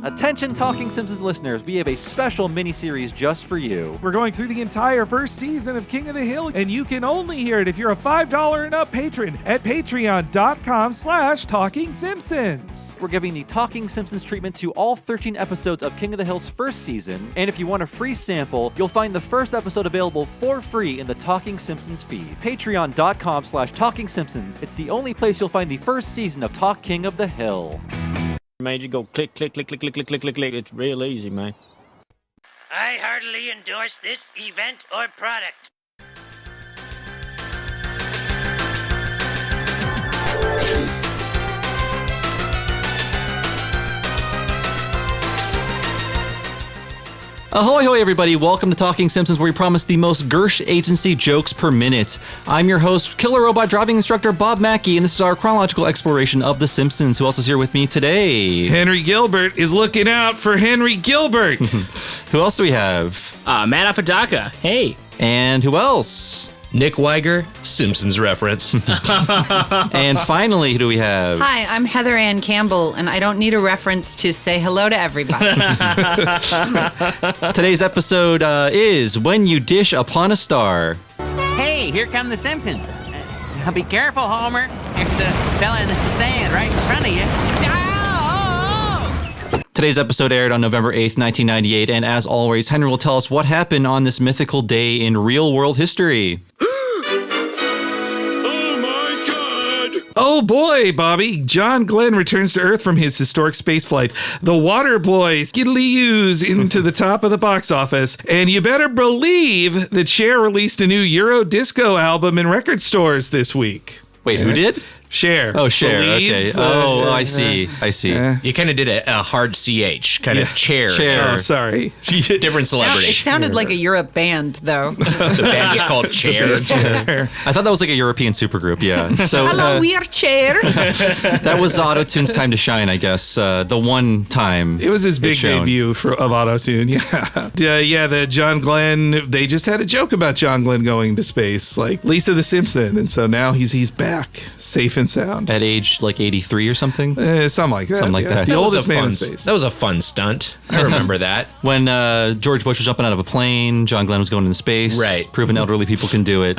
Attention Talking Simpsons listeners, we have a special mini-series just for you. We're going through the entire first season of King of the Hill, and you can only hear it if you're a $5 and up patron at patreon.com/TalkingSimpsons. We're giving the Talking Simpsons treatment to all 13 episodes of King of the Hill's first season, and if you want a free sample, you'll find the first episode available for free in the Talking Simpsons feed. Patreon.com/TalkingSimpsons. It's the only place you'll find the first season of Talk King of the Hill. Made you go click, click, click, click, click, click, click, click, click. It's real easy, man. I heartily endorse this event or product. Ahoy, hoy, everybody. Welcome to Talking Simpsons, where we promise the most Gersh agency jokes per minute. I'm your host, Killer Robot Driving Instructor Bob Mackey, and this is our chronological exploration of The Simpsons. Who else is here with me today? Henry Gilbert is looking out for Henry Gilbert. Who else do we have? Matt Apodaca. Hey. And who else? Nick Wiger, Simpsons reference. And finally, who do we have? Hi, I'm Heather Ann Campbell, and I don't need a reference to say hello to everybody. Today's episode is When You Dish Upon a Star. Hey, here come the Simpsons. Be careful, Homer. There's a fella in the sand right in front of you. Today's episode aired on November 8th, 1998, and as always, Henry will tell us what happened on this mythical day in real-world history. Oh boy, Bobby. John Glenn returns to Earth from his historic spaceflight. The Water Boy skiddly-oos into the top of the box office. And you better believe that Cher released a new Euro disco album in record stores this week. Wait, who did? Cher. Oh, Cher. Okay. I see. You kind of did a hard CH, kind of chair. Oh, sorry. Different celebrity. It sounded like a Europe band, though. The band is called Chair. I thought that was like a European supergroup, yeah. So, Hello, we are Cher. That was Auto-Tune's time to shine, I guess. The one time it was his big debut of Auto-Tune, yeah. The John Glenn, they just had a joke about John Glenn going to space, like Lisa the Simpson, and so now he's back, safe and sound. At age like 83 or something? Something like that. Something like that. The oldest man in space. That was a fun stunt. I remember that. When George Bush was jumping out of a plane, John Glenn was going into space. Right. Proving elderly people can do it.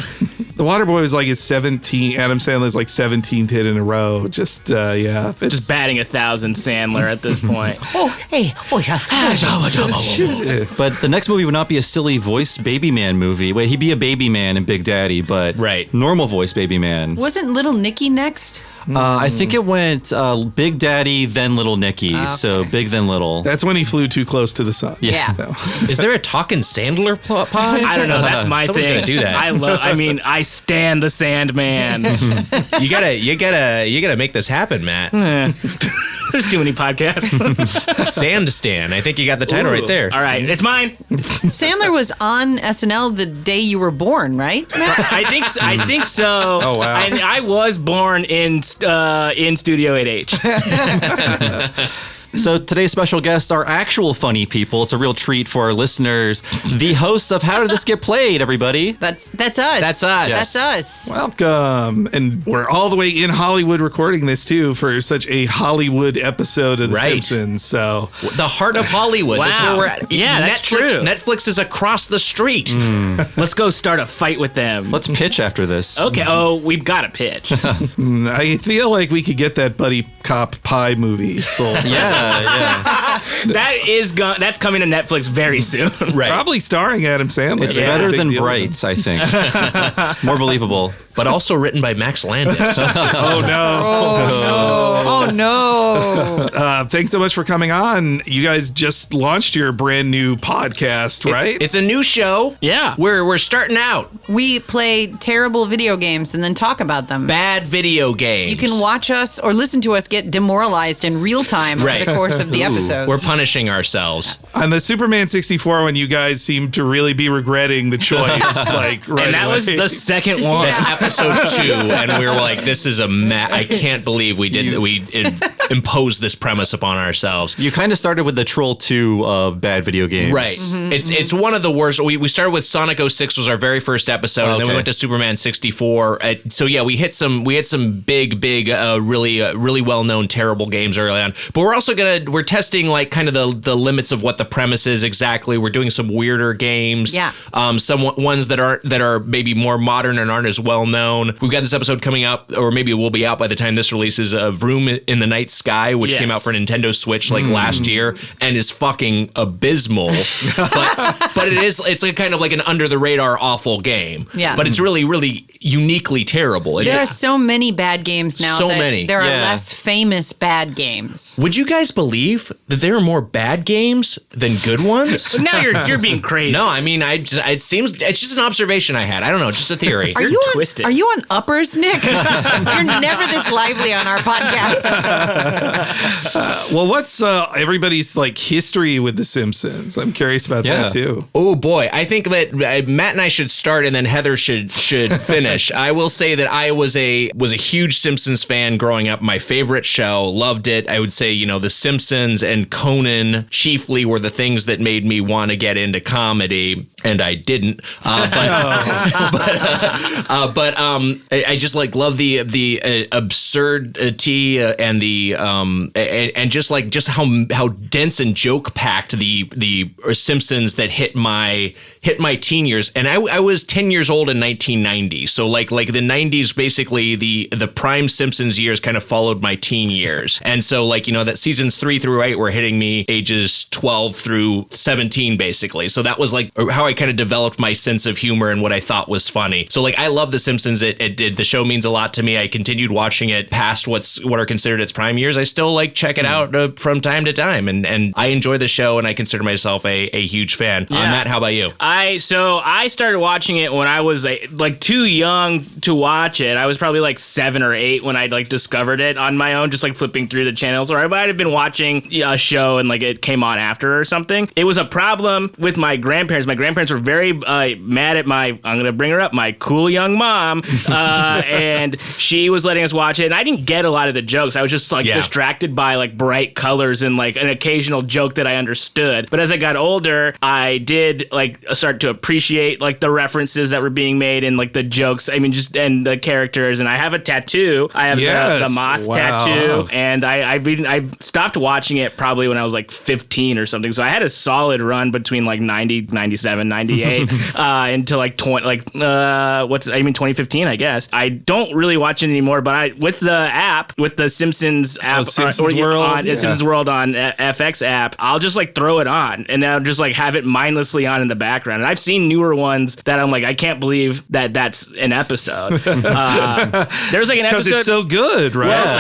The Waterboy was like his 17th, Adam Sandler's like 17th hit in a row. Just batting 1,000 Sandler at this point. But the next movie would not be a silly voice baby man movie. Wait, he'd be a baby man in Big Daddy, but normal voice baby man. Wasn't Little Nicky next? I think it went Big Daddy, then Little Nicky. Okay. So Big, then Little. That's when he flew too close to the sun. Yeah. No. Is there a Talkin' Sandler pod? I don't know. That's my Someone's thing. Gonna do that. I stand the Sandman. You gotta make this happen, Matt. There's too many podcasts. Sand. I think you got the title right there. All right, it's mine. Sandler was on SNL the day you were born, right? I think so. Oh wow! I was born in Studio 8H. So today's special guests are actual funny people. It's a real treat for our listeners. The hosts of How Did This Get Played, everybody? That's us. That's us. That's us. Welcome. And we're all the way in Hollywood recording this, too, for such a Hollywood episode of The Simpsons. So the heart of Hollywood. Wow. That's where we're at. Yeah, that's true. Netflix is across the street. Let's go start a fight with them. Let's pitch after this. Okay. Oh, we've got to pitch. I feel like we could get that Buddy Cop Pie movie sold. Yeah. That's coming to Netflix very soon. Right. Probably starring Adam Sandler. It's better than Bright, I think. More believable. But also written by Max Landis. Oh, no. Oh, no. Thanks so much for coming on. You guys just launched your brand new podcast, right? It's a new show. Yeah. We're starting out. We play terrible video games and then talk about them. Bad video games. You can watch us or listen to us get demoralized in real time over the course of the episodes. We're punishing ourselves. On the Superman 64 one, you guys seem to really be regretting the choice. Right and that away. was the second one. That's episode 2, and we were like, "This is a I can't believe we impose this premise upon ourselves. You kind of started with the Troll 2 of bad video games. Right. It's one of the worst. We started with Sonic 06 was our very first episode, and then we went to Superman 64. So yeah, we hit some big, really well-known terrible games early on. But we're also we're testing like kind of the limits of what the premise is exactly. We're doing some weirder games. Yeah. Some ones that are maybe more modern and aren't as well known. We've got this episode coming up, or maybe it will be out by the time this releases, of Room in the Night Sky, which came out for Nintendo Switch like last year and is fucking abysmal. but it's like kind of like an under the radar awful game. Yeah. But it's really, really uniquely terrible. There are so many bad games now. So many. There are less famous bad games. Would you guys believe that there are more bad games than good ones? Now you're being crazy. No, I mean, it's just an observation I had. I don't know, just a theory. Are you twisted. Are you on uppers, Nick? You're never this lively on our podcast. Well, what's everybody's like history with The Simpsons? I'm curious about that too. Oh boy, I think that Matt and I should start, and then Heather should finish. I will say that I was a huge Simpsons fan growing up. My favorite show, loved it. I would say, The Simpsons and Conan chiefly were the things that made me want to get into comedy, and I didn't. But I just like love the absurdity and the and just how dense and joke packed the Simpsons that hit my teen years. And I was 10 years old in 1990, so like the 90s, basically the prime Simpsons years kind of followed my teen years. And so that seasons 3 through 8 were hitting me ages 12 through 17 basically. So that was like how I kind of developed my sense of humor and what I thought was funny. So I love The Simpsons. The show means a lot to me. I continued watching it past what are considered its prime years. I still check it out from time to time, and I enjoy the show, and I consider myself a huge fan. Matt, how about you? I started watching it when I was too young to watch it. I was probably 7 or 8 when I discovered it on my own, just flipping through the channels, or I might have been watching a show and it came on after or something. It was a problem with my grandparents. My grandparents were very mad at I'm going to bring her up, my cool young mom, and she was letting us watch it, and I didn't get a lot of the jokes. I was just distracted by bright colors and an occasional joke that I understood. But as I got older, I did start to appreciate the references that were being made and the jokes. I mean, and the characters. And I have a tattoo. I have the moth tattoo, and I stopped watching it probably when I was 15 or something. So I had a solid run between 90, 97, 98 until 2015, I guess. I don't really watch it anymore, but with the Simpsons app, Simpsons World, Simpsons World on FX app, I'll just throw it on, and I'll just have it mindlessly on in the background. And I've seen newer ones that I'm I can't believe that's an episode. There's an episode because it's so good, right? Well,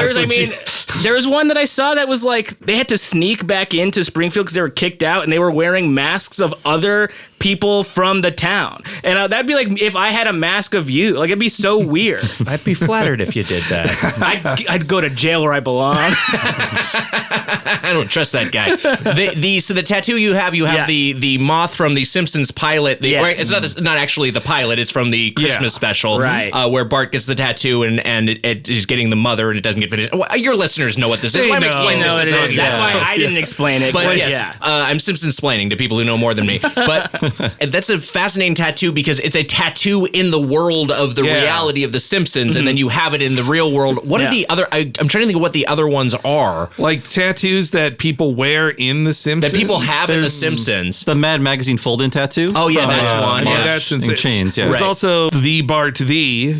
there was one that I saw that was they had to sneak back into Springfield because they were kicked out, and they were wearing masks of other people from the town. And that'd be if I had a mask of you. It'd be so weird. I'd be flattered if you did that. I'd go to jail where I belong. I don't trust that guy. So the tattoo you have yes. the moth from the Simpsons pilot. Yes. Right, it's not actually the pilot. It's from the Christmas special, right? Where Bart gets the tattoo and he's getting the mother, and it doesn't get finished. Well, your listeners know what this is. I'm explaining this. That's why I didn't explain it. But yes, I'm Simpsons-splaining to people who know more than me. But that's a fascinating tattoo because it's a tattoo in the world of the reality of The Simpsons, and then you have it in the real world. What are the other? I'm trying to think of what the other ones are. Tattoos that people wear in The Simpsons. That people have in The Simpsons. The Mad Magazine fold-in tattoo. Oh yeah, that's one. Yeah, that's in chains. Yeah. There's also the Bart the.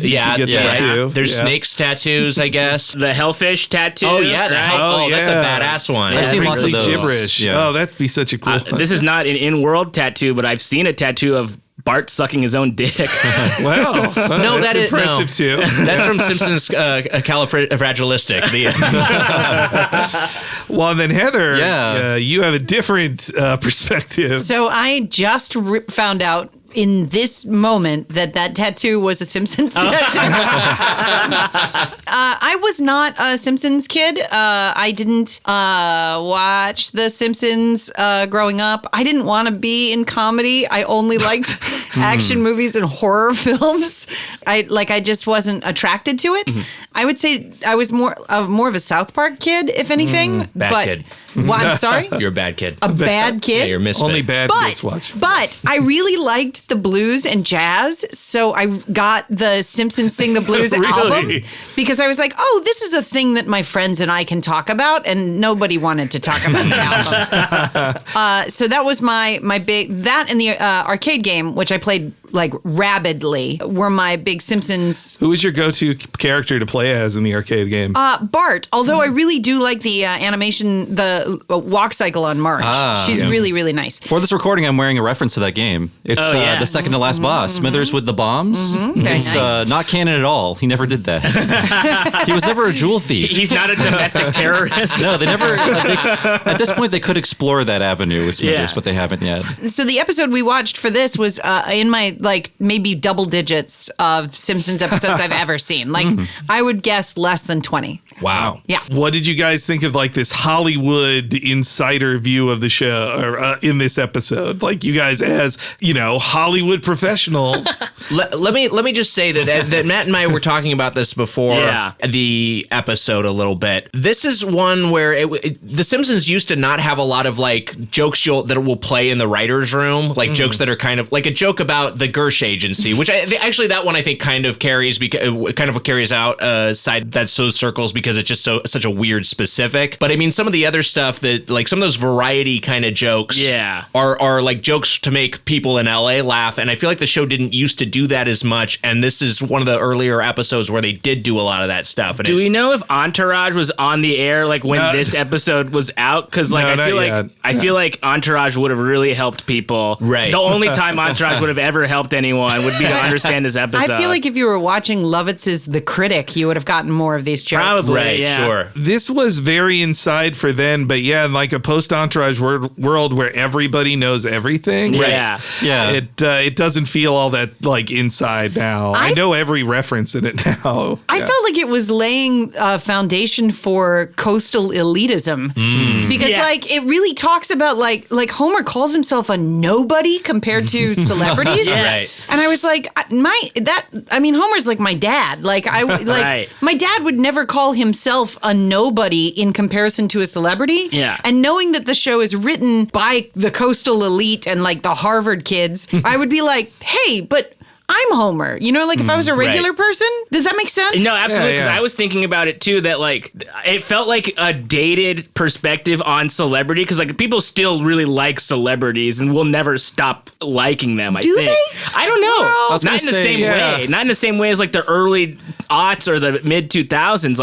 There's snakes tattoos, I guess. The Hellfish tattoo. Oh yeah, that's a badass one. I've seen lots of those. Gibberish. Yeah. Oh, that'd be such a cool one. This is not an in-world tattoo, but I've seen a tattoo of Bart sucking his own dick. Well, no, that's impressive too. That's from Simpsons Califragilistic. Well, then Heather, you have a different perspective. So I just found out in this moment that tattoo was a Simpsons tattoo. I was not a Simpsons kid. I didn't watch The Simpsons growing up. I didn't want to be in comedy. I only liked action movies and horror films. I just wasn't attracted to it. I would say I was more of a South Park kid, if anything. Bad kid. What? I'm sorry? You're a bad kid. A bad kid? Yeah, you're a misfit. Only bad kids watch. But I really liked the blues and jazz, so I got the Simpsons Sing the Blues album because I was like, oh, this is a thing that my friends and I can talk about, and nobody wanted to talk about the album. So that was my big, that and the arcade game, which I played like rabidly, were my big Simpsons. Who was your go-to character to play as in the arcade game? Bart, although I really do like the animation, the walk cycle on Marge. She's really, really nice. For this recording, I'm wearing a reference to that game. It's the second to last boss, Smithers with the bombs. Very It's nice. not canon at all. He never did that. He was never a jewel thief. He's not a domestic terrorist. No, they never. At this point, they could explore that avenue with Smithers, but they haven't yet. So the episode we watched for this was in my maybe double digits of Simpsons episodes I've ever seen. I would guess less than 20. Wow. Yeah. What did you guys think of this Hollywood insider view of the show or in this episode? You guys as, Hollywood professionals. Let me just say that Matt and I were talking about this before the episode a little bit. This is one where The Simpsons used to not have a lot of jokes that will play in the writer's room, jokes that are kind of like a joke about the Gersh agency, which actually that one I think kind of carries out side that so circles because it's just such a weird specific. But I mean, some of the other stuff that some of those variety kind of jokes are jokes to make people in LA laugh. And I feel like the show didn't used to do that as much. And this is one of the earlier episodes where they did do a lot of that stuff. And do we know if Entourage was on the air when this episode was out? Because I feel like Entourage would have really helped people. Right. The only time Entourage would have ever helped anyone would be to understand this episode. I feel like if you were watching Lovitz's The Critic, you would have gotten more of these jokes. Probably, right, sure. This was very inside for then, but in a post-Entourage world where everybody knows everything. Yeah. Yeah. It doesn't feel all that inside now. I know every reference in it now. I felt like it was laying a foundation for coastal elitism because it really talks about Homer calls himself a nobody compared to celebrities. Yes. And I was like, Homer's like my dad. My dad would never call himself a nobody in comparison to a celebrity. Yeah. And knowing that the show is written by the coastal elite and the Harvard kids, I would be like, hey, but I'm Homer. If I was a regular person, does that make sense? No, absolutely. Because Yeah. I was thinking about it too. That it felt like a dated perspective on celebrity. Because people still really like celebrities and will never stop liking them. I Do think. they? I don't know. I was Not gonna in the say, same way. Not in the same way as the early aughts or the mid 2000s.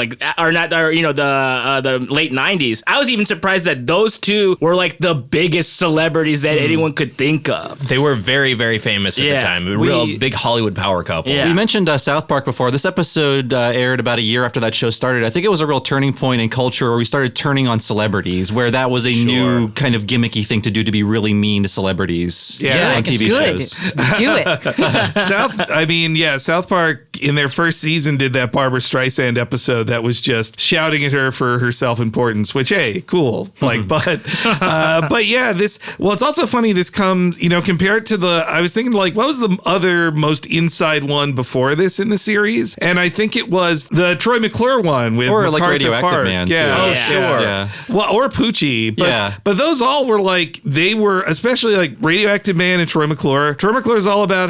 The late 90s. I was even surprised that those two were the biggest celebrities that anyone could think of. They were very, very famous at the time. A real big Hollywood power couple. Yeah. We mentioned South Park before. This episode aired about a year after that show started. I think it was a real turning point in culture where we started turning on celebrities, where that was a new kind of gimmicky thing to do, to be really mean to celebrities on TV it's shows. good. Do it. South Park in their first season did that Barbara Streisand episode that was just shouting at her for her self-importance, which, hey, cool. But yeah, it's also funny this comes, compared to I was thinking what was the other most inside one before this in the series? And I think it was the Troy McClure one with Or MacArthur Radioactive Park. Man, too. Yeah. Oh, sure. Yeah. Well, or Poochie. But those all were they were, especially Radioactive Man and Troy McClure. Troy McClure is all about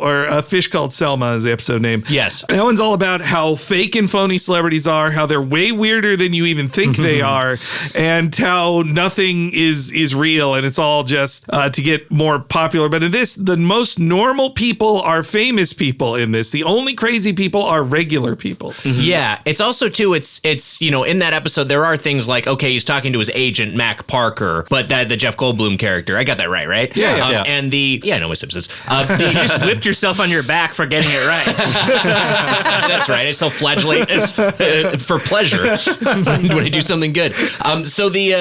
or A Fish Called Selma is the episode name. Yes. That one's all about how fake and phony celebrities are, how they're way weirder than you even think they are, and how nothing is real, and it's all just to get more popular. But in this, the most normal people are famous people in this. The only crazy people are regular people. Yeah, it's also too. It's in that episode there are things okay, he's talking to his agent Mac Parker, but the Jeff Goldblum character, I got that right? Yeah. And I know my Simpsons. You just whipped yourself on your back for getting it right. That's right. I self-flagellate for pleasure when I do something good. So he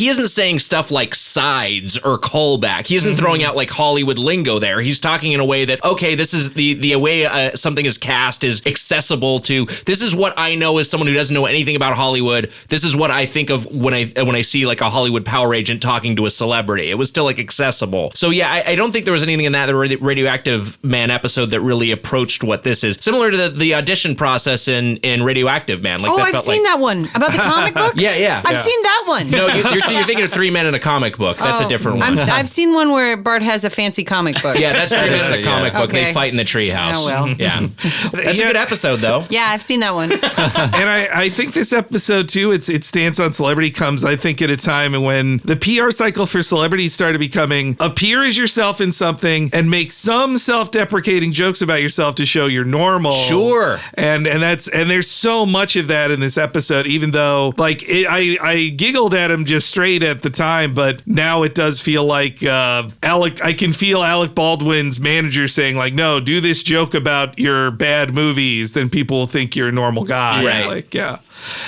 isn't saying stuff like sides or callback. He isn't throwing out like Hollywood lingo there. He's talking in a way that, okay, this is the way something is cast is accessible to. This is what I know as someone who doesn't know anything about Hollywood. This is what I think of when I see like a Hollywood power agent talking to a celebrity. It was still like accessible. So yeah, I don't think there was anything in that Radioactive Man episode that really approached what this is. Similar to the audition process in Radioactive Man. Like I've seen that one about the comic book. Yeah. I've seen that one. No, you're thinking of 3 Men in a Comic Book. That's a different one. I've seen one where Bart has a fancy comic book. Yeah, that's 3 Men in a Comic Book. Okay. They fight in the treehouse. Oh, well. Yeah. That's a good episode, though. Yeah, I've seen that one. And I think this episode too, its stance on celebrity comes, I think, at a time when the PR cycle for celebrities started becoming appear as yourself in something and make some self-deprecating jokes about yourself to show you're normal. Sure. And there's so much of that in this episode, even though I giggled at him just straight at the time, but now it does feel like I can feel Alec Baldwin's manager saying like, no, do this joke about your bad movies, then people will think you're a normal guy. Right. Like, yeah.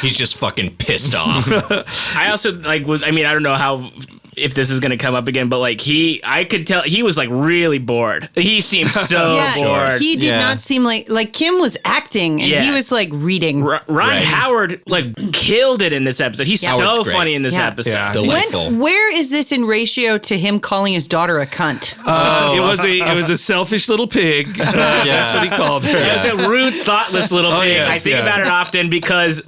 He's just fucking pissed off. I also I don't know how if this is going to come up again, but I could tell he was like really bored. He seemed so bored. He did not seem like Kim was acting and he was like reading. Ron Howard killed it in this episode. He's so funny in this episode. Yeah. Delightful. Where is this in ratio to him calling his daughter a cunt? It was a selfish little pig. That's what he called her. It was a rude, thoughtless little thing. yes, I think about it often because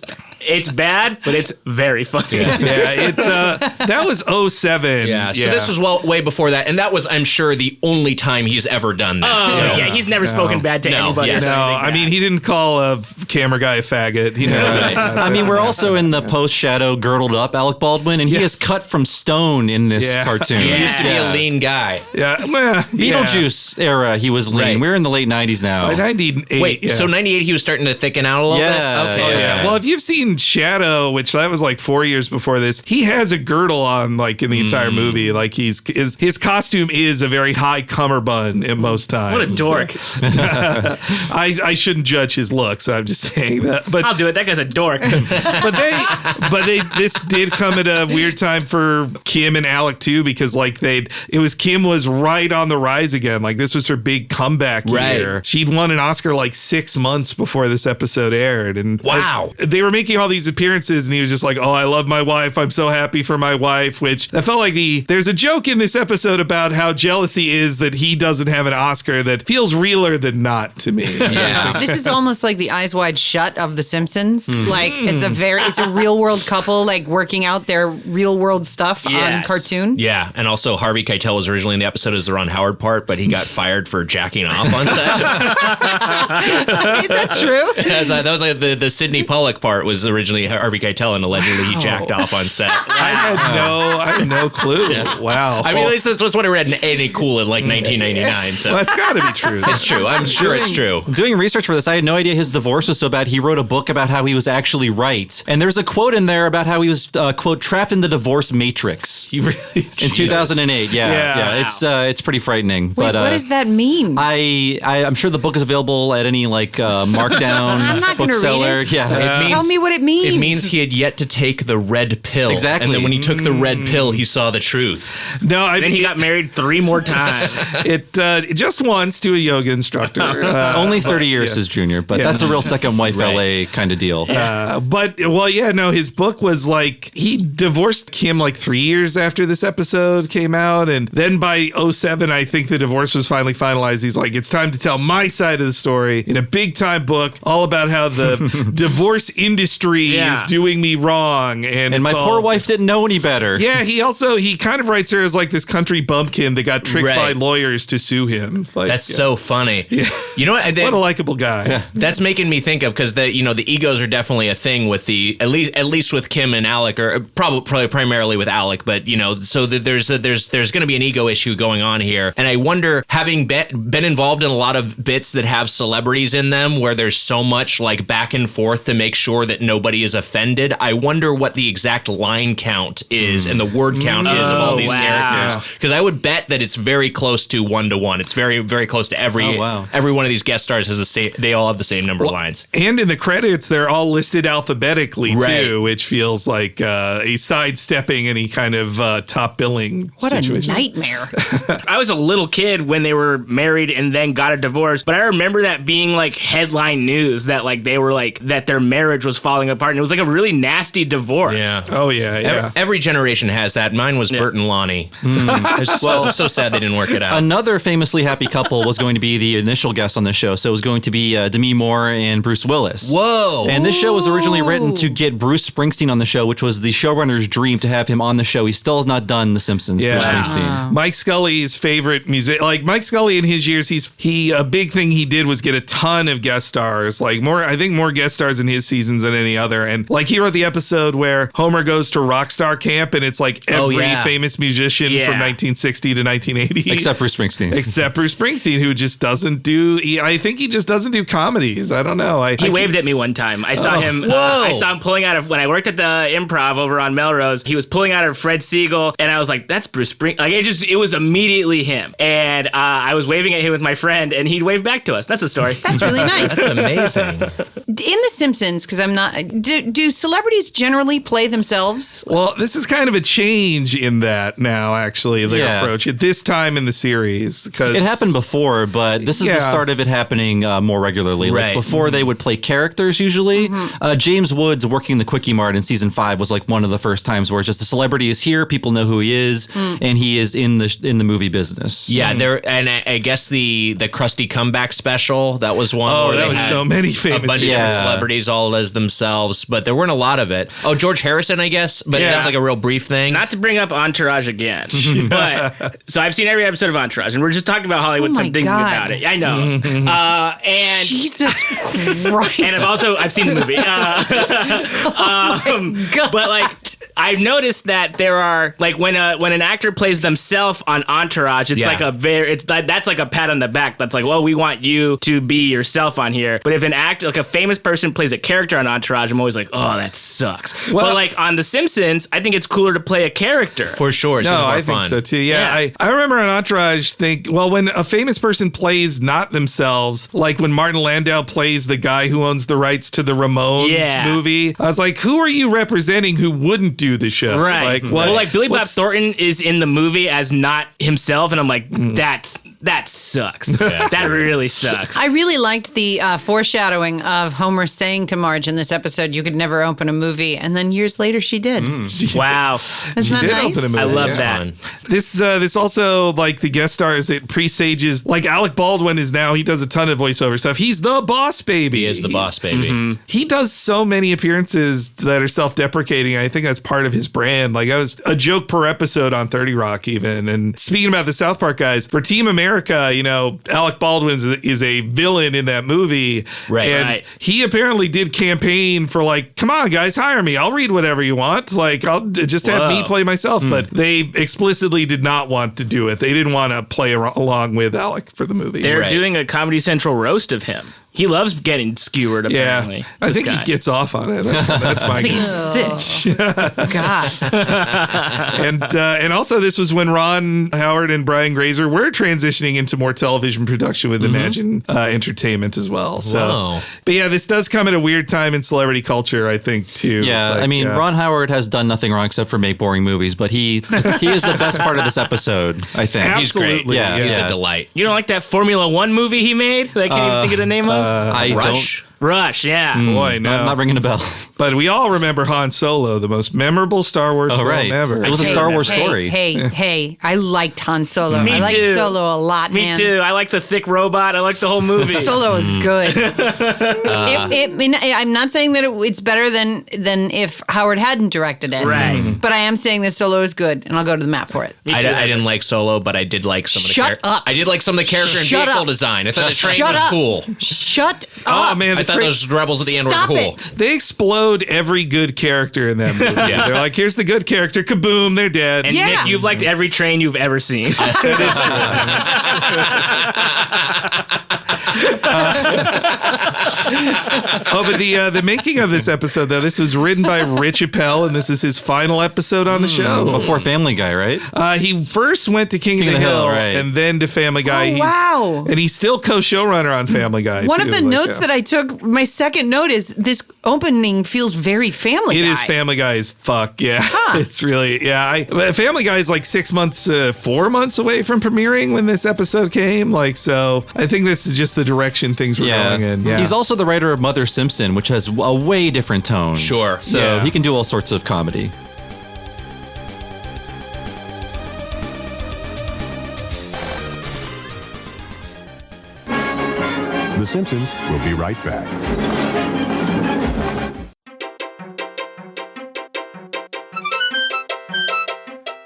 it's bad, but it's very funny. That was 2007. Yeah, so this was way before that, and that was, I'm sure, the only time he's ever done that. He's never spoken bad to anybody. Yes. No, I mean, he didn't call a camera guy a faggot. He never. I mean, we're also in the post-shadow girdled up Alec Baldwin, and he is cut from stone in this cartoon. He used to be a lean guy. Yeah, Beetlejuice era, he was lean. Right. We're in the late 90s now. 98. Wait, so 98 he was starting to thicken out a little bit? Okay. Yeah. Well, if you've seen Shadow, which that was like 4 years before this, he has a girdle on like in the entire movie. Like his costume is a very high cummerbund at most times. What a dork. I shouldn't judge his looks. I'm just saying that. But I'll do it. That guy's a dork. this did come at a weird time for Kim and Alec too, because Kim was right on the rise again. Like this was her big comeback year. She'd won an Oscar like 6 months before this episode aired, and wow, they were making all these appearances, and he was just like, "Oh, I love my wife. I'm so happy for my wife." Which I felt like there's a joke in this episode about how jealousy is that he doesn't have an Oscar that feels realer than not to me. Yeah. This is almost like the Eyes Wide Shut of The Simpsons. Like it's a real world couple like working out their real world stuff on cartoon. Yeah, and also Harvey Keitel was originally in the episode as the Ron Howard part, but he got fired for jacking off on set. Is that true? That was like the Sidney Pollack part was originally Harvey Keitel, and allegedly he jacked off on set. I had no clue. Yeah. Wow. I mean, at least that's what I read in Any Cool in like 1999. So well, that's got to be true. It's true. I'm sure it's true. Doing research for this, I had no idea his divorce was so bad. He wrote a book about how he was actually right. And there's a quote in there about how he was, quote, trapped in the divorce matrix. He really is. In 2008. Yeah. Wow. It's pretty frightening. Wait, but what does that mean? I'm sure the book is available at any markdown I'm not gonna bookseller. read it. Yeah. Tell me what it means. It means he had yet to take the red pill. Exactly. And then when he took the red pill, he saw the truth. No, I Then mean, he got married 3 more times. it just once to a yoga instructor. Only 30 years his junior, but that's a real second wife LA kind of deal. His book was like, he divorced Kim like 3 years after this episode came out. And then by 2007, I think the divorce was finally finalized. He's like, it's time to tell my side of the story in a big time book, all about how the divorce industry is doing me wrong. And my poor wife didn't know any better. Yeah, he kind of writes her as like this country bumpkin that got tricked by lawyers to sue him. Like, that's so funny. Yeah. You know what? What a likable guy. Yeah. That's making me think of, because the egos are definitely a thing with at least with Kim and Alec, or probably primarily with Alec, but so there's going to be an ego issue going on here. And I wonder, having been involved in a lot of bits that have celebrities in them where there's so much like back and forth to make sure that nobody is offended, I wonder what the exact line count is and the word count is of all these wow. characters. Because I would bet that it's very close to 1-to-1. It's very, very close to every one of these guest stars has the same. They all have the same number of lines. And in the credits, they're all listed alphabetically Right. too, which feels like a sidestepping any kind of top billing What situation. a nightmare. I was a little kid when they were married and then got a divorce, but I remember that being like headline news that like they were like that their marriage was falling apart, and it was like a really nasty divorce. Yeah. Oh yeah. Every generation has that. Mine was Bert and Lonnie. It's so sad they didn't work it out. Another famously happy couple was going to be the initial guest on the show. So it was going to be Demi Moore and Bruce Willis. Whoa. And this show was originally written to get Bruce Springsteen on the show, which was the showrunner's dream to have him on the show. He still has not done The Simpsons, Bruce Springsteen. Mike Scully's favorite music, like Mike Scully in his years, a big thing he did was get a ton of guest stars, like I think more guest stars in his seasons than any other. And like he wrote the episode where Homer goes to Rockstar Camp and it's like every famous musician from 1960 to 1980. Except Bruce Springsteen. Except Bruce Springsteen, who just doesn't do, I think he just doesn't do comedies. I don't know. He waved at me one time. I saw him. I saw him pulling out of when I worked at the Improv over on Melrose. He was pulling out of Fred Siegel, and I was like, "That's Bruce Springsteen." Like it was immediately him. And I was waving at him with my friend, and he waved back to us. That's the story. That's really nice. That's amazing. In The Simpsons, because I'm not, do celebrities generally play themselves? Well, this is kind of a change in that now, actually, their approach at this time in the series. Because it happened before, but this is the start of it happening more regularly. Right. Like before, they would play characters usually. James Woods working the Quickie Mart in season 5 was like one of the first times where it's just the celebrity is here, people know who he is, and he is in the movie business. Yeah, and I guess the Krusty Comeback special, that was one where that they was had so many a famous bunch of people. different celebrities all as themselves, but there weren't a lot of it. Oh, George Harrison, I guess, but that's like a real brief thing. Not to bring up Entourage again, but so I've seen every episode of Entourage, and we're just talking about Hollywood. Oh so my I'm thinking God. about it. I know, and Jesus Christ. and I've seen the movie. But like I've noticed that there are like when an actor plays themselves on Entourage, it's like that's like a pat on the back. That's like, well, we want you to be yourself on here. But if an actor, like a famous person, plays a character on Entourage, I'm always like, oh, that sucks. Well, but like on The Simpsons, I think it's cooler to play a character. For sure. It seems No, more I think fun. so too. Yeah. I remember on Entourage when a famous person plays not themselves, like when Martin Landau plays the guy who owns the rights to the Ramones movie, I was like, who are you representing who wouldn't do the show? Right. Like, well, like Billy Bob Thornton is in the movie as not himself, and I'm like, that sucks. That really sucks. I really liked the foreshadowing of Homer saying to Marge in this episode, you could never open a movie. And then years later, she did. Wow. Isn't that did nice? open a movie. I love Fun. that. This also, like the guest stars, it presages, like Alec Baldwin is now, he does a ton of voiceover stuff. He's the boss baby. He is the boss baby. He does so many appearances that are self-deprecating. I think that's part of his brand. Like I was a joke per episode on 30 Rock even. And speaking about the South Park guys, for Team America, Alec Baldwin is a villain in that movie. Right. And he apparently did campaign for like, come on guys, hire me. I'll read whatever you want. Like I'll just have me play myself. But they explicitly did not want to do it. They didn't want to play along with Alec for the movie. They're doing a Comedy Central roast of him. He loves getting skewered, apparently. Yeah, I think he gets off on it. That's my I think guess. he's sick. God. And also this was when Ron Howard and Brian Grazer were transitioning into more television production with Imagine Entertainment as well. So, Wow. But yeah, this does come at a weird time in celebrity culture, I think, too. Yeah, Like, I mean, Ron Howard has done nothing wrong except for make boring movies, but he is the best part of this episode, I think. He's great. Absolutely, Yeah, He's yeah. a delight. You don't like that Formula One movie he made that I can't even think of the name of? I Rush. Rush, yeah. Boy, no. don't. Not ringing a bell. But we all remember Han Solo, the most memorable Star Wars film ever. It was a Star Wars story. Hey, I liked Han Solo. Me I liked too. Solo a lot, Me man. too. I like the thick robot. I like the whole movie. Solo is good. I'm not saying that it's better than if Howard hadn't directed it. Right. But I am saying that Solo is good, and I'll go to the map for it. Me I too. didn't like Solo, but I did like some of the Shut up. I did like some of the character and Shut vehicle up. design. I thought the train Shut was up. cool. Shut Oh, up. man. I thought those rebels at the end Stop were cool. it. They explode every good character in that movie. Yeah. They're like, here's the good character. Kaboom, they're dead. And Yeah. Nick, you've liked every train you've ever seen. But the making of this episode, though, this was written by Rich Appel, and this is his final episode on the show. Before Family Guy, right? He first went to King of the Hill, right. and then to Family Guy. Oh, wow. And he's still co-showrunner on Family Guy. One of the notes that I took, my second note is this opening feels very Family Guy. It is Family Guy as fuck, yeah. Huh. It's really, yeah. Family Guy is like 4 months away from premiering when this episode came. Like, so I think this is just the direction things were going in. Yeah. He's also the writer of Mother Simpson, which has a way different tone. Sure. So he can do all sorts of comedy. The Simpsons will be right back.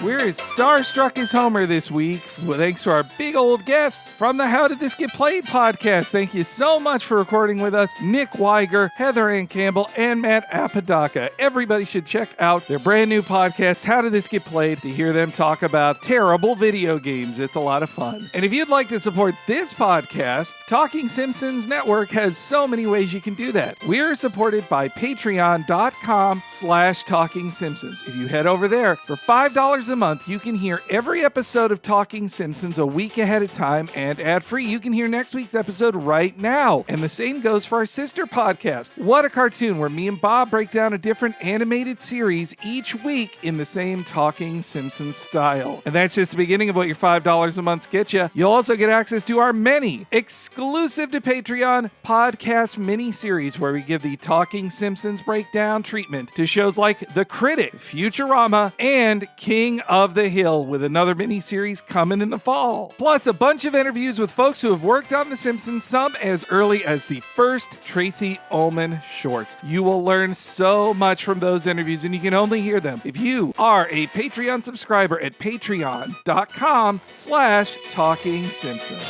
We're as starstruck as Homer this week, thanks to our big old guests from the How Did This Get Played podcast. Thank you so much for recording with us, Nick Wiger, Heather Ann Campbell, and Matt Apodaca. Everybody should check out their brand new podcast, How Did This Get Played, to hear them talk about terrible video games. It's a lot of fun. And if you'd like to support this podcast, Talking Simpsons Network has so many ways you can do that. We're supported by patreon.com/Talking Simpsons. If you head over there, for $5 a month, you can hear every episode of Talking Simpsons a week ahead of time, and ad-free, you can hear next week's episode right now. And the same goes for our sister podcast, What a Cartoon, where me and Bob break down a different animated series each week in the same Talking Simpsons style. And that's just the beginning of what your $5 a month gets you. You'll also get access to our many exclusive to Patreon podcast mini-series, where we give the Talking Simpsons breakdown treatment to shows like The Critic, Futurama, and King of the Hill, with another mini-series coming in the fall. Plus, a bunch of interviews with folks who have worked on The Simpsons, some as early as the first Tracy Ullman short. You will learn so much from those interviews, and you can only hear them if you are a Patreon subscriber at patreon.com/Talking Simpsons.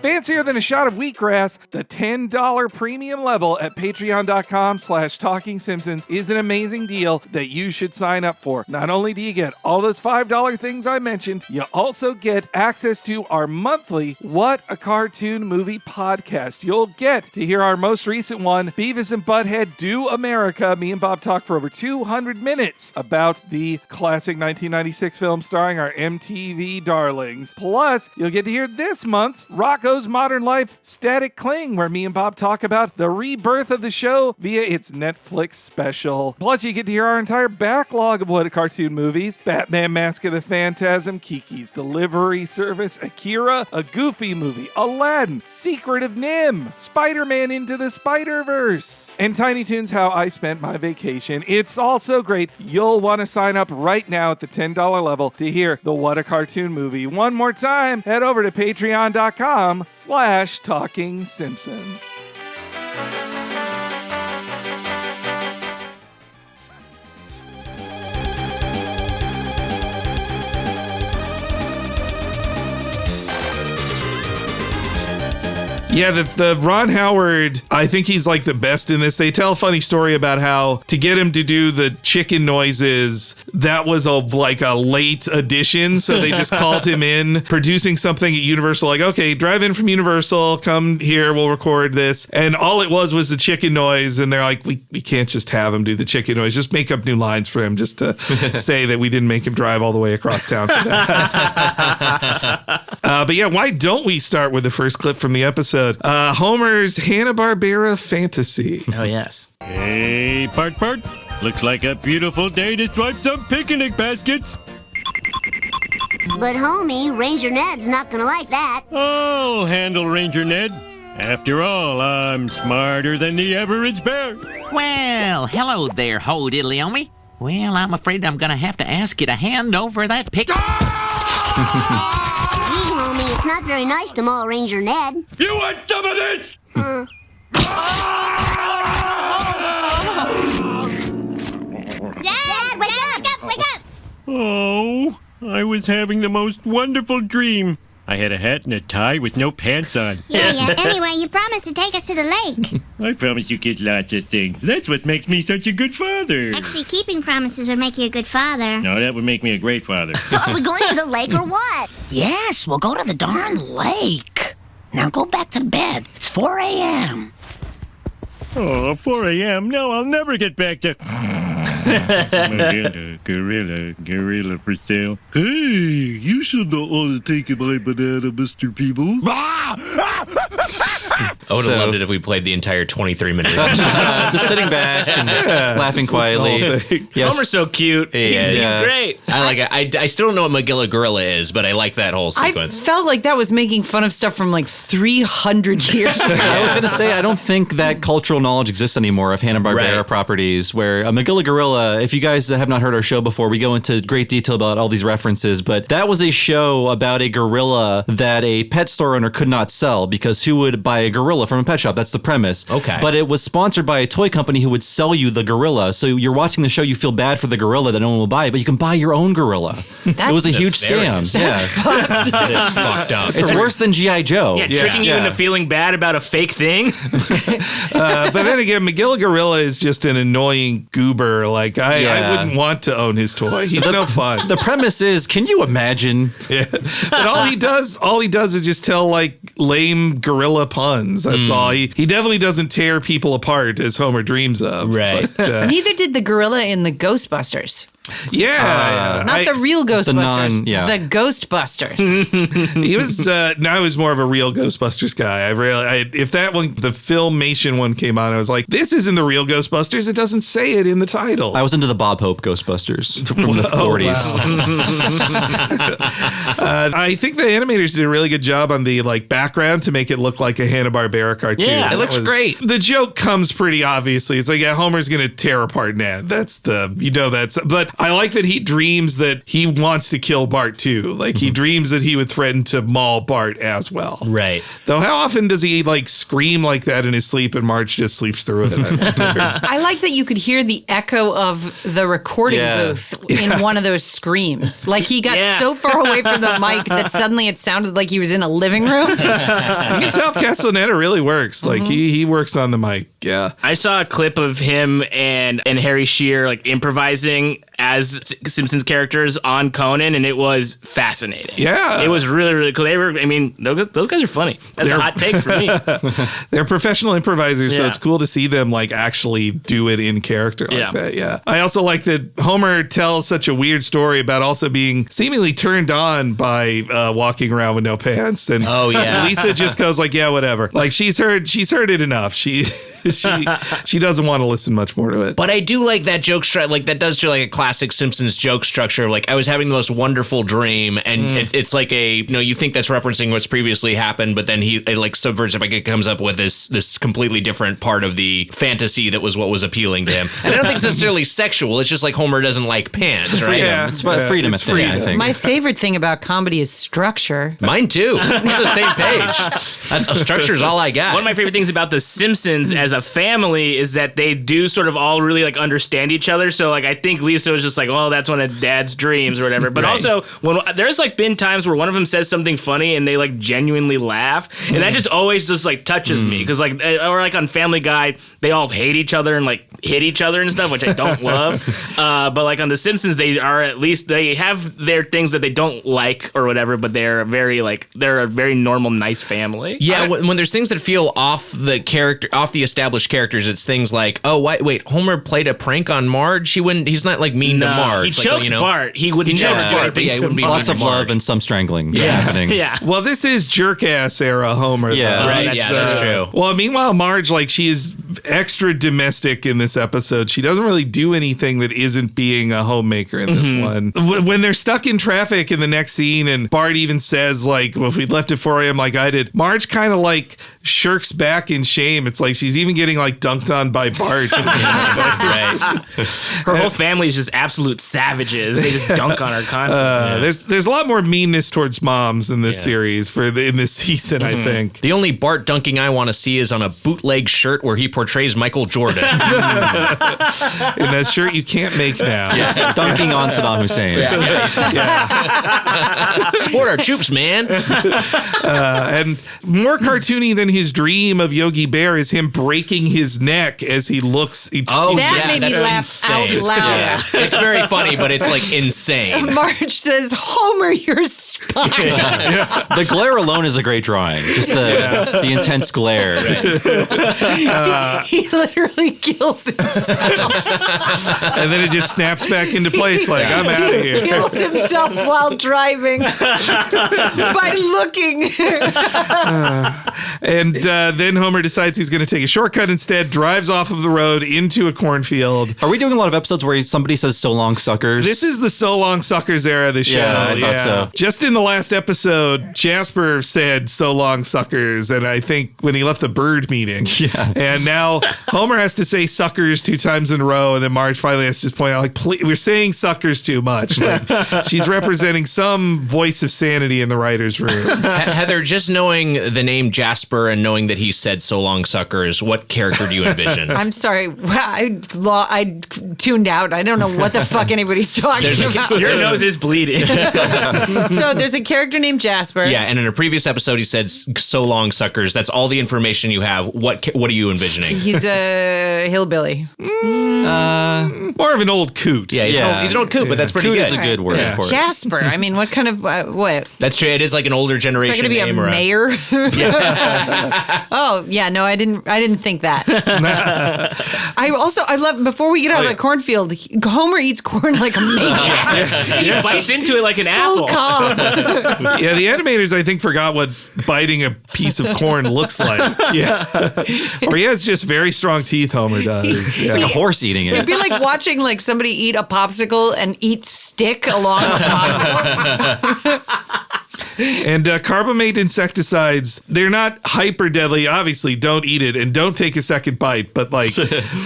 Fancier than a shot of wheatgrass, the $10 premium level at patreon.com/Talking Simpsons is an amazing deal that you should sign up for. Not only do you get all those $5 things I mentioned, you also get access to our monthly What a Cartoon Movie podcast. You'll get to hear our most recent one, Beavis and Butthead Do America. Me and Bob talk for over 200 minutes about the classic 1996 film starring our MTV darlings. Plus, you'll get to hear this month's Rocco's Modern Life Static Cling, where me and Bob talk about the rebirth of the show via its Netflix special. Plus, you get to hear our entire backlog of What a Cartoon movies: Batman Mask of the Phantasm, Kiki's Delivery Service, Akira, A Goofy Movie, Aladdin, Secret of Nim, Spider-Man Into the Spider-Verse, and Tiny Toons How I Spent My Vacation. It's all so great, you'll want to sign up right now at the $10 level to hear the What a Cartoon Movie. One more time, head over to patreon.com/Talking Simpsons. Yeah, the Ron Howard, I think he's like the best in this. They tell a funny story about how to get him to do the chicken noises, that was a late addition. So they just called him in, producing something at Universal, like, okay, drive in from Universal, come here, we'll record this. And all it was the chicken noise. And they're like, we can't just have him do the chicken noise. Just make up new lines for him just to say that we didn't make him drive all the way across town for that. But yeah, why don't we start with the first clip from the episode? Homer's Hanna-Barbera Fantasy. Oh, yes. Hey, Bart. Looks like a beautiful day to swipe some picnic baskets. But, homie, Ranger Ned's not gonna like that. I'll handle Ranger Ned. After all, I'm smarter than the average bear. Well, hello there, ho diddly-o-me. Well, I'm afraid I'm gonna have to ask you to hand over that pick. Gee, homie, it's not very nice to maul Ranger Ned. You want some of this? Dad, wake up! Oh, I was having the most wonderful dream. I had a hat and a tie with no pants on. Yeah. Anyway, you promised to take us to the lake. I promise you kids lots of things. That's what makes me such a good father. Actually, keeping promises would make you a good father. No, that would make me a great father. So are we going to the lake or what? Yes, we'll go to the darn lake. Now go back to bed. It's 4 a.m. Oh, 4 a.m. No, I'll never get back to... Gorilla for sale. Hey, you should not want to take my banana, Mr. Peebles. I would have loved it if we played the entire 23 minutes. Just sitting back and laughing quietly. Yes. Homer's so cute. He's great. I like it. I still don't know what Magilla Gorilla is, but I like that whole sequence. I felt like that was making fun of stuff from like 300 years ago. I was going to say, I don't think that cultural knowledge exists anymore of Hanna-Barbera properties, where Magilla Gorilla, if you guys have not heard our show before, we go into great detail about all these references, but that was a show about a gorilla that a pet store owner could not sell because who would buy a gorilla from a pet shop? That's the premise. Okay. But it was sponsored by a toy company who would sell you the gorilla. So you're watching the show, you feel bad for the gorilla that no one will buy, but you can buy your own gorilla. It was a huge scam. That is fucked up. It's worse than G.I. Joe. Yeah, tricking you into feeling bad about a fake thing. But then again, Magilla Gorilla is just an annoying goober. Like, I wouldn't want to own his toy. He's no fun. The premise is, can you imagine? Yeah. But all he does is just tell like lame gorilla puns. That's all. He definitely doesn't tear people apart as Homer dreams of. Right. But, Neither did the gorilla in the Ghostbusters. Yeah. The real Ghostbusters. The The Ghostbusters. He was I was more of a real Ghostbusters guy. If that one, the Filmation one came on, I was like, this isn't the real Ghostbusters. It doesn't say it in the title. I was into the Bob Hope Ghostbusters from the 40s. I think the animators did a really good job on the like background to make it look like a Hanna-Barbera cartoon. Yeah, it looks great. The joke comes pretty obviously. It's like, yeah, Homer's going to tear apart Ned. But I like that he dreams that he wants to kill Bart too. Like he dreams that he would threaten to maul Bart as well. Right. Though how often does he like scream like that in his sleep and Marge just sleeps through it? I like that you could hear the echo of the recording booth in one of those screams. Like he got so far away from the mic that suddenly it sounded like he was in a living room. You can tell Castellaneta really works. Like he works on the mic. Yeah. I saw a clip of him and Harry Shearer like improvising as Simpsons characters on Conan, and it was fascinating. Yeah. It was really, really cool. Those guys are funny. That's a hot take for me. They're professional improvisers, so it's cool to see them like actually do it in character like that. Yeah. I also like that Homer tells such a weird story about also being seemingly turned on by walking around with no pants. And Lisa just goes like, yeah, whatever. Like she's heard it enough. She doesn't want to listen much more to it. But I do like that joke structure. Like that does feel like a classic Simpsons joke structure. Like I was having the most wonderful dream, and it's like you think that's referencing what's previously happened, but then it like subverts it. Like it comes up with this completely different part of the fantasy that was what was appealing to him. And I don't think it's necessarily sexual. It's just like Homer doesn't like pants, right? Yeah, it's about freedom. It's freedom. I think. My favorite thing about comedy is structure. Mine too. We're on the same page. Structure's all I got. One of my favorite things about the Simpsons as a family is that they do sort of all really like understand each other. So like I think Lisa was just like, well, that's one of Dad's dreams or whatever. But also when there's like been times where one of them says something funny and they like genuinely laugh, and that just always just like touches me because like or like on Family Guy they all hate each other and like hit each other and stuff, which I don't love. But like on The Simpsons, they have their things that they don't like or whatever, but they're a very normal, nice family. Yeah, when there's things that feel off the established characters, it's things like, oh, wait, Homer played a prank on Marge. He's not like mean to Marge. He chokes Bart. He wouldn't choke Bart. But he wouldn't be lots of love and some strangling. Yeah. Well, this is jerk-ass era Homer. Yeah, though. That's true. Well, meanwhile, Marge, like, she is extra domestic in this episode. She doesn't really do anything that isn't being a homemaker in this one. When they're stuck in traffic in the next scene, and Bart even says, like, well, if we'd left at 4 a.m. like I did, Marge kind of, like, shirks back in shame. It's like she's even getting, like, dunked on by Bart. Her whole family is just absolute savages. They just dunk on her constantly. There's a lot more meanness towards moms in this series in this season, I think. The only Bart dunking I want to see is on a bootleg shirt where he portrays Michael Jordan. In that shirt you can't make now. Just dunking on Saddam Hussein. Sport our troops, man. And more cartoony than his dream of Yogi Bear is him breaking his neck as he looks. That made me laugh out loud. Yeah. It's very funny, but it's like insane. Marge says, Homer, you're spine. The glare alone is a great drawing. Just the intense glare. He literally kills himself. And then it just snaps back into place like, I'm out of He here. kills himself while driving by looking. And then Homer decides he's going to take a shortcut instead, drives off of the road into a cornfield. Are we doing a lot of episodes where somebody says "so long, suckers"? This is the So Long Suckers era of the show. Yeah, I thought so. Just in the last episode, Jasper said "so long, suckers," and I think when he left the bird meeting. Yeah. And now Homer has to say "suckers" 2 times in a row, and then Marge finally has to just point out, like, please, we're saying "suckers" too much. Like, she's representing some voice of sanity in the writers' room. Heather, just knowing the name Jasper and knowing that he said "so long, suckers," what character do you envision? I'm sorry. I tuned out. I don't know what the fuck anybody's talking about. Your nose is bleeding. So there's a character named Jasper. Yeah, and in a previous episode, he said "so long, suckers." That's all the information you have. What are you envisioning? He's a hillbilly. More of an old coot. Yeah, he's an old coot, but that's pretty Coot good. is a good word for it. Jasper. I mean, what kind of what? That's true. It is like an older Is generation that going to be name. a mayor? Oh yeah, no, I didn't think that. I love before we get out of the cornfield. Homer eats corn like a maniac. He bites into it like an Full apple. cob. Yeah, the animators, I think, forgot what biting a piece of corn looks like. Yeah. Or he has just very strong teeth, Homer does. It's like a horse eating It'd it. be like watching like somebody eat a popsicle and eat stick along with popsicle. And carbamate insecticides, they're not hyper deadly. Obviously, don't eat it and don't take a second bite, but like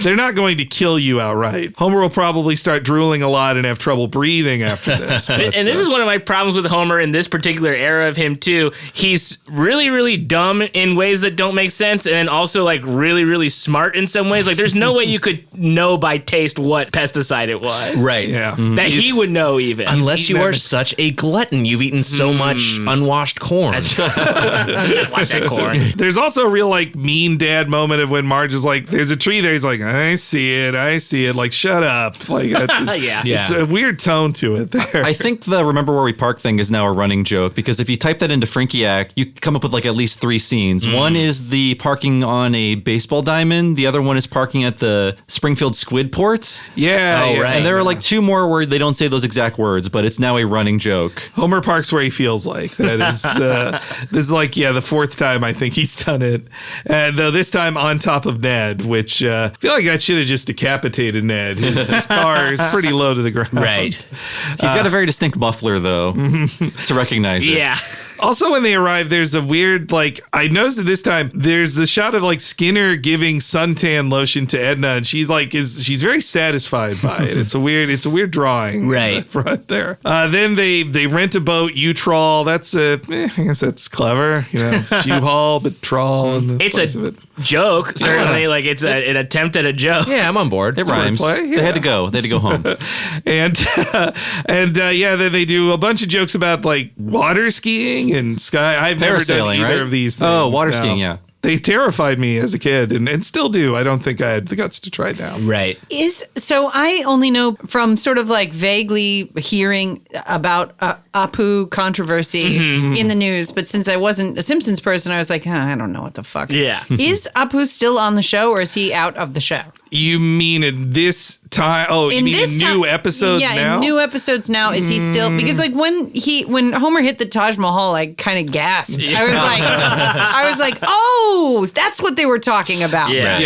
they're not going to kill you outright. Homer will probably start drooling a lot and have trouble breathing after this. But, And this is one of my problems with Homer in this particular era of him too. He's really, really dumb in ways that don't make sense, and then also like really, really smart in some ways. Like there's no way you could know by taste what pesticide it was. Right. yeah. That he would know even. Unless you are such a glutton, you've eaten so much unwashed corn. Watch that corn. There's also a real like mean dad moment of when Marge is like, there's a tree there. He's like, I see it. Like, shut up. Like, it's a weird tone to it there. I think the Remember Where We Park thing is now a running joke because if you type that into Frinkiac, you come up with like at least 3 scenes. One is the parking on a baseball diamond. The other one is parking at the Springfield Squid Port. Yeah. right. And there are like 2 more where they don't say those exact words, but it's now a running joke. Homer parks where he feels like. That is, this is like, the 4th time I think he's done it. And though this time on top of Ned, which I feel like I should have just decapitated Ned. His car is pretty low to the ground. Right. He's got a very distinct muffler, though, to recognize it. Yeah. Also, when they arrive, there's a weird, like, I noticed that this time, there's the shot of, like, Skinner giving suntan lotion to Edna, and she's, like, she's very satisfied by it. It's a weird drawing. Right. Right there. Then they rent a boat, U-Trawl. That's, I guess that's clever. You know, U-Haul, but trawl. In the It's place a of it. joke, certainly. Like it's an attempt at a joke. Yeah, I'm on board. It rhymes. wordplay, They had to go. They had to go home. And then they do a bunch of jokes about, like, water skiing and sky. I've never done Parasailing, either right? of these things. Oh, water no. skiing, yeah. They terrified me as a kid and still do. I don't think I had the guts to try it now. Right. So I only know from sort of like vaguely hearing about Apu controversy in the news, but since I wasn't a Simpsons person, I was like, I don't know what the fuck. Yeah. Is Apu still on the show or is he out of the show? You mean in this time? Oh, you mean in new episodes now? Yeah, in new episodes now. Is he still? Because like when Homer hit the Taj Mahal, I kind of gasped. I was like, oh, that's what they were talking about. Yeah.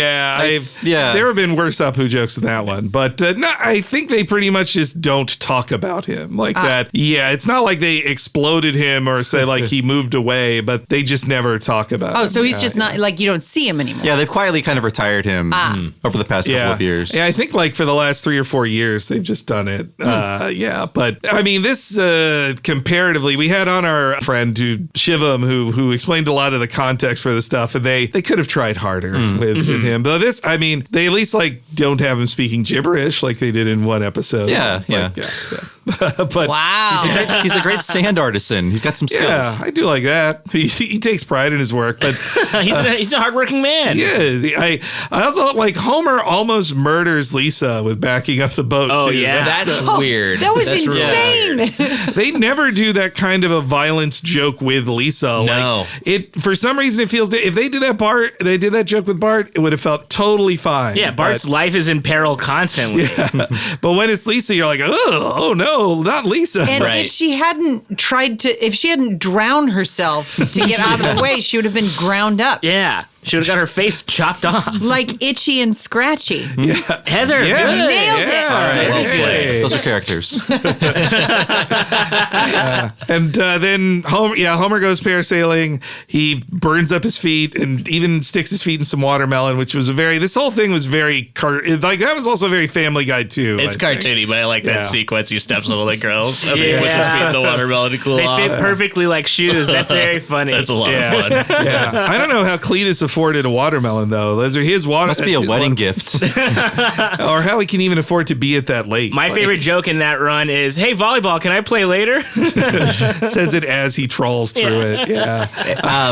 Yeah, there have been worse Apu jokes than that one, but no, I think they pretty much just don't talk about him like that. Yeah, it's not like they exploded him or say like he moved away, but they just never talk about him. Oh, so he's just not like you don't see him anymore. Yeah, they've quietly kind of retired him over the past couple of years. Yeah, I think like for the last 3 or 4 years, they've just done it. Yeah, but I mean, this comparatively, we had on our friend Shivam who explained a lot of the context for the stuff, and they could have tried harder with him. But this, I mean, they at least like don't have him speaking gibberish like they did in one episode. Yeah. But wow, he's a great sand artisan. He's got some skills. Yeah, I do like that. He takes pride in his work, but he's a hardworking man. He is. I also like Homer almost murders Lisa with backing up the boat. Oh too. yeah, that's weird. that was That's insane. They never do that kind of a violence joke with Lisa. No. Like, for some reason it feels if they did that joke with Bart, it would have felt totally fine. Yeah, Bart's life is in peril constantly. Yeah. But when it's Lisa, you're like, oh no, not Lisa. And if she hadn't drowned herself to get out of the way, she would have been ground up. Yeah. She would have got her face chopped off. Like Itchy and Scratchy. Yeah. Heather, Yeah. good. Nailed it. All right, well Hey. played. Those are characters. And then Homer goes parasailing. He burns up his feet and even sticks his feet in some watermelon, which was this whole thing was very that was also very Family Guy too. It's cartoony, but I like that Yeah. sequence. He steps on the girls and Yeah. he puts his feet in the watermelon to cool They off. fit perfectly like shoes. That's very funny. That's a lot of fun. Yeah, I don't know how Cletus afforded a watermelon though. Those are his water. Must be a wedding gift. or how he can even afford to be at that late. My favorite joke in that run is, "Hey, volleyball, can I play later?" Says it as he trolls through it. Yeah.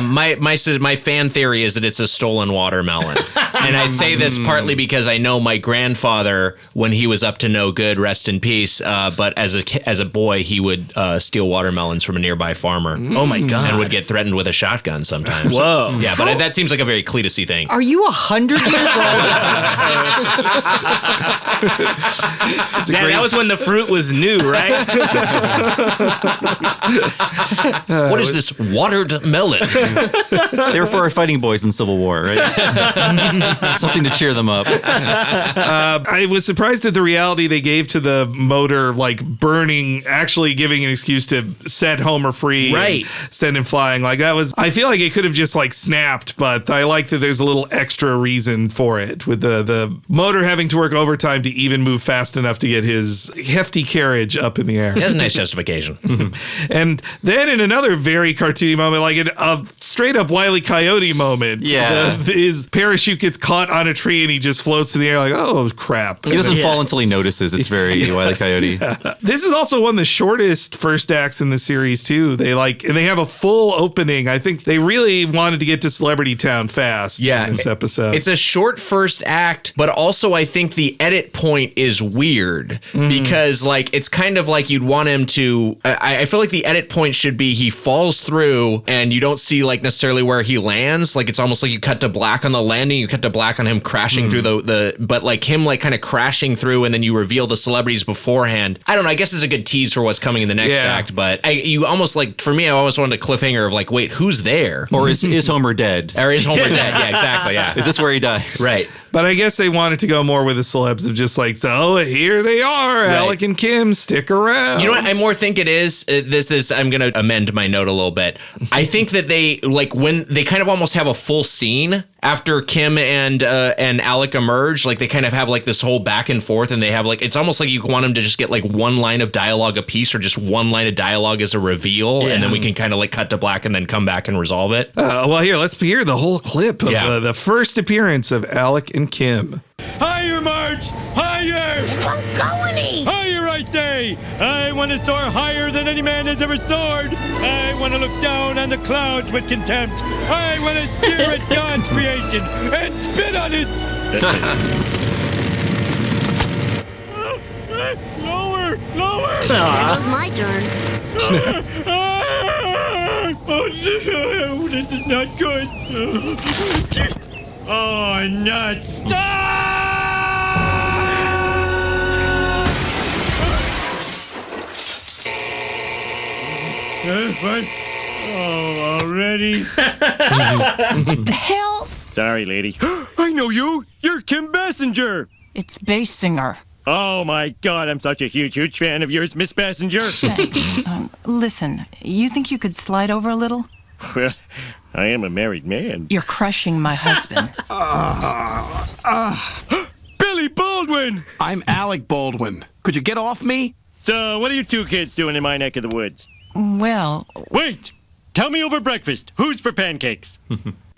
My fan theory is that it's a stolen watermelon, and I say this partly because I know my grandfather, when he was up to no good, rest in peace. But as a boy, he would steal watermelons from a nearby farmer. Oh my god! And would get threatened with a shotgun sometimes. Whoa! Yeah, but that seems like a very Cletus-y thing. Are you 100 years old? That was when the fruit was new, right? What is this watered melon? They were for our fighting boys in Civil War, right? Something to cheer them up. I was surprised at the reality they gave to the motor, like burning, actually giving an excuse to set Homer free, right? And send him flying. Like that was, I feel like it could have just like snapped, but I like that there's a little extra reason for it with the motor having to work overtime to even move fast enough to get his hefty carriage up in the air. That's a nice justification. And then in another very cartoony moment, like a straight up Wile E. Coyote moment, his parachute gets caught on a tree and he just floats in the air like, oh crap. He doesn't fall until he notices. It's very Wile E. Coyote. Yeah. This is also one of the shortest first acts in the series too. They have a full opening. I think they really wanted to get to Celebrity Town fast in this episode. It's a short first act, but also I think the edit point is weird because like it's kind of like you'd want him to I feel like the edit point should be he falls through and you don't see like necessarily where he lands. Like it's almost like you cut to black on the landing, you cut to black on him crashing through but like him like kind of crashing through and then you reveal the celebrities beforehand. I don't know, I guess it's a good tease for what's coming in the next act, but you almost like, for me, I always wanted a cliffhanger of like, wait, who's there? Or is Homer dead? Or is Homer dead? Yeah, exactly, yeah. Is this where he dies? Right. But I guess they wanted to go more with the celebs of just like, so here they are, Right. Alec and Kim, stick around. You know what I more think it is? This I'm going to amend my note a little bit. I think that they, like, when they kind of almost have a full scene after Kim and Alec emerge, like they kind of have like this whole back and forth and they have like, it's almost like you want them to just get like one line of dialogue a piece or just one line of dialogue as a reveal. And then we can kind of like cut to black and then come back and resolve it. Well, here, let's hear the whole clip of the first appearance of Alec and Kim. Higher, Marge! Higher! Won't go any. Higher, I say! I want to soar higher than any man has ever soared! I want to look down on the clouds with contempt! I want to stare at God's creation and spit on it! Lower! Lower! Here goes my turn. Oh, no, this is not good. Oh, nuts. What? Oh, already? What the hell? Sorry, lady. I know you. You're Kim Basinger. It's Bass Singer. Oh, my God. I'm such a huge fan of yours, Miss Basinger. Thanks. Listen, you think you could slide over a little? Well, I am a married man. You're crushing my husband. Baldwin! I'm Alec Baldwin. Could you get off me? So, what are you two kids doing in my neck of the woods? Well, Wait! Tell me over breakfast. Who's for pancakes?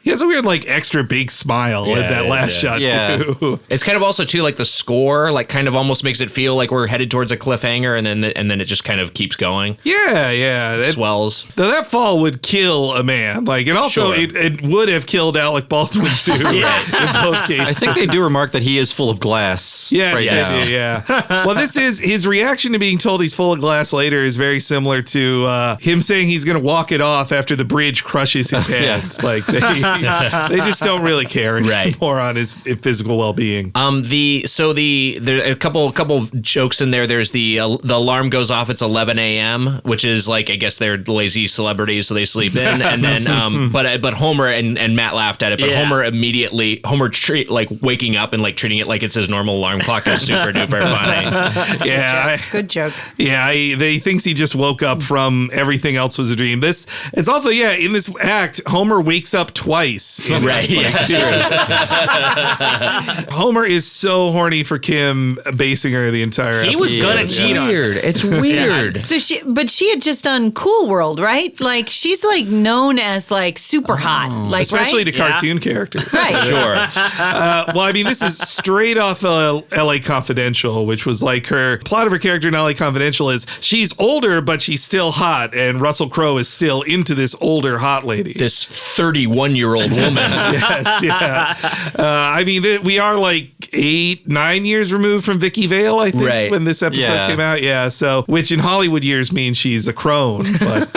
He has a weird, like, extra big smile in that last shot, too. It's kind of also, too, like the score, like, kind of almost makes it feel like we're headed towards a cliffhanger, and then it just kind of keeps going. Yeah. It swells. Though that fall would kill a man. Like, and also it would have killed Alec Baldwin, too. In both cases. I think they do remark that he is full of glass. Yes, right now. yeah. Well, this is his reaction to being told he's full of glass later is very similar to him saying he's going to walk it off after the bridge crushes his head. Like, they just don't really care anymore on his physical well-being. There's a couple jokes in there. There's the alarm goes off. It's 11 a.m., which is like, I guess they're lazy celebrities, so they sleep in. And then, but Homer and Matt laughed at it. But Homer waking up and like treating it like it's his normal alarm clock is super duper funny. Good joke. Yeah, they thinks he just woke up from everything else was a dream. It's also in this act, Homer wakes up twice. Right. Homer is so horny for Kim Basinger the entire episode. He was gonna cheat on her. It's weird. So she had just done Cool World, right? Like she's like known as like super hot, like especially to cartoon characters. Right. Sure. Well, I mean, this is straight off L.A. Confidential, which was like her plot of her character in L.A. Confidential is she's older, but she's still hot, and Russell Crowe is still into this older hot lady. This 31-year-old woman. Yes, yeah. I mean, we are like 8-9 years removed from Vicky Vale, I think, when this episode came out. Yeah, so which in Hollywood years means she's a crone, but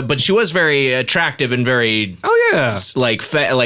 but she was very attractive and very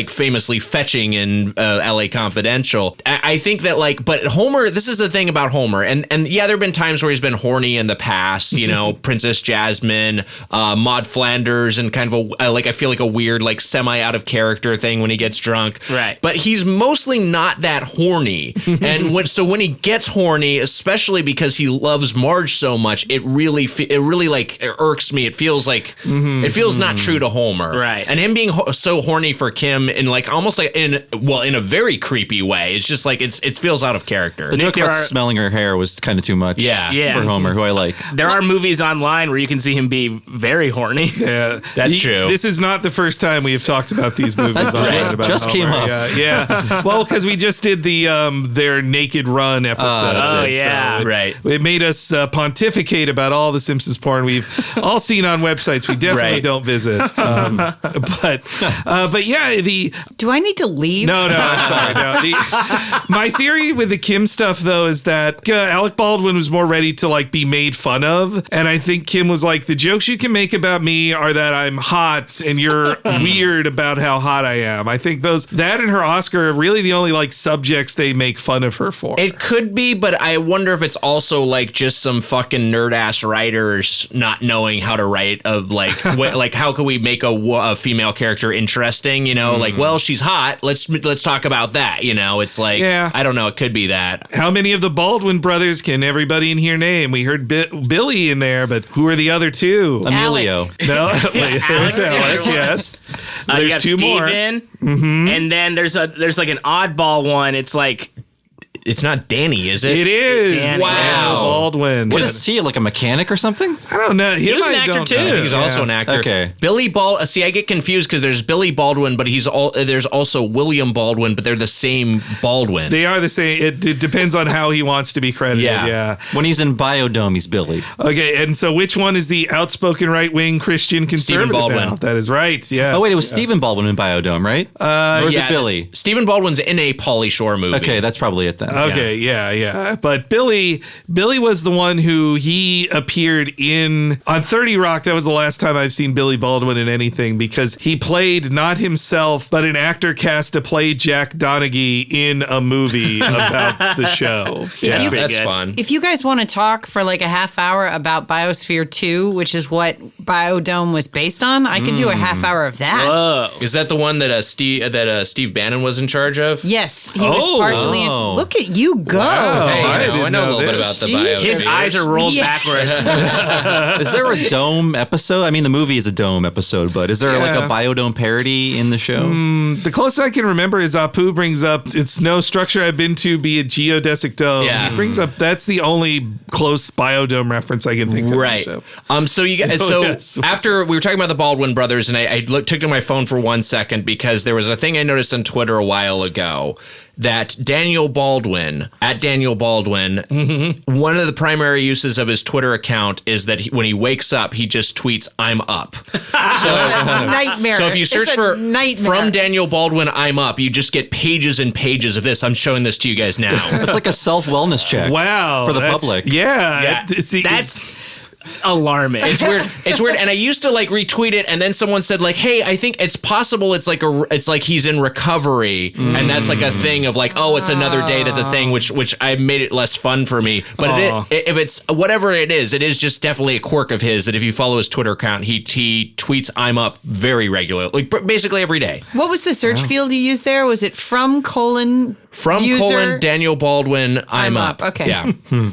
famously fetching in L.A. Confidential. I think that but Homer. This is the thing about Homer, and there have been times where he's been horny in the past. You know, Princess Jasmine, Maud Flanders, and kind of I feel like a weird semi out of character thing when he gets drunk. Right. But he's mostly not that horny. And when he gets horny, especially because he loves Marge so much, it really irks me. It feels like it feels not true to Homer. Right. And him being so horny for Kim in almost in a very creepy way. It's just it feels out of character. The joke about smelling her hair was kind of too much for Homer, who I like. There are movies online where you can see him be very horny. Yeah, that's true. This is not the first time we have talked about these movies. About just Homer. Came up. Yeah. Well, because we just did the their Naked Run episode. So it made us pontificate about all the Simpsons porn we've all seen on websites we definitely don't visit. But yeah, do I need to leave? No, I'm sorry. No, my theory with the Kim stuff though is that Alec Baldwin was more ready to be made fun of, and I think Kim was like, the jokes you can make about me are that I'm hot and you're weird about how hot I am. I think that and her Oscar are really the only subjects they make fun of her for. It could be, but I wonder if it's also just some fucking nerd ass writers not knowing how to write how can we make a female character interesting? Well, she's hot. Let's talk about that. It's I don't know. It could be that. How many of the Baldwin brothers can everybody in here name? We heard Billy in there, but who are the other two? Emilio. No, Alec. Yes. There's two more. And then there's an oddball one. It's not Danny, is it? It is. Danny. Wow. Baldwin. What is he, like a mechanic or something? I don't know. He was an actor too. I think he's also an actor. Okay. Billy Baldwin. See, I get confused because there's Billy Baldwin, but there's also William Baldwin, but they're the same Baldwin. They are the same. It depends on how he wants to be credited. Yeah. When he's in Biodome, he's Billy. Okay, and so which one is the outspoken right-wing Christian conservative? Stephen Baldwin. Now? That is right. Yes. Oh wait, it was Stephen Baldwin in Biodome, right? Or is it Billy? Stephen Baldwin's in a Pauly Shore movie. Okay, that's probably it then. Okay, yeah. But Billy was the one who he appeared in on 30 Rock. That was the last time I've seen Billy Baldwin in anything, because he played not himself, but an actor cast to play Jack Donaghy in a movie about the show. Yeah, that's fun. If you guys want to talk for a half hour about Biosphere 2, which is what Biodome was based on, I can do a half hour of that. Whoa. Is that the one that Steve Bannon was in charge of? Yes, he was partially in. Look at at you go. Wow. Hey, I I didn't know a know little bit this. about the Jesus. bio. His eyes are rolled Yeah. backwards. Is there a dome episode? I mean, the movie is a dome episode, but is there like a biodome parody in the show? The closest I can remember is Apu brings up, it's no structure I've been to be a geodesic dome. Yeah. He brings up, that's the only close biodome reference I can think of. Right. So you guys. Oh, So yes. after we were talking about the Baldwin brothers, and I took to my phone for 1 second because there was a thing I noticed on Twitter a while ago that Daniel Baldwin, at Daniel Baldwin, one of the primary uses of his Twitter account is that when he wakes up, he just tweets, "I'm up." So Nightmare. So if you search It's a for nightmare. from Daniel Baldwin, "I'm up," you just get pages and pages of this. I'm showing this to you guys now. It's like a self-wellness check. Wow. For the that's- public. Yeah. Yeah, It's alarming. It's weird. It's weird. And I used to like retweet it, and then someone said like, "Hey, I think it's possible. It's like he's in recovery, and that's like a thing of like, oh, it's another day. That's a thing." Which I made it less fun for me. But if it's whatever it is just definitely a quirk of his that if you follow his Twitter account, he tweets "I'm up" very regularly, like basically every day. What was the search field you used there? Was it from user? Daniel Baldwin I'm up. Okay. Yeah.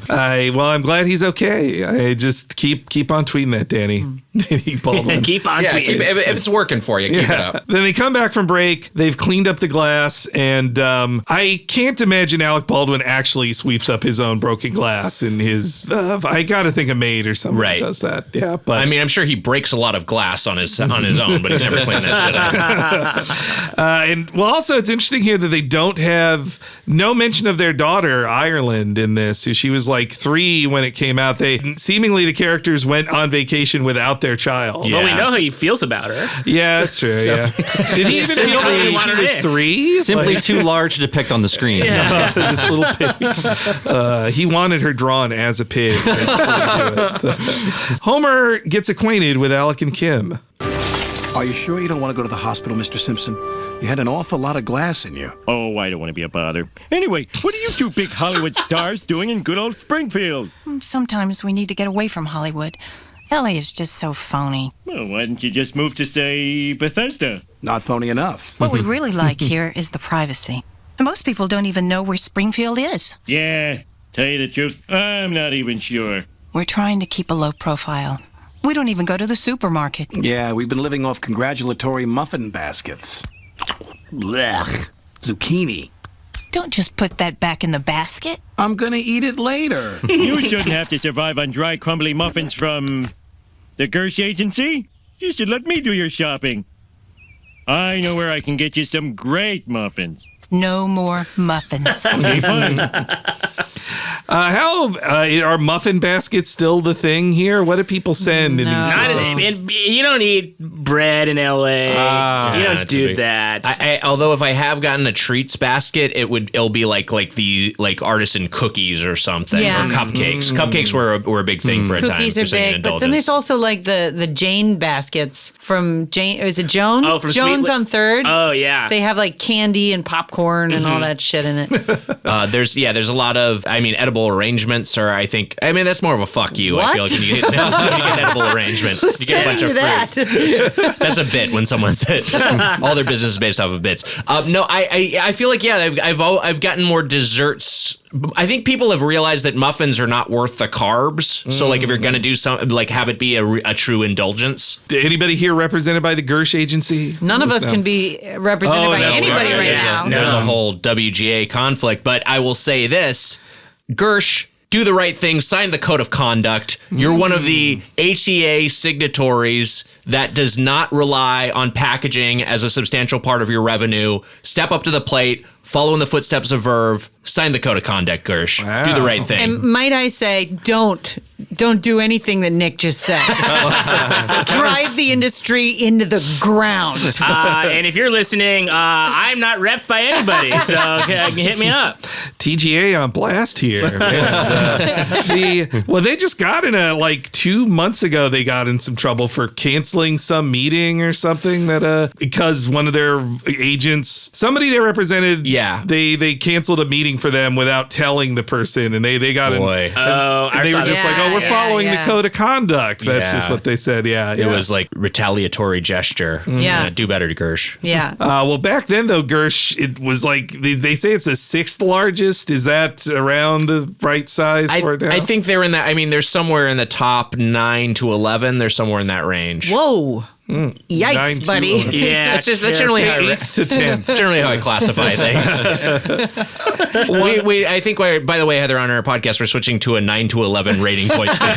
well, I'm glad he's okay. I just keep on tweeting that, Danny. Danny Baldwin. Keep on Yeah. tweeting. If it's working for you, keep it up. Then they come back from break. They've cleaned up the glass, and I can't imagine Alec Baldwin actually sweeps up his own broken glass in his. I got to think a maid or something Right. does that. Yeah, but I mean, I'm sure he breaks a lot of glass on his own, but he's never cleaned that shit up. and well, also it's interesting here that they don't have no mention of their daughter Ireland in this. She was like 3 when it came out. They seemingly the characters went on vacation without their child. Yeah. Well, we know how he feels about her. Yeah, that's true. Yeah, did he even feel Simply- that she was 3? Simply Like- too large to depict on the screen. this little pig. He wanted her drawn as a pig. Homer gets acquainted with Alec and Kim. Are you sure you don't want to go to the hospital, Mr. Simpson? You had an awful lot of glass in you. Oh, I don't want to be a bother. Anyway, what are you two big Hollywood stars doing in good old Springfield? Sometimes we need to get away from Hollywood. LA is just so phony. Well, why didn't you just move to, say, Bethesda? Not phony enough. What we really like here is the privacy. And most people don't even know where Springfield is. Yeah, tell you the truth, I'm not even sure. We're trying to keep a low profile. We don't even go to the supermarket. Yeah, we've been living off congratulatory muffin baskets. Blech. Zucchini. Don't just put that back in the basket. I'm gonna eat it later. You shouldn't have to survive on dry, crumbly muffins from the Gersh Agency. You should let me do your shopping. I know where I can get you some great muffins. No more muffins. Okay, fine. How are muffin baskets still the thing here? What do people send in these? Not you don't eat bread in LA. You don't it's a do big- that. Although if I have gotten a treats basket, it'll be like the artisan cookies or something, Yeah. or cupcakes. Cupcakes were a big thing for a time. Cookies for are saying big, but then there's also like the Jane baskets from Jane. Is it Jones? Oh, from Jones Sweet on 3rd. Oh, yeah. They have like candy and popcorn and all that shit in it. There's a lot of edible arrangements, or that's more of a fuck you. I feel What? like when you get an edible arriment, Who's you get a bunch sending of you fruit. that? That's a bit when someone said all their business is based off of bits. No, I feel like I've gotten more desserts. I think people have realized that muffins are not worth the carbs. So like if you're gonna do something, like have it be a true indulgence. Anybody here represented by the Gersh Agency? None of us No. can be represented by that's anybody right now. There's a whole WGA conflict, but I will say this: Gersh, do the right thing, sign the code of conduct. You're one of the HEA signatories that does not rely on packaging as a substantial part of your revenue. Step up to the plate, follow in the footsteps of Verve, sign the code of conduct, Gersh. Wow. Do the right thing. And might I say, don't do anything that Nick just said. Drive the industry into the ground. And if you're listening, I'm not repped by anybody, so hit me up. TGA on blast here. They just got in 2 months ago, they got in some trouble for canceling some meeting or something that because one of their agents, somebody they represented, they canceled a meeting for them without telling the person, and they got in. Boy. And they were just like, oh, we're following the code of conduct. That's just what they said. Yeah. It was like retaliatory gesture. Yeah. Do better to Gersh. Yeah. Well, back then though, Gersh, it was like they say it's the 6th largest largest? Is that around the right size for it now? I think they're in that. I mean, they're somewhere in the top 9 to 11. They're somewhere in that range. Whoa. Yikes, buddy. Yeah, that's generally how 8 to 10. Generally how I classify things. I think, by the way, Heather, on our podcast, we're switching to a 9 to 11 rating point scale.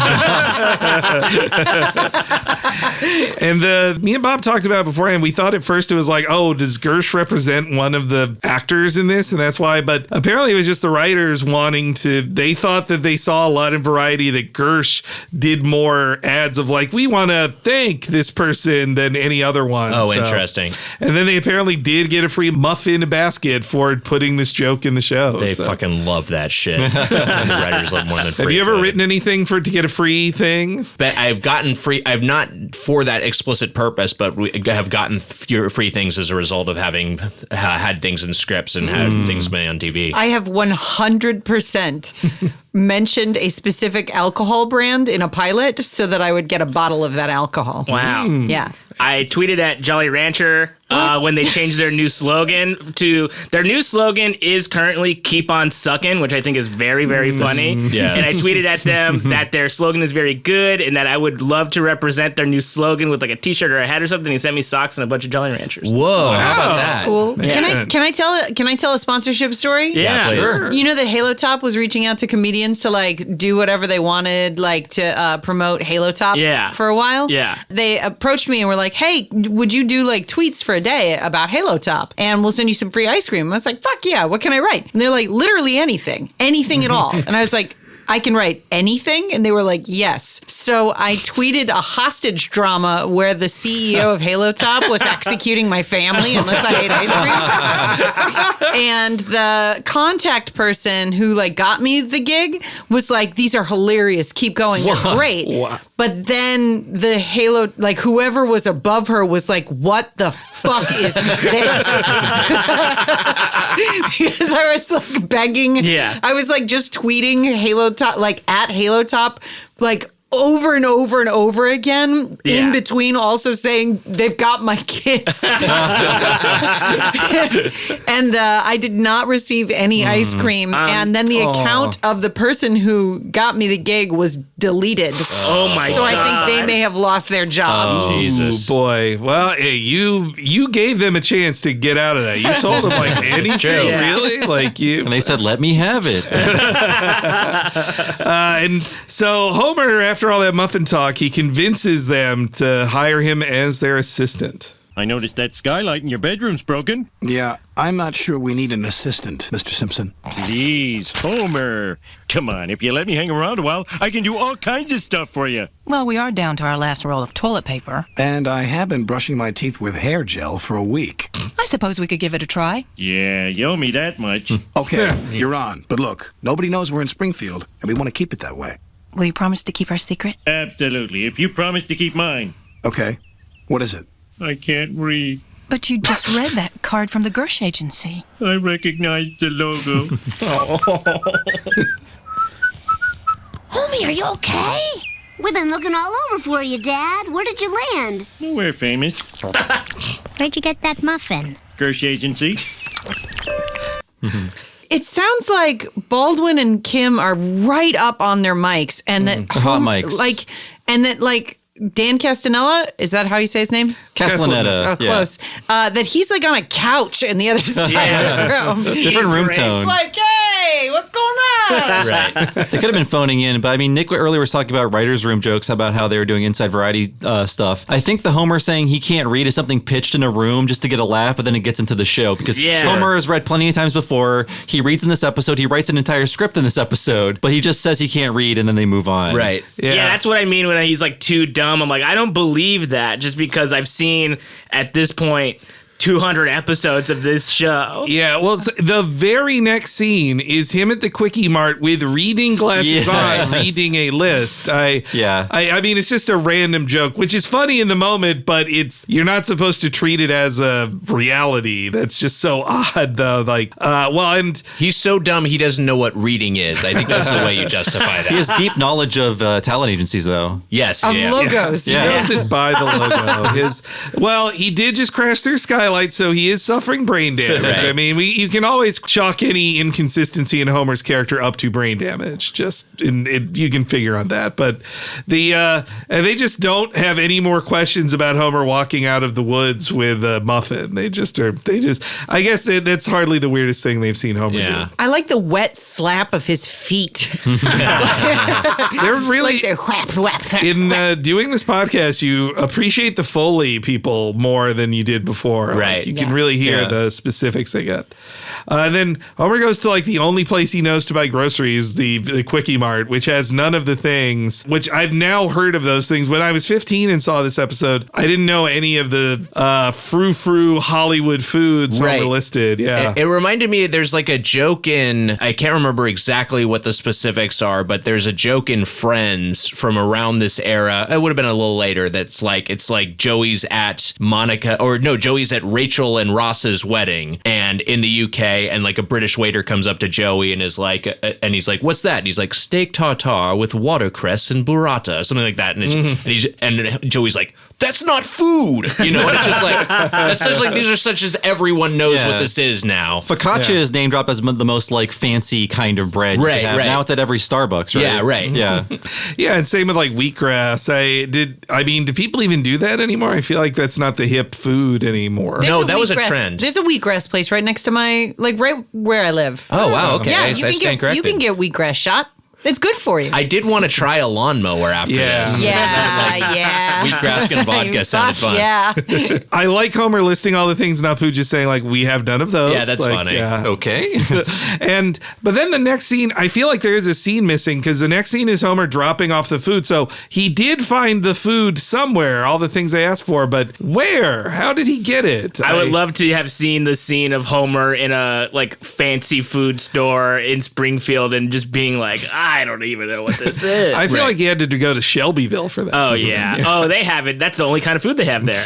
And me and Bob talked about it beforehand. We thought at first it was like, oh, does Gersh represent one of the actors in this? And that's why. But apparently it was just the writers wanting to, they thought that they saw a lot in Variety that Gersh did more ads of like, we want to thank this person than any other one. Oh, interesting. And then they apparently did get a free muffin basket for putting this joke in the show. They fucking love that shit. And the writers love more than free. Have you ever written anything to get a free thing? But I've gotten free. I've not for that explicit purpose, but we have gotten free things as a result of having had things in scripts and had things made on TV. I have 100% mentioned a specific alcohol brand in a pilot so that I would get a bottle of that alcohol. Wow. Yeah. I tweeted at Jolly Rancher when they changed their new slogan to their new slogan is currently keep on sucking, which I think is very, very funny. Yeah. And I tweeted at them that their slogan is very good and that I would love to represent their new slogan with like a t-shirt or a hat or something. He sent me socks and a bunch of Jolly Ranchers. Whoa, how about that? That's cool. Yeah. Can I tell a sponsorship story? Yeah, sure. You know that Halo Top was reaching out to comedians to like do whatever they wanted, like to promote Halo Top for a while. Yeah. They approached me and were like, hey, would you do like tweets for a day about Halo Top? And we'll send you some free ice cream. I was like, fuck yeah, what can I write? And they're like, literally anything at all. And I was like, I can write anything? And they were like, yes. So I tweeted a hostage drama where the CEO of Halo Top was executing my family unless I ate ice cream. And the contact person who like got me the gig was like, these are hilarious. Keep going. They're great. Wow. But then the Halo, like whoever was above her was like, what the fuck is this? Because I was like begging. Yeah. I was like just tweeting Halo Top, like at Halo Top, like over and over and over again, in between also saying they've got my kids. And I did not receive any ice cream. And then the account of the person who got me the gig was deleted. Oh my God. So I think they may have lost their job. Oh, Jesus. Boy. Well, hey, you gave them a chance to get out of that. You told them like anything, really? Like you. And they said, let me have it. And so Homer, after all that muffin talk, he convinces them to hire him as their assistant. I noticed that skylight in your bedroom's broken. Yeah, I'm not sure we need an assistant, Mr. Simpson. Please, Homer. Come on, if you let me hang around a while, I can do all kinds of stuff for you. Well, we are down to our last roll of toilet paper. And I have been brushing my teeth with hair gel for a week. I suppose we could give it a try. Yeah, you owe me that much. Okay, you're on. But look, nobody knows we're in Springfield, and we want to keep it that way. Will you promise to keep our secret? Absolutely, if you promise to keep mine. Okay, what is it? I can't read. But you just read that card from the Gersh agency. I recognize the logo. Homie, are you okay? We've been looking all over for you, Dad. Where did you land? We're famous. Where'd you get that muffin? Gersh Agency. It sounds like Baldwin and Kim are right up on their mics, and that hot mics. like, and that like Dan Castanella, is that how you say his name? Castellaneta. Oh, close. That he's like on a couch in the other side of the room. Different room tone. It's like, hey, what's going on? Right. They could have been phoning in, but I mean, Nick earlier was talking about writers' room jokes about how they were doing Inside Variety stuff. I think the Homer saying he can't read is something pitched in a room just to get a laugh, but then it gets into the show because Homer has read plenty of times before. He reads in this episode. He writes an entire script in this episode, but he just says he can't read, and then they move on. Right. Yeah, that's what I mean when he's like too dumb. I'm like, I don't believe that just because I've seen at this point 200 episodes of this show. Yeah, well, the very next scene is him at the Quickie Mart with reading glasses on, reading a list. I mean, it's just a random joke, which is funny in the moment, but you're not supposed to treat it as a reality. That's just so odd, though. Like, and he's so dumb he doesn't know what reading is. I think that's the way you justify that. He has deep knowledge of talent agencies, though. Yes, of logos. He knows it by the logo. He did just crash their sky highlight, so he is suffering brain damage. Right. I mean, you can always chalk any inconsistency in Homer's character up to brain damage. You can figure on that. But and they just don't have any more questions about Homer walking out of the woods with a muffin. I guess that's hardly the weirdest thing they've seen Homer do. I like the wet slap of his feet. They're really like they're whap, whap, whap, in doing this podcast. You appreciate the Foley people more than you did before. Right. Like, you can really hear the specifics they get. And then Homer goes to like the only place he knows to buy groceries, the Quickie Mart, which has none of the things, which I've now heard of those things. When I was 15 and saw this episode, I didn't know any of the frou-frou Hollywood foods were listed. Yeah. It reminded me, there's like a joke I can't remember exactly what the specifics are, but there's a joke in Friends from around this era. It would have been a little later. It's like Joey's at Joey's at Rachel and Ross's wedding, and in the UK, and like a British waiter comes up to Joey and is like, and he's like, "What's that?" And he's like, "Steak tartare with watercress and burrata," something like that. And Joey's like, "That's not food," And it's just like these are such as everyone knows what this is now. Focaccia is name dropped as the most like fancy kind of bread. Right. Now it's at every Starbucks, right? Yeah, right. Yeah. Yeah, and same with like wheatgrass. Do people even do that anymore? I feel like that's not the hip food anymore. No, that was a trend. There's a wheatgrass place right next to right where I live. Oh, wow. Okay. Yeah, I stand corrected. you can get wheatgrass shot. It's good for you. I did want to try a lawnmower after this. Yeah. Wheatgrass and vodka sounded fun. Yeah. I like Homer listing all the things, and Apu just saying, like, we have none of those. Yeah, that's funny. Yeah. Okay. But then the next scene, I feel like there is a scene missing, because the next scene is Homer dropping off the food. So he did find the food somewhere, all the things I asked for, but where? How did he get it? I would love to have seen the scene of Homer in a like fancy food store in Springfield and just being like, I don't even know what this is. I feel like he had to go to Shelbyville for that. Oh, yeah. Oh, they have it. That's the only kind of food they have there.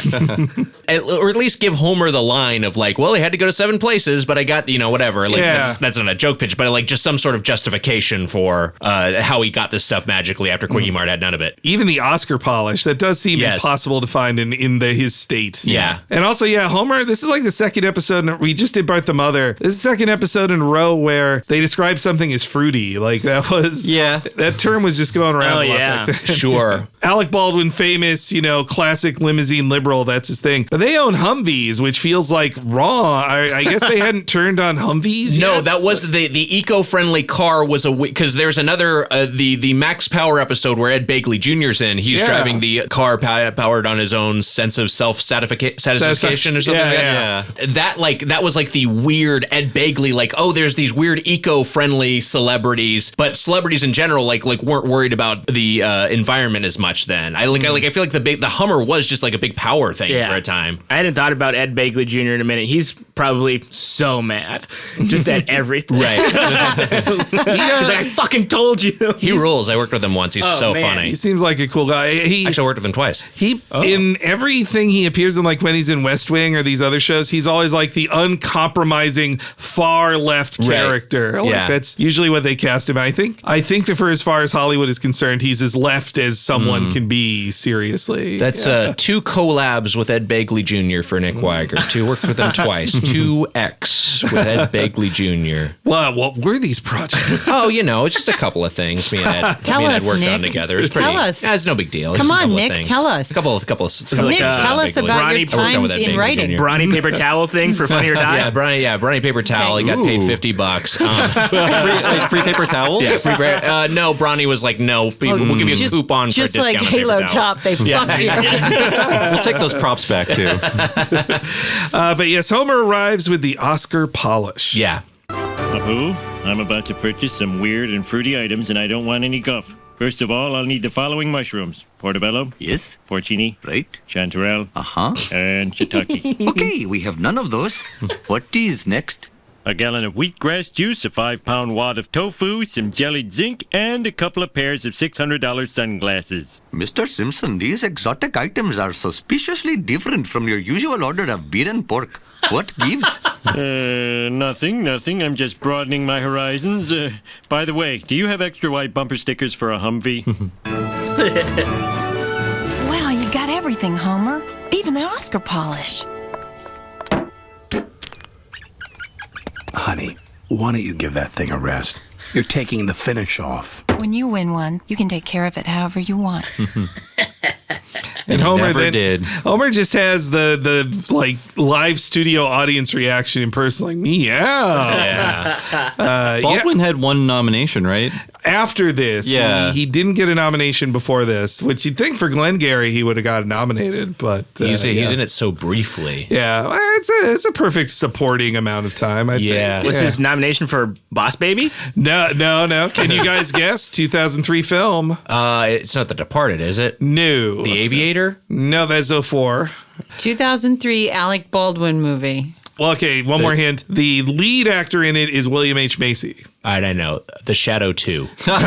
Or at least give Homer the line of like, well, he had to go to 7 places, but I got, whatever. Like, that's not a joke pitch, but like just some sort of justification for how he got this stuff magically after Quickie Mart had none of it. Even the Oscar polish, that does seem impossible to find in his state. Yeah. And also, Homer, this is like the second episode, we just did Bart the Mother. This is the second episode in a row where they describe something as fruity. Like that term was just going around a lot back then. Sure. Alec Baldwin, famous, classic limousine liberal, that's his thing. But they own Humvees, which feels like wrong. I guess they hadn't turned on Humvees yet. No, that was the eco-friendly car was because there's another, the Max Power episode where Ed Begley Jr.'s in. He's driving the car powered on his own sense of self-satisfaction or something like that. That was like the weird Ed Begley, like, oh, there's these weird eco-friendly celebrities, but celebrities in general like weren't worried about the environment as much then. I feel like the Hummer was just like a big power thing for a time. I hadn't thought about Ed Begley Jr. in a minute. He's probably so mad just at everything. Right. He's like, I fucking told you. He rules. I worked with him once. He's so funny. He seems like a cool guy. Actually, I worked with him twice. In everything he appears in, like when he's in West Wing or these other shows, he's always like the uncompromising far left character. Like that's usually what they cast him. I think that for as far as Hollywood is concerned, he's as left as someone can be, seriously. That's 2 collabs with Ed Begley Jr. for Nick Wiger. Worked with him twice. 2X with Ed Begley Jr. Wow, what were these projects? It's just a couple of things me and Ed worked on together. It's tell us. It's no big deal. Come on, Nick, tell us. A couple of Nick, tell us about your times in writing. Brawny paper towel thing for Funny or Die? Brawny paper towel. He got paid $50. Free paper towels? Yeah, no, Brawny was like, no, we'll give you a coupon for a discount. Just like Halo Top, they fucked you. We'll take those props back, too. But yes, Homer arrives with the Oscar polish. Yeah. Apu, I'm about to purchase some weird and fruity items, and I don't want any guff. First of all, I'll need the following mushrooms. Portobello. Yes. Porcini. Right. Chanterelle. Uh-huh. And shiitake. Okay, we have none of those. What is next? A gallon of wheatgrass juice, a 5-pound wad of tofu, some jellied zinc, and a couple of pairs of $600 sunglasses. Mr. Simpson, these exotic items are suspiciously different from your usual order of beer and pork. What gives? Nothing. I'm just broadening my horizons. By the way, do you have extra wide bumper stickers for a Humvee? Wow, you got everything, Homer. Even the Oscar polish. Honey, why don't you give that thing a rest? You're taking the finish off. When you win one, you can take care of it however you want. And Homer never did. Homer just has the like live studio audience reaction in person, like meow. Yeah. Baldwin had one nomination, right? After this, Yeah. he didn't get a nomination before this, which you'd think for Glengarry he would have got nominated, but He's in it so briefly. Yeah, well, it's a perfect supporting amount of time. I think. Was his nomination for Boss Baby? No. Can you guys guess? 2003 film. It's not The Departed, is it? No. The Aviator? No, that's 04. 2003 Alec Baldwin movie. Well, okay, one more hint. The lead actor in it is William H. Macy. I know. The Shadow 2. No,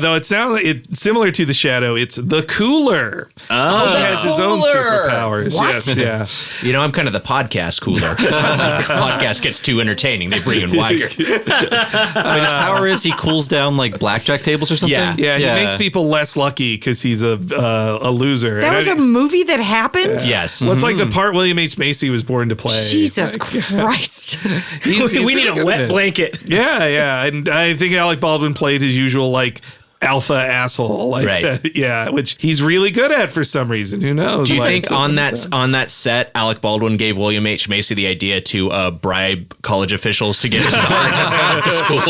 though it sounds like it's similar to The Shadow. It's The Cooler. Oh, He has his own superpowers. What? Yes, yeah. You know, I'm kind of the podcast cooler. Podcast gets too entertaining. They bring in Wiger. His power is he cools down like blackjack tables or something? Yeah, he makes people less lucky because he's a loser. That was a movie that happened? Yes. Well, it's like the part William H. Macy was born to play. Jesus Christ. We need a wet blanket. Yeah. And I think Alec Baldwin played his usual, like, alpha asshole, like Right. which he's really good at for some reason. Who knows? Do you Like, think on that set, Alec Baldwin gave William H. Macy the idea to bribe college officials to get his daughter to school?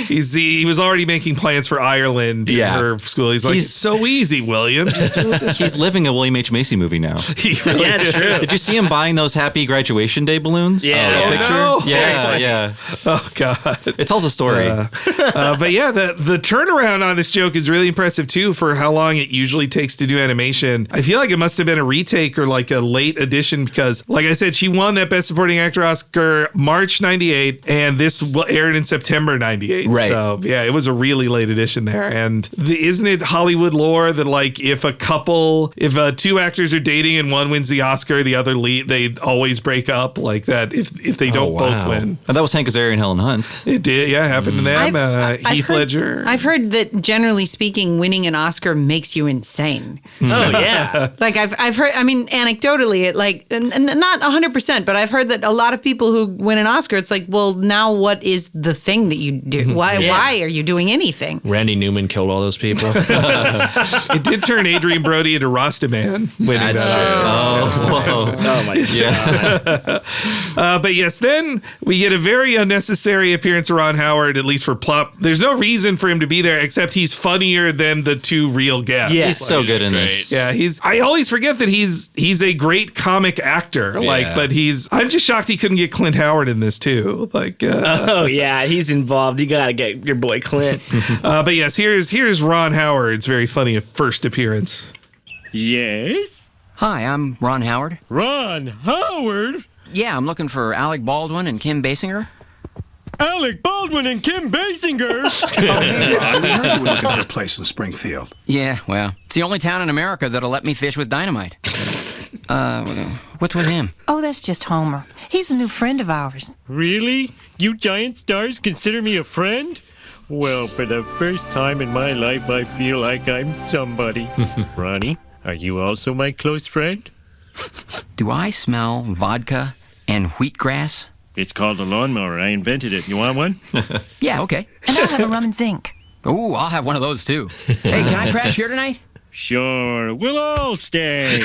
he was already making plans for Ireland in her school. He's like, it's so easy, William. Just do it this way. He's living a William H. Macy movie now. Yeah, it's true. Did you see him buying those happy graduation day balloons? Yeah. That picture? No. Yeah. Oh God. It tells a story. But yeah, the turnaround on this joke is really impressive too for how long it usually takes to do animation. I feel like it must have been a retake or like a late edition because, like I said, she won that Best Supporting Actor Oscar March 98 and this aired in September 98. Right. So yeah, it was a really late edition there. And isn't it Hollywood lore that like if two actors are dating and one wins the Oscar, the other lead, they always break up like that if they don't both win. And that was Hank Azaria and Helen Hunt. It did, yeah, happened to them. Heath Ledger. I've heard that generally speaking, winning an Oscar makes you insane. Oh, yeah. Like I've heard, I mean, anecdotally, it like, not 100%, but I've heard that a lot of people who win an Oscar, it's like, well, now what is the thing that you do? Why are you doing anything? Randy Newman killed all those people. It did turn Adrian Brody into Rastaman winning that Oscar. Oh my God. But yes, then we get a very unnecessary appearance of Ron Howard, at least for plot. There's no reason for him to be there except he's funnier than the two real guests. Yeah, he's so good in this. Yeah, I always forget that he's a great comic actor. But I'm just shocked he couldn't get Clint Howard in this too. Oh yeah, he's involved. You gotta get your boy Clint. But yes, here's Ron Howard's very funny first appearance. Yes? Hi, I'm Ron Howard. Ron Howard? Yeah, I'm looking for Alec Baldwin and Kim Basinger. Alec Baldwin and Kim Basinger? Oh, hey, Ron, we heard you were looking for a place in Springfield. Yeah, well, it's the only town in America that'll let me fish with dynamite. What's with him? Oh, that's just Homer. He's a new friend of ours. Really? You giant stars consider me a friend? Well, for the first time in my life, I feel like I'm somebody. Ronnie, are you also my close friend? Do I smell vodka and wheatgrass? It's called a lawnmower. I invented it. You want one? Yeah, okay. And I'll have a rum and zinc. Ooh, I'll have one of those too. Hey, can I crash here tonight? Sure, we'll all stay.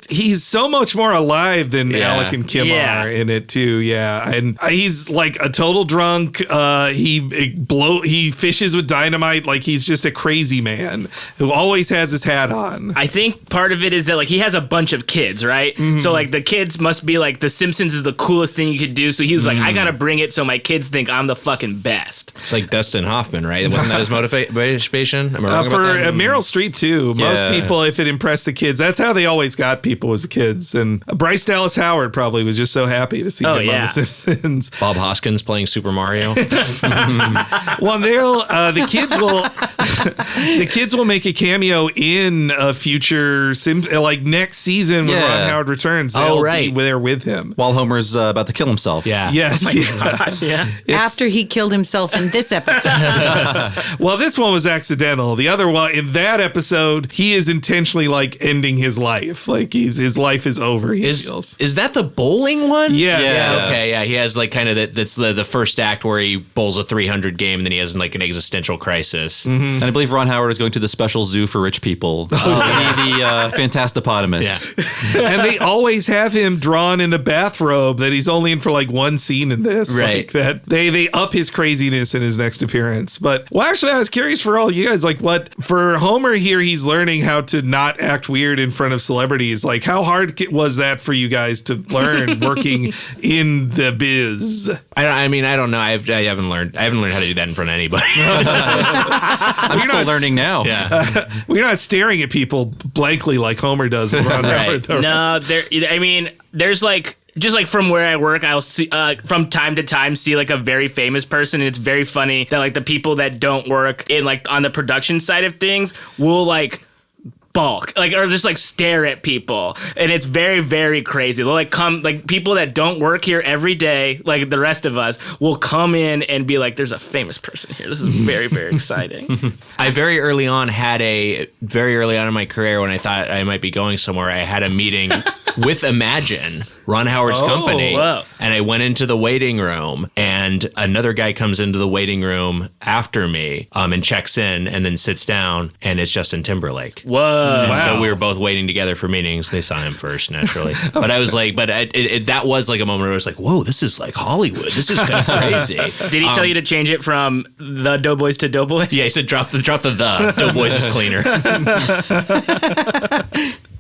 He's so much more alive than Alec and Kim are in it too. Yeah, and he's like a total drunk. He fishes with dynamite. Like he's just a crazy man who always has his hat on. I think part of it is that like he has a bunch of kids, right? So like the kids must be like The Simpsons is the coolest thing you could do. So he was like, I gotta bring it so my kids think I'm the fucking best. It's like Dustin Hoffman, right? Wasn't that his motivation? Am I wrong about that? Meryl Streep too. Most people, if it impressed the kids, that's how they always got people as kids. And Bryce Dallas Howard probably was just so happy to see him on The Simpsons. Bob Hoskins playing Super Mario. Well, the kids will make a cameo in a future like next season when Ron Howard returns. They'll be there with him while Homer's about to kill himself. Yeah. Yes. After he killed himself in this episode. Well, this one was accidental. The other one Well, in that episode, he is intentionally like ending his life. Like his life is over. He feels. Is that the bowling one? Yeah. Okay. Yeah. He has like kind of that's the first act where he bowls a 300 game, and then he has like an existential crisis. And I believe Ron Howard is going to the special zoo for rich people to see the Fantastipotamus. Yeah. And they always have him drawn in a bathrobe that he's only in for like one scene in this. Right. Like that they up his craziness in his next appearance. But well, actually, I was curious for all you guys, like what for Homer here, he's learning how to not act weird in front of celebrities. Like how hard was that for you guys to learn working in the biz? I mean, I don't know. I haven't learned how to do that in front of anybody. I'm still learning now. Yeah. We're not staring at people blankly like Homer does with Ron Howard. Though. No, there's like, just like from where I work, I'll see from time to time see like a very famous person. And it's very funny that like the people that don't work in like on the production side of things will like balk like or just like stare at people, and it's very, very crazy. They'll like come like people that don't work here every day, like the rest of us, will come in and be like, "There's a famous person here. This is very, very exciting." I very early on in my career when I thought I might be going somewhere, I had a meeting with Imagine, Ron Howard's company, and I went into the waiting room, and another guy comes into the waiting room after me and checks in and then sits down, and it's Justin Timberlake. Whoa. And so we were both waiting together for meetings. They saw him first, naturally. But I was like, that was like a moment where I was like, whoa, this is like Hollywood. This is kind of crazy. Did he tell you to change it from the Doughboys to Doughboys? Yeah, he said drop the Doughboys is cleaner.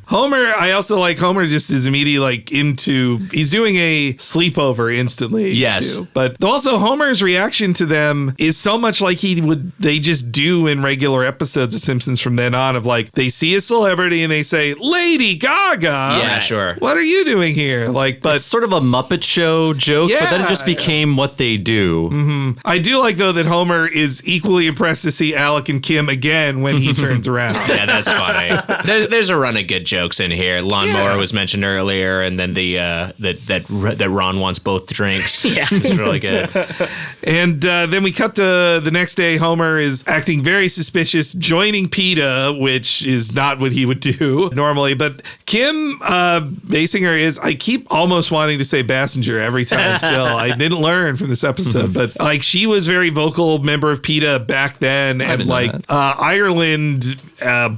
Homer, I also like Homer just is immediately like he's doing a sleepover instantly. Yes. Too. But also Homer's reaction to them is so much like they just do in regular episodes of Simpsons from then on, of like, they see a celebrity and they say, Lady Gaga. Yeah, sure. What are you doing here? Like, but it's sort of a Muppet Show joke, but then it just became what they do. Mm-hmm. I do like though that Homer is equally impressed to see Alec and Kim again when he turns around. Yeah, that's funny. There's a run of good jokes in here. Lawnmower was mentioned earlier, and then the that Ron wants both drinks. Yeah, it's really good. And then we cut to the next day. Homer is acting very suspicious, joining PETA, which is not what he would do normally. But Kim Basinger is, I keep almost wanting to say Bassinger every time still. I didn't learn from this episode, but like she was very vocal member of PETA back then, and like Ireland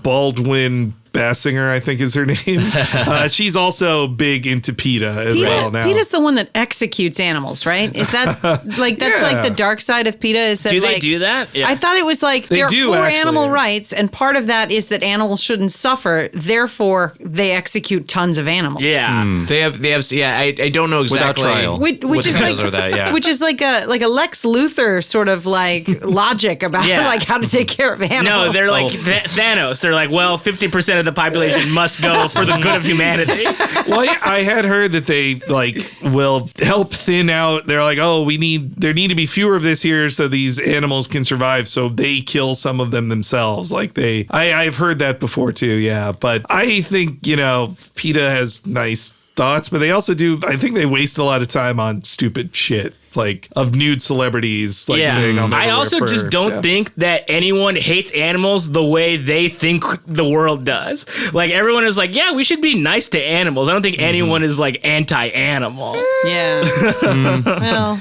Baldwin Bassinger, I think is her name. She's also big into PETA as well now. PETA's the one that executes animals, right? Is that like that's like the dark side of PETA? Is that do they like, do that? Yeah. I thought it was like they're for animal rights, and part of that is that animals shouldn't suffer. Therefore, they execute tons of animals. Yeah, they have. Yeah, I don't know exactly. Without trial. Which is like which is like a Lex Luthor sort of like logic about like how to take care of animals. No, they're like Thanos. They're like, well, 50% of the population must go for the good of humanity. Well, I had heard that they like will help thin out. They're like, oh, there need to be fewer of this here so these animals can survive. So they kill some of them themselves. Like I've heard that before too. Yeah, but I think PETA has nice thoughts, but they also do. I think they waste a lot of time on stupid shit. Like of nude celebrities, like saying, I also just don't think that anyone hates animals the way they think the world does. Like everyone is like, yeah, we should be nice to animals. I don't think anyone is like anti-animal. Yeah. Well,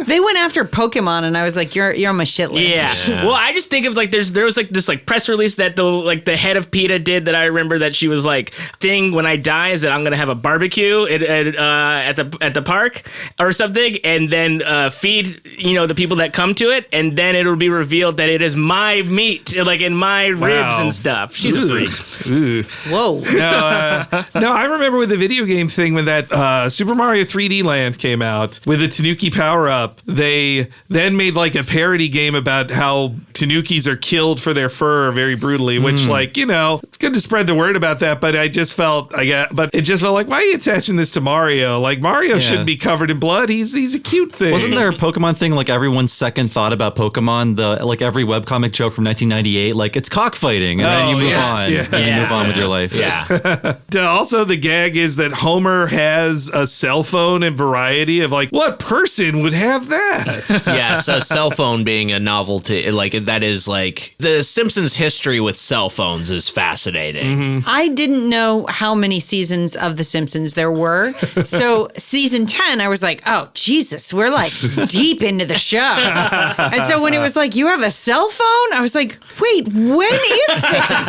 they went after Pokemon, and I was like, you're on my shit list. Yeah. Well, I just think of like there was like this like press release that the head of PETA did that I remember that she was like, thing when I die is that I'm gonna have a barbecue at the park or something, and then feed the people that come to it, and then it'll be revealed that it is my meat, like in my ribs and stuff. She's a freak. Ooh. Whoa. No, I remember with the video game thing when that Super Mario 3D Land came out with the Tanuki power-up, they then made like a parody game about how Tanukis are killed for their fur very brutally, which it's good to spread the word about that, but it just felt like, why are you attaching this to Mario? Like, Mario shouldn't be covered in blood. He's a cute thing. Wasn't there a Pokemon thing, like everyone's second thought about Pokemon, like every webcomic joke from 1998, like it's cockfighting, and then you move on. Yeah. And you move on with your life. Yeah. Also, the gag is that Homer has a cell phone and Variety of like, what person would have that? Yes, a cell phone being a novelty, like that is like the Simpsons history with cell phones is fascinating. I didn't know how many seasons of The Simpsons there were. So season 10, I was like, oh, Jesus, we're like deep into the show. And so when it was like, you have a cell phone? I was like, wait, when is this?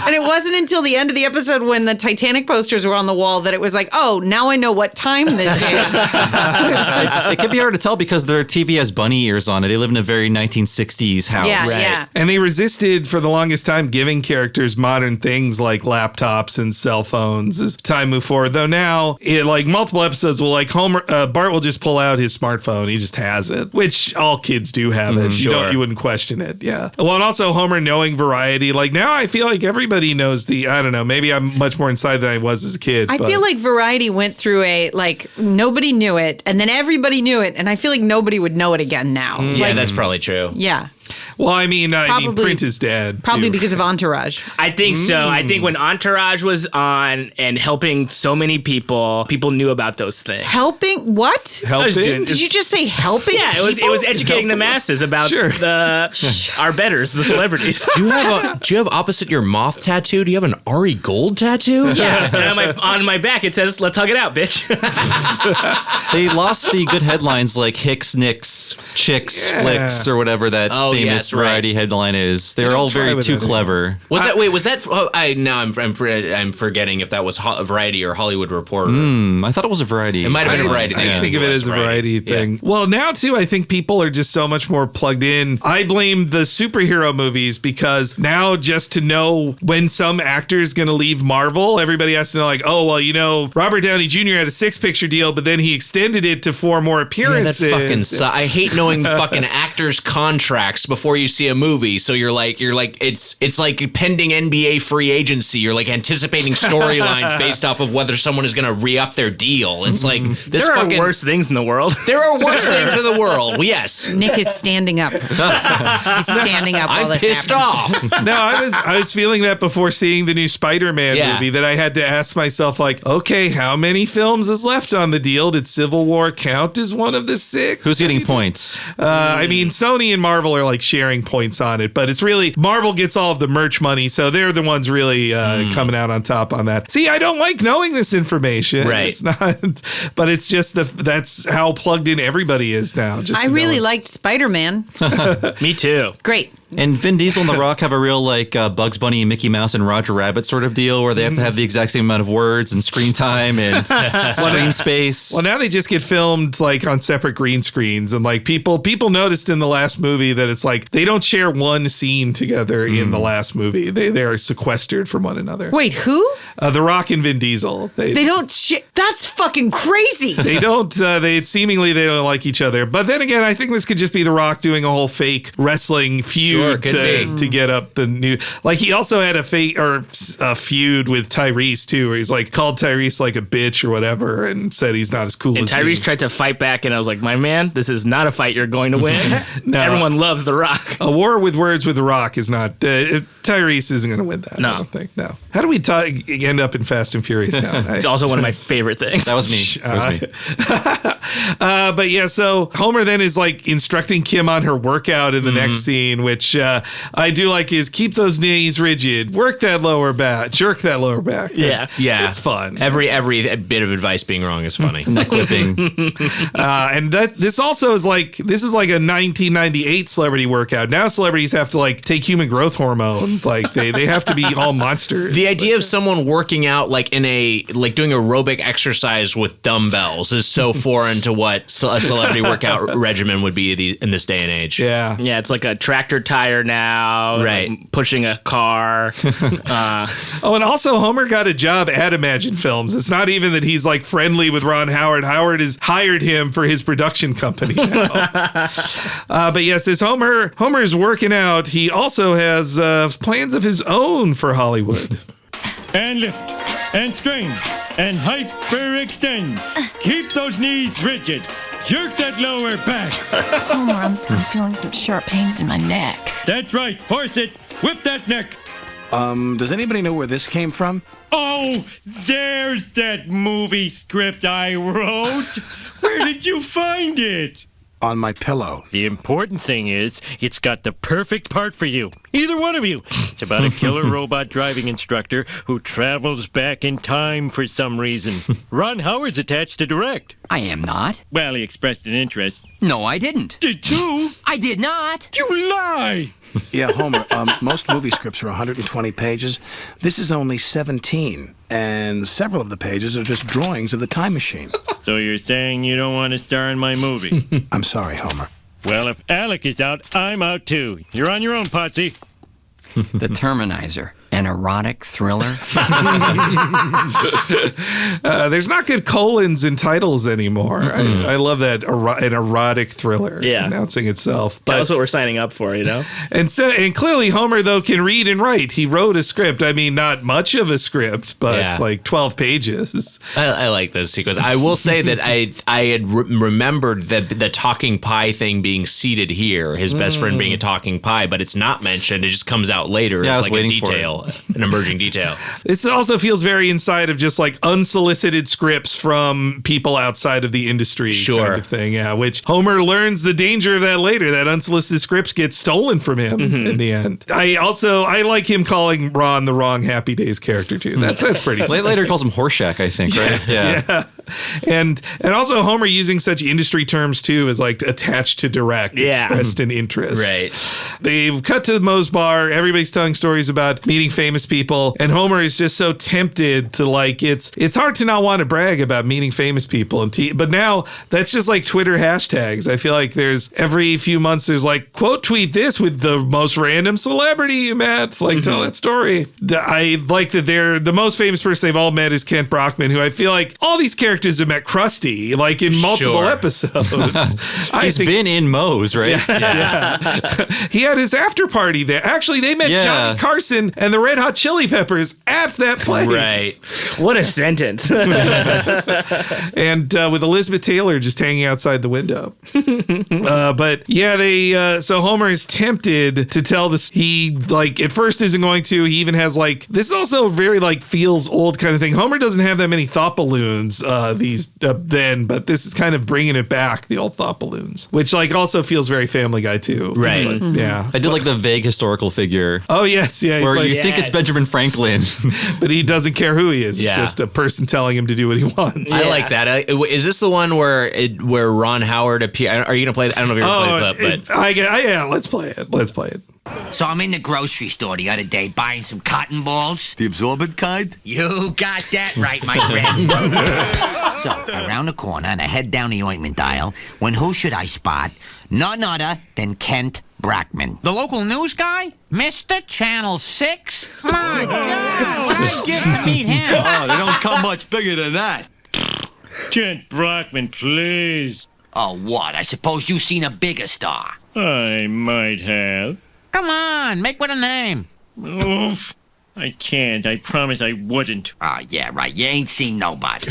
And it wasn't until the end of the episode when the Titanic posters were on the wall that it was like, oh, now I know what time this is. It can be hard to tell because their TV has bunny ears on it. They live in a very 1960s house. Yeah. And they resisted for the longest time giving characters modern things like laptops and cell phones as time moved forward. Though now, like multiple episodes will like Bart will just pull out his smartphone. He just has it, which all kids do have it. You wouldn't question it. Yeah. Well, and also Homer knowing Variety. Like now I feel like everybody knows I don't know, maybe I'm much more inside than I was as a kid. I feel like Variety went through nobody knew it and then everybody knew it. And I feel like nobody would know it again now. Yeah, that's probably true. Yeah. Well, I mean, print is dead. Probably too. because of Entourage. I think so. I think when Entourage was on and helping so many people knew about those things. Helping? What? Helping? Did you just say helping? Yeah, it was educating the masses about our betters, the celebrities. Do you have opposite your moth tattoo? Do you have an Ari Gold tattoo? Yeah, and on my back it says, "Let's hug it out, bitch." They lost the good headlines like Hicks, Nicks, Chicks, Flicks, or whatever that famous Variety headline is. They're all very too clever. Was that? I'm forgetting if that was Variety or Hollywood Reporter. I thought it was a Variety. It might have been a Variety. I think of it as a Variety thing. Well, now too, I think people are just so much more plugged in. I blame the superhero movies because now just to know when some actor is going to leave Marvel, everybody has to know like, oh, well, Robert Downey Jr. had a 6-picture deal, but then he extended it to 4 more appearances. Yeah, that fucking I hate knowing fucking actors' contracts before you see a movie. So you're like it's like pending NBA free agency. You're like anticipating storylines based off of whether someone is going to re-up their deal. It's like this. There are worse things in the world. There are worse things in the world. Well, yes. Nick is standing up. He's standing up. I'm while this pissed happens. off. No, I was feeling that before seeing the new Spider-Man movie that I had to ask myself like, okay, how many films is left on the deal? Did Civil War count as one of the 6? Who's getting points? I mean, Sony and Marvel are like sharing points on it, but it's really Marvel gets all of the merch money, so they're the ones really coming out on top on that. See, I don't like knowing this information. Right. It's not, but it's just that's how plugged in everybody is now. I really liked Spider-Man. Me too. Great. And Vin Diesel and The Rock have a real like Bugs Bunny and Mickey Mouse and Roger Rabbit sort of deal where they have to have the exact same amount of words and screen time and screen space. Well, now they just get filmed like on separate green screens, and like people noticed in the last movie that it's like they don't share one scene together in the last movie. They are sequestered from one another. Wait, who? The Rock and Vin Diesel. They don't. That's fucking crazy. They don't. They seemingly they don't like each other. But then again, I think this could just be The Rock doing a whole fake wrestling feud to get up the new. Like he also had a feud with Tyrese too, where he's like called Tyrese like a bitch or whatever, and said he's not as cool. And as Tyrese me. tried to fight back, and I was like, my man, this is not a fight you're going to win. No. Everyone loves The Rock. A war with words with The Rock is not. Tyrese isn't going to win that. No. I don't think. No. How do we end up in Fast and Furious now? It's also one of my favorite things. That was me. But yeah, so Homer then is like instructing Kim on her workout in the next scene, which I do like is keep those knees rigid, work that lower back, jerk that lower back. Yeah. It's fun. Every bit of advice being wrong is funny. Neck whipping. And this also is like a 1998 celebrity workout. Now celebrities have to like take human growth hormone. Like they have to be all monsters. The idea of someone working out like doing aerobic exercise with dumbbells is so foreign to what a celebrity workout regimen would be in this day and age. Yeah. Yeah, it's like a tractor tie tire now. Right. Pushing a car. Oh, and also Homer got a job at Imagine Films. It's not even that he's like friendly with Ron Howard. Howard has hired him for his production company now. But yes, as Homer is working out, he also has plans of his own for Hollywood. And lift, and strain, and hyperextend. Keep those knees rigid. Jerk that lower back. Homer, I'm feeling some sharp pains in my neck. That's right. Force it. Whip that neck. Does anybody know where this came from? Oh, there's that movie script I wrote. Where did you find it? On my pillow. The important thing is, it's got the perfect part for you. Either one of you. It's about a killer robot driving instructor who travels back in time for some reason. Ron Howard's attached to direct. I am not. Well, he expressed an interest. No, I didn't. Did you? I did not. You lie! Yeah, Homer, most movie scripts are 120 pages. This is only 17, and several of the pages are just drawings of the time machine. So you're saying you don't want to star in my movie? I'm sorry, Homer. Well, if Alec is out, I'm out too. You're on your own, Potsy. The Terminizer. An erotic thriller? There's not good colons in titles anymore. I love that, an erotic thriller announcing itself. Tell us what we're signing up for, you know? And clearly Homer, though, can read and write. He wrote a script. I mean, not much of a script, but like 12 pages. I like this sequence. I will say that I had remembered that the talking pie thing being seated here, his best friend being a talking pie, but it's not mentioned. It just comes out later. Yeah, it's I was like a waiting for detail. An emerging detail. This also feels very inside of just like unsolicited scripts from people outside of the industry kind of thing. Yeah, which Homer learns the danger of that later, that unsolicited scripts get stolen from him in the end. I like him calling Ron the wrong Happy Days character too. That's pretty funny. Later he calls him Horseshack, I think, right? Yes, yeah. And also Homer using such industry terms too as like attached to direct, expressed an interest. Right. They've cut to Moe's bar. Everybody's telling stories about meeting famous people, and Homer is just so tempted to like. It's hard to not want to brag about meeting famous people, but now that's just like Twitter hashtags. I feel like there's every few months there's like quote tweet this with the most random celebrity you met. Like tell that story. I like that they're the most famous person they've all met is Kent Brockman, who I feel like all these characters have met Krusty like in multiple episodes. He's been in Moe's, right? Yes, yeah. He had his after party there. Actually, they met Johnny Carson and the Red Hot Chili Peppers at that place. Right. What a sentence. And with Elizabeth Taylor just hanging outside the window. But yeah, so Homer is tempted to tell this. He like at first isn't going to. He even has like, this is also very like feels old kind of thing. Homer doesn't have that many thought balloons then, but this is kind of bringing it back, the old thought balloons, which like also feels very Family Guy too. Right. But, yeah. I did like the vague historical figure. Oh yes, yeah. Where like, you think it's Benjamin Franklin, but he doesn't care who he is. It's just a person telling him to do what he wants. I like that. Is this the one where Ron Howard appears? Are you gonna play? I don't know if you're gonna play the clip, but yeah, let's play it. Let's play it. So I'm in the grocery store the other day buying some cotton balls. The absorbent kind? You got that right, my friend. So, around the corner and I head down the ointment aisle when who should I spot? None other than Kent Brockman. The local news guy? Mr. Channel 6? My God, what I give to meet him. Oh, they don't come much bigger than that. Kent Brockman, please. Oh, what? I suppose you've seen a bigger star. I might have. Come on, make with a name. Oof. I can't. I promise I wouldn't. Oh, yeah, right. You ain't seen nobody.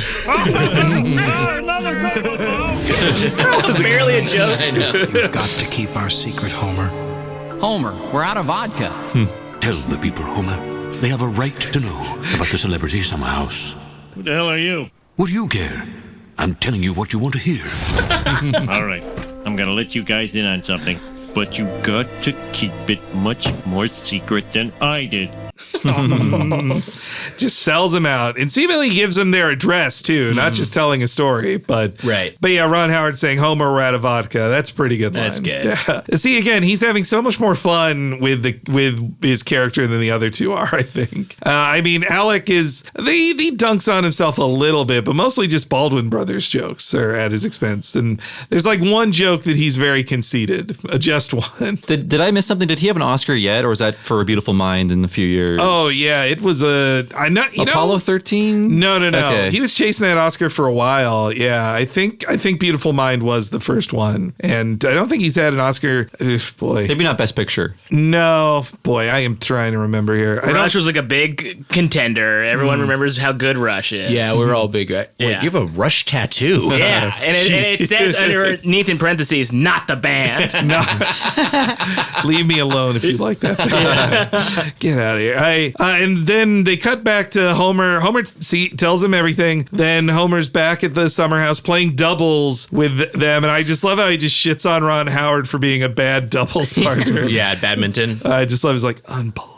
That was barely a joke. I know. You've got to keep our secret, Homer. Homer, we're out of vodka. Tell the people, Homer. They have a right to know about the celebrities in my house. Who the hell are you? What do you care? I'm telling you what you want to hear. All right. I'm going to let you guys in on something. But you got to keep it much more secret than I did. Just sells them out and seemingly gives them their address too, not just telling a story, but yeah, Ron Howard saying Homer, we're out of vodka. That's a pretty good line. That's good. Yeah. See, again, he's having so much more fun with his character than the other two are, I think. I mean, Alec he dunks on himself a little bit, but mostly just Baldwin Brothers jokes are at his expense. And there's like one joke that he's very conceited, just one. Did I miss something? Did he have an Oscar yet, or is that for A Beautiful Mind in a few years? Oh yeah, it was Apollo 13. No. Okay. He was chasing that Oscar for a while. Yeah, I think Beautiful Mind was the first one, and I don't think he's had an Oscar. Boy, maybe not Best Picture. No, boy, I am trying to remember here. Rush was like a big contender. Everyone remembers how good Rush is. Yeah, we're all big. Wait, you have a Rush tattoo. Yeah, and it says underneath in parentheses, not the band. No. Leave me alone if you like that band. Get out of here. And then they cut back to Homer. Homer tells him everything. Then Homer's back at the summer house playing doubles with them. And I just love how he just shits on Ron Howard for being a bad doubles partner. Yeah, at badminton. I just love his like, unbelievable.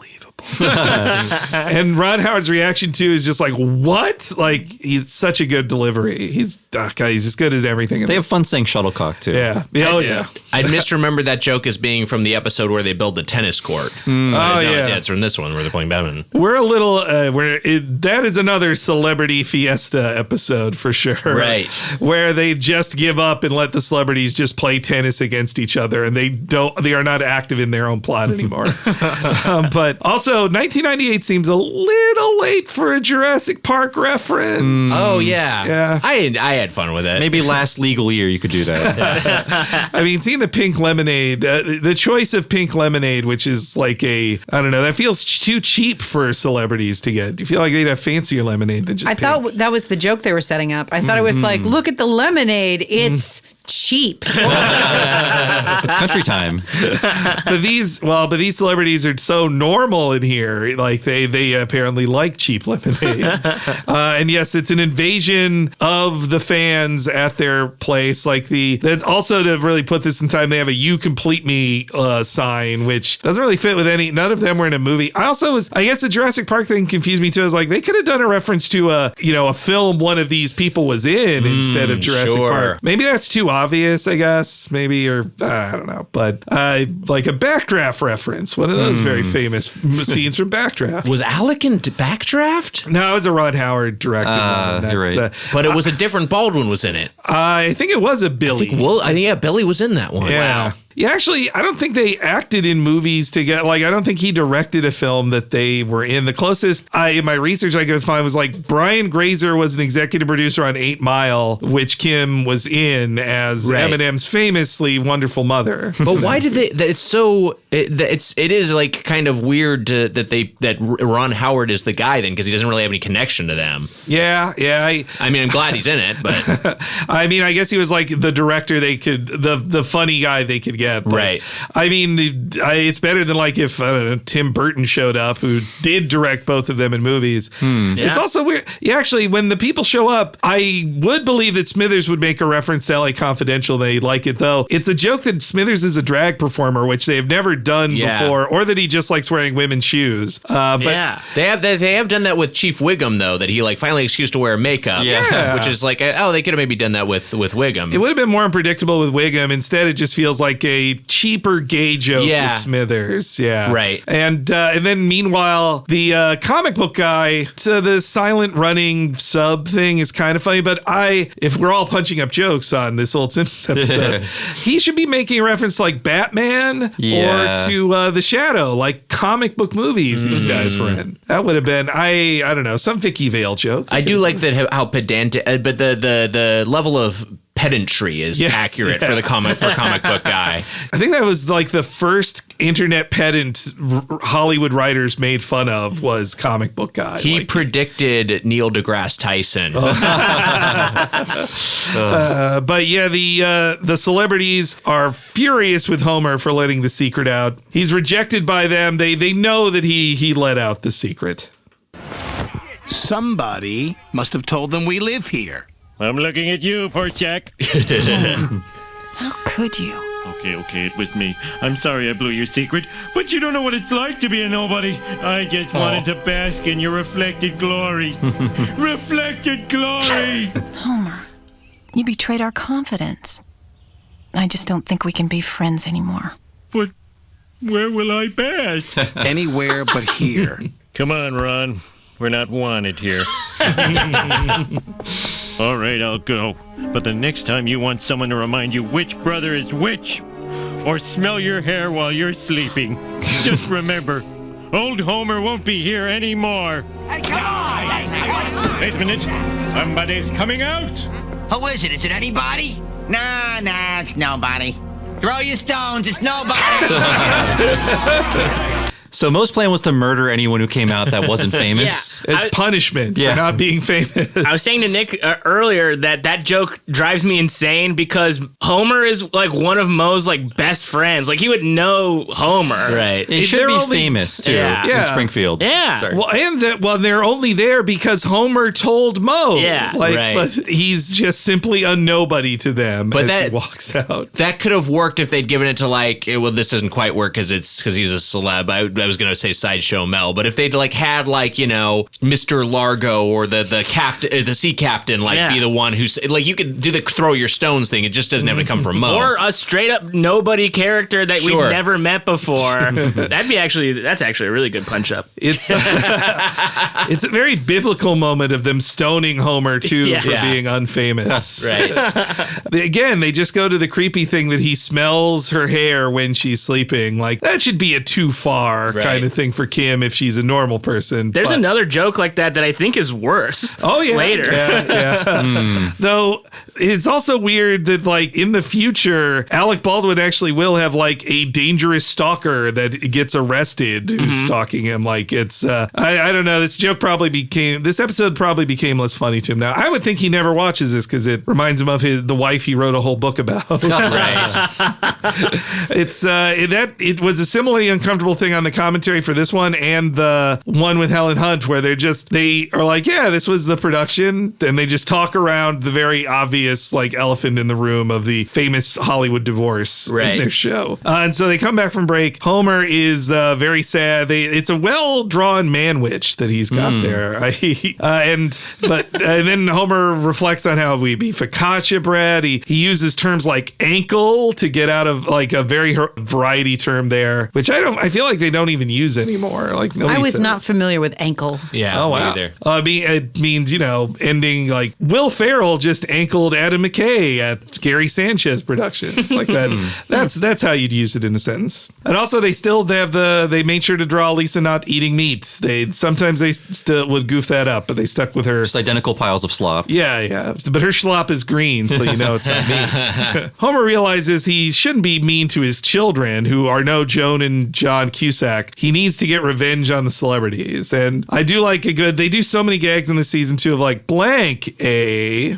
And Ron Howard's reaction too is just like, what? Like, he's such a good delivery. He's just good at everything. They have fun saying shuttlecock too. Yeah. Oh yeah. I'd misremember that joke as being from the episode where they build the tennis court. It's from this one where they're playing badminton. We're a little that is another celebrity fiesta episode for sure. Right. Where they just give up and let the celebrities just play tennis against each other, and they are not active in their own plot anymore. But also 1998 seems a little late for a Jurassic Park reference. Oh yeah. I had fun with it. Maybe last legal year you could do that. I mean, seeing the pink lemonade, the choice of pink lemonade, which is like I don't know, that feels too cheap for celebrities to get. Do you feel like they'd have fancier lemonade than just I pink? thought that was the joke they were setting up. I thought it was like, look at the lemonade. It's cheap. It's country time. But these celebrities are so normal in here. Like they apparently like cheap lemonade. And yes, it's an invasion of the fans at their place. Like also to really put this in time, they have a "You Complete Me" sign, which doesn't really fit with none of them were in a movie. I guess the Jurassic Park thing confused me too. I was like, they could have done a reference to a film one of these people was in instead of Jurassic Park. Maybe that's too obvious, I guess. Maybe, or I don't know. But like a Backdraft reference, one of those very famous scenes from Backdraft. Was Alec in Backdraft? No, it was a Ron Howard directed one. You're right. But it was a different Baldwin was in it. I think it was a Billy. I think Billy was in that one. Yeah. Wow. Yeah, actually, I don't think they acted in movies together. Like, I don't think he directed a film that they were in. The closest in my research I could find was like Brian Grazer was an executive producer on 8 Mile, which Kim was in as Eminem's famously wonderful mother. But why did they? It is like kind of weird that Ron Howard is the guy then, because he doesn't really have any connection to them. Yeah. I mean, I'm glad he's in it, but I mean, I guess he was like the director the funny guy they could get. But, right. I mean, it's better than like if Tim Burton showed up, who did direct both of them in movies. Yeah. It's also weird. Yeah, actually, when the people show up, I would believe that Smithers would make a reference to LA Confidential. They like it, though. It's a joke that Smithers is a drag performer, which they have never done before, or that he just likes wearing women's shoes. But they have done that with Chief Wiggum, though, that he like finally excused to wear makeup. Yeah. Which is like, they could have maybe done that with Wiggum. It would have been more unpredictable with Wiggum. Instead, it just feels like a cheaper gay joke with Smithers. Yeah. Right. And then meanwhile, the comic book guy, so the silent running sub thing is kind of funny, but if we're all punching up jokes on this old Simpsons episode, he should be making a reference to like Batman or to The Shadow, like comic book movies these guys were in. That would have been, I don't know, some Vicky Vale joke. I do like that how pedantic, but the level of pedantry is accurate for comic book guy. I think that was like the first internet pedant Hollywood writers made fun of was comic book guy. He predicted Neil deGrasse Tyson. But yeah, the celebrities are furious with Homer for letting the secret out. He's rejected by them. They know that he let out the secret. Somebody must have told them we live here. I'm looking at you, Porchak. How could you? Okay, it was me. I'm sorry I blew your secret, but you don't know what it's like to be a nobody. I just wanted to bask in your reflected glory. Reflected glory! Homer, you betrayed our confidence. I just don't think we can be friends anymore. But where will I bask? Anywhere but here. Come on, Ron. We're not wanted here. All right, I'll go. But the next time you want someone to remind you which brother is which, or smell your hair while you're sleeping, just remember, old Homer won't be here anymore. Hey, come on! Wait a minute. Somebody's coming out. Who is it? Is it anybody? Nah, it's nobody. Throw your stones, it's nobody. So Mo's plan was to murder anyone who came out that wasn't famous. As punishment for not being famous. I was saying to Nick earlier that joke drives me insane because Homer is like one of Mo's like best friends. Like he would know Homer. Right. It should be famous too in Springfield. Yeah. Sorry. Well, they're only there because Homer told Mo. Yeah. But he's just simply a nobody to them But as he walks out. That could have worked if they'd given it to this doesn't quite work because he's a celeb. I was gonna say Sideshow Mel, but if they'd had Mr. Largo or the captain, the sea captain, be the one who's you could do the throw your stones thing. It just doesn't have to come from Mo. Or a straight up nobody character that we've never met before. That's actually a really good punch up. It's it's a very biblical moment of them stoning Homer too for being unfamous. Right. Again, they just go to the creepy thing that he smells her hair when she's sleeping. Like that should be a too far kind of thing for Kim if she's a normal person. There's another joke like that I think is worse. Oh yeah, later. Yeah. Though it's also weird that in the future, Alec Baldwin actually will have a dangerous stalker that gets arrested who's stalking him. It's I don't know. This episode probably became less funny to him now. I would think he never watches this because it reminds him of the wife he wrote a whole book about. Right. It was a similarly uncomfortable thing on the commentary for this one and the one with Helen Hunt where they are like, yeah, this was the production, and they just talk around the very obvious elephant in the room of the famous Hollywood divorce in their show. And so they come back from break. Homer is very sad. It's a well-drawn man-witch that he's got there. And then Homer reflects on how we be focaccia bread. He uses terms like ankle to get out of a very variety term there, which I feel like they don't even use anymore. I was not familiar with ankle. Yeah. Oh wow. Either. It means ending Will Ferrell just ankled Adam McKay at Gary Sanchez Productions like that. That's how you'd use it in a sentence. And also they made sure to draw Lisa not eating meat. Sometimes they still would goof that up, but they stuck with her. Just identical piles of slop. Yeah. But her slop is green, so you know it's not meat. Homer realizes he shouldn't be mean to his children, who are no Joan and John Cusack. He needs to get revenge on the celebrities. And I do they do so many gags in this season too of blank A.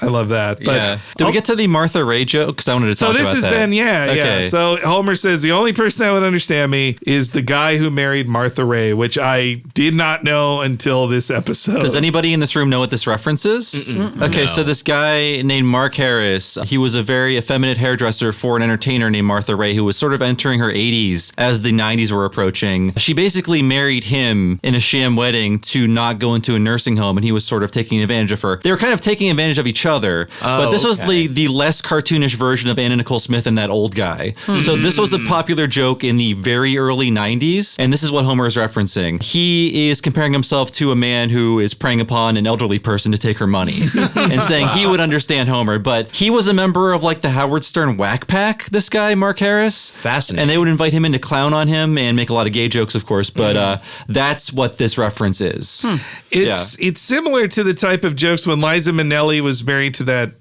I love that. But did we get to the Martha Ray joke? Because I wanted to talk about that. So this is then, yeah. So Homer says the only person that would understand me is the guy who married Martha Ray, which I did not know until this episode. Does anybody in this room know what this reference is? Okay, so this guy named Mark Harris, he was a very effeminate hairdresser for an entertainer named Martha Ray who was sort of entering her 80s as the 90s were approaching. She basically married him in a sham wedding to not go into a nursing home, and he was sort of taking advantage of her. They were kind of taking advantage of each other, but this was the less cartoonish version of Anna Nicole Smith and that old guy. So this was a popular joke in the very early 90s, and this is what Homer is referencing. He is comparing himself to a man who is preying upon an elderly person to take her money and saying he would understand Homer, but he was a member of the Howard Stern Whack Pack, this guy, Mark Harris. Fascinating. And they would invite him in to clown on him and make a lot of gay jokes, of course, but that's what this reference is. It's similar to the type of jokes when Liza Minnelli was married to that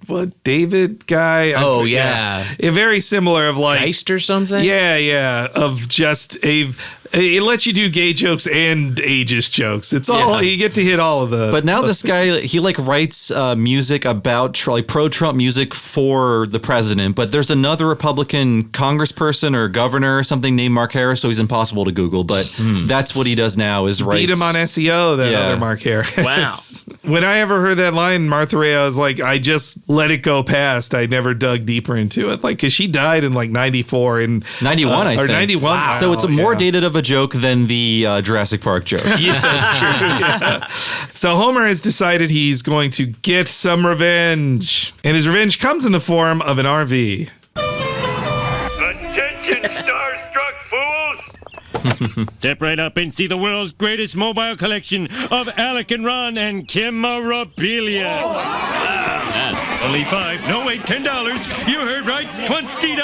David guy. Yeah. Very similar of Geist or something. Yeah. Of just It lets you do gay jokes and ageist jokes. It's all you get to hit all of the. But now this guy, he like writes music about like pro-Trump music for the president. But there's another Republican congressperson or governor or something named Mark Harris, so he's impossible to Google. But that's what he does now is writes. Beat him on SEO, that other Mark Harris. Wow. When I ever heard that line, Martha Ray, I was like, I just let it go past. I never dug deeper into it. Like, because she died in like 94 and 91, I think. Or 91. Wow. So it's a more dated of a joke than the Jurassic Park joke. Yeah, that's true. Yeah. So Homer has decided he's going to get some revenge. And his revenge comes in the form of an RV. Attention, starstruck fools! Step right up and see the world's greatest mobile collection of Alec and Ron and Kim memorabilia. Only $5. No, wait, $10. You heard right, $20.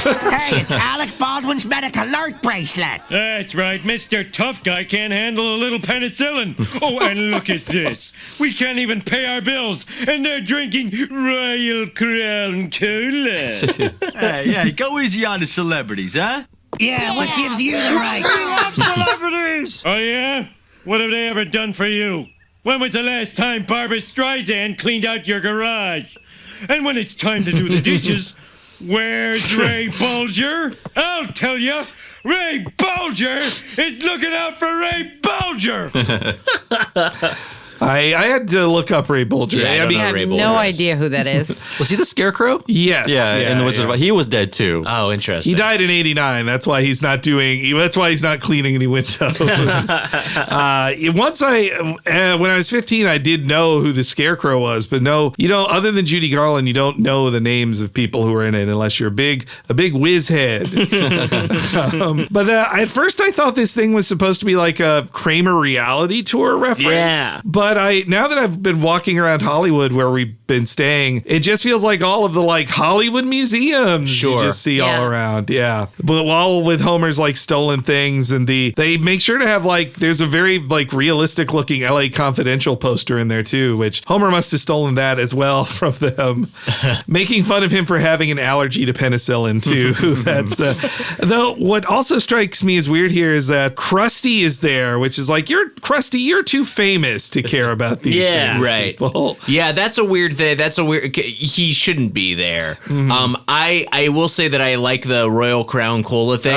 Hey, it's Alec Baldwin's Medic Alert bracelet. That's right. Mr. Tough Guy can't handle a little penicillin. Oh, and look at this. We can't even pay our bills, and they're drinking Royal Crown Cola. Hey, go easy on the celebrities, huh? Yeah, what gives you the right? We love celebrities! Oh, yeah? What have they ever done for you? When was the last time Barbara Streisand cleaned out your garage? And when it's time to do the dishes, where's Ray Bulger? I'll tell you, Ray Bulger is looking out for Ray Bulger! I had to look up Ray Bulger. I have no idea who that is. Was he the Scarecrow? Yes. Yeah, in the Wizard of Oz. He was dead too. Oh, interesting. He died in '89. That's why he's not doing. That's why he's not cleaning any windows. When I was 15, I did know who the Scarecrow was, but no, other than Judy Garland, you don't know the names of people who are in it unless you're a big whiz head. But at first, I thought this thing was supposed to be like a Kramer reality tour reference. Yeah. But now that I've been walking around Hollywood where we've been staying, it just feels like all of the like Hollywood museums you just see all around. Yeah. But all with Homer's like stolen things, and they make sure to have like, there's a very like realistic looking LA Confidential poster in there too, which Homer must have stolen that as well from them. Making fun of him for having an allergy to penicillin too. That's though what also strikes me as weird here is that Krusty is there, which is like, Krusty, you're too famous to care about these things, right. people. Yeah, that's a weird thing. He shouldn't be there. Mm-hmm. I will say that I like the Royal Crown Cola thing,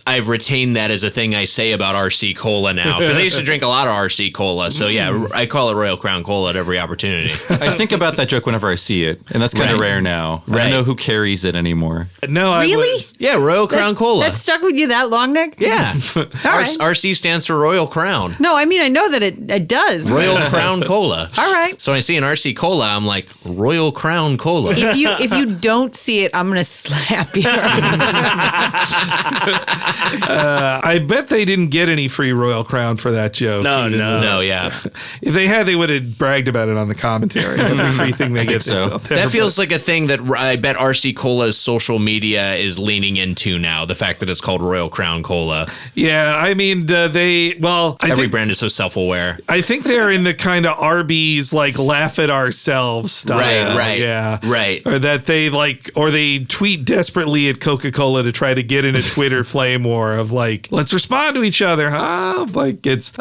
I've retained that as a thing I say about RC Cola now, because I used to drink a lot of RC Cola. So yeah, I call it Royal Crown Cola at every opportunity. I think about that joke whenever I see it, and that's kind of rare now. I don't know who carries it anymore. No, really? Yeah, Royal Crown Cola. That stuck with you that long, Nick? Yeah. Right. RC stands for Royal Crown. No, I mean, I know that it does. Royal Crown Cola. All right. So when I see an RC Cola, I'm like, Royal Crown Cola. If you don't see it, I'm going to slap you. I bet they didn't get any free Royal Crown for that joke. No, yeah. If they had, they would have bragged about it on the commentary. Every free thing they get. So. That feels like a thing that I bet RC Cola's social media is leaning into now. The fact that it's called Royal Crown Cola. Yeah, I mean, every brand is so self-aware. I think they're in the kind of Arby's like laugh at ourselves style. Right. Yeah. Right. Or that they they tweet desperately at Coca-Cola to try to get in a Twitter flame war of like, let's respond to each other, huh? Like it's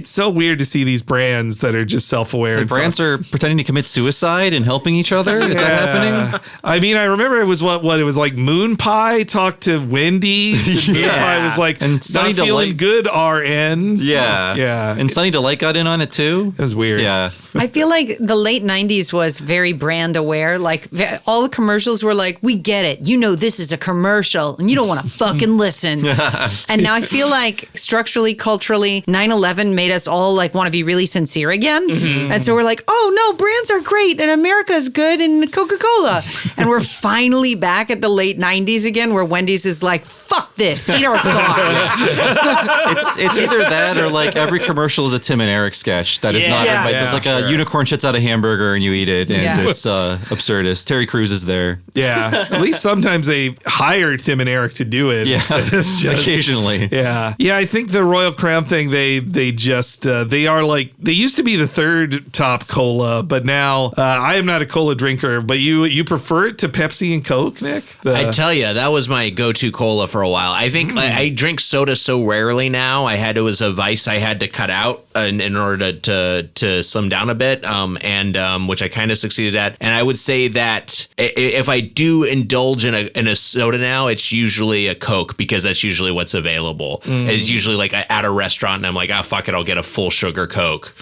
so weird to see these brands that are just self-aware. The brands are pretending to commit suicide and helping each other. Is that happening? I mean, I remember it was what it was like. Moon Pie talked to Wendy's. Moon Pie was like, and Sunny Delight, good RN. Yeah. And Sunny Delight got in on it too. It was weird. Yeah. I feel like the late 90s was very brand aware. Like all the commercials were like, we get it. This is a commercial and you don't want to fucking listen. And now I feel like structurally, culturally, 9/11 made us all like want to be really sincere again. Mm-hmm. And so we're like, oh no, brands are great and America is good and Coca-Cola. And we're finally back at the late 90s again where Wendy's is like, fuck this, eat our sauce. It's either that or like every commercial is a Tim and Eric sketch that is not Yeah. right. It's like a unicorn shits out a hamburger and you eat it, and it's absurdist. Terry Crews is there. Yeah. At least sometimes they hire Tim and Eric to do it. Yeah, instead of just- occasionally. Yeah. Yeah, I think the Royal Crown thing, they just, they are like, they used to be the third top cola, but now I am not a cola drinker, but you prefer it to Pepsi and Coke, Nick? I tell you, that was my go-to cola for a while. I think I drink soda so rarely now. It was a vice I had to cut out in order to slim down a bit, and which I kind of succeeded at. And I would say that if I do indulge in a soda now, it's usually a Coke because that's usually what's available. It's usually like at a restaurant, and I'm like, fuck it, I'll get a full sugar Coke.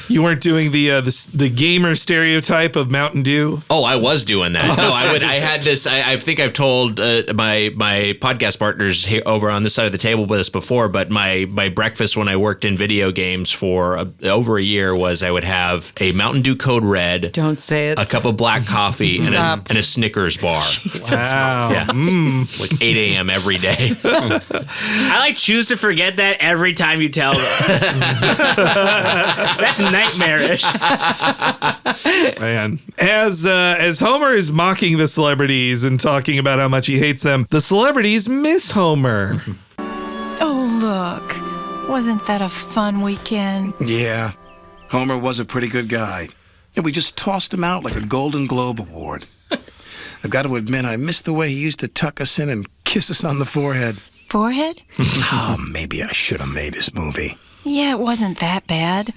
You weren't doing the gamer stereotype of Mountain Dew? Oh, I was doing that. No, I had this. I think I've told my podcast partners here over on this side of the table with us before, but my breakfast when I worked in video games for over a year was I would have a Mountain Dew Code Red. Don't say it. A cup of black coffee and a Snickers bar. Jesus. Wow. Yeah. Like 8 a.m. every day. I choose to forget that every time you tell them. That's nightmarish. Man, as Homer is mocking the celebrities and talking about how much he hates them, the celebrities miss Homer. Oh, look. Wasn't that a fun weekend? Yeah, Homer was a pretty good guy. And we just tossed him out like a Golden Globe award. I've got to admit, I miss the way he used to tuck us in and kiss us on the forehead. Forehead? Maybe I should have made this movie. Yeah, it wasn't that bad.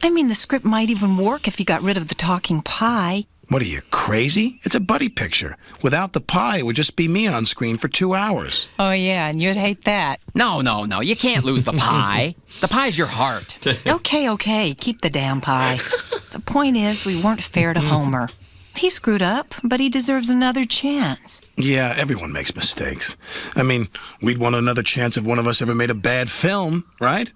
I mean, the script might even work if you got rid of the talking pie. What are you, crazy? It's a buddy picture. Without the pie, it would just be me on screen for 2 hours. Oh, yeah, and you'd hate that. No. You can't lose the pie. The pie's your heart. Okay. Keep the damn pie. The point is, we weren't fair to Homer. He screwed up, but he deserves another chance. Yeah, everyone makes mistakes. I mean, we'd want another chance if one of us ever made a bad film, right?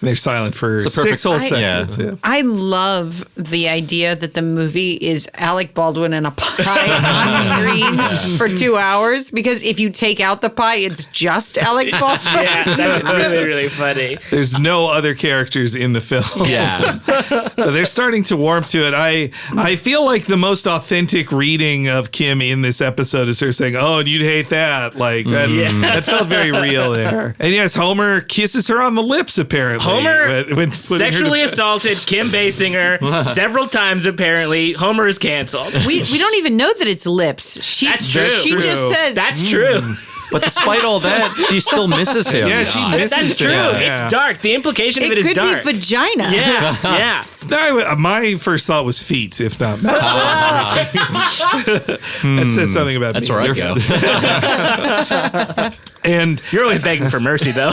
They're silent for 6 whole seconds. Yeah. I love the idea that the movie is Alec Baldwin and a pie on screen for 2 hours, because if you take out the pie, it's just Alec Baldwin. Yeah, that's really, really funny. There's no other characters in the film. Yeah. But they're starting to warm to it. I feel like the most authentic reading of Kim in this episode is her saying, "Oh, and you'd hate that." Like that felt very real there. And yes, Homer kisses her on the lips apparently. Homer sexually assaulted Kim Basinger several times, apparently. Homer is canceled. We don't even know that it's lips. That's true. She just says, that's true. But despite all that, she still misses him. Yeah, she misses That's true. him. It's dark. The implication of it is dark. It could be vagina. Yeah. My first thought was feet, if not. That says something about That's me. where I go. And you're always begging for mercy, though.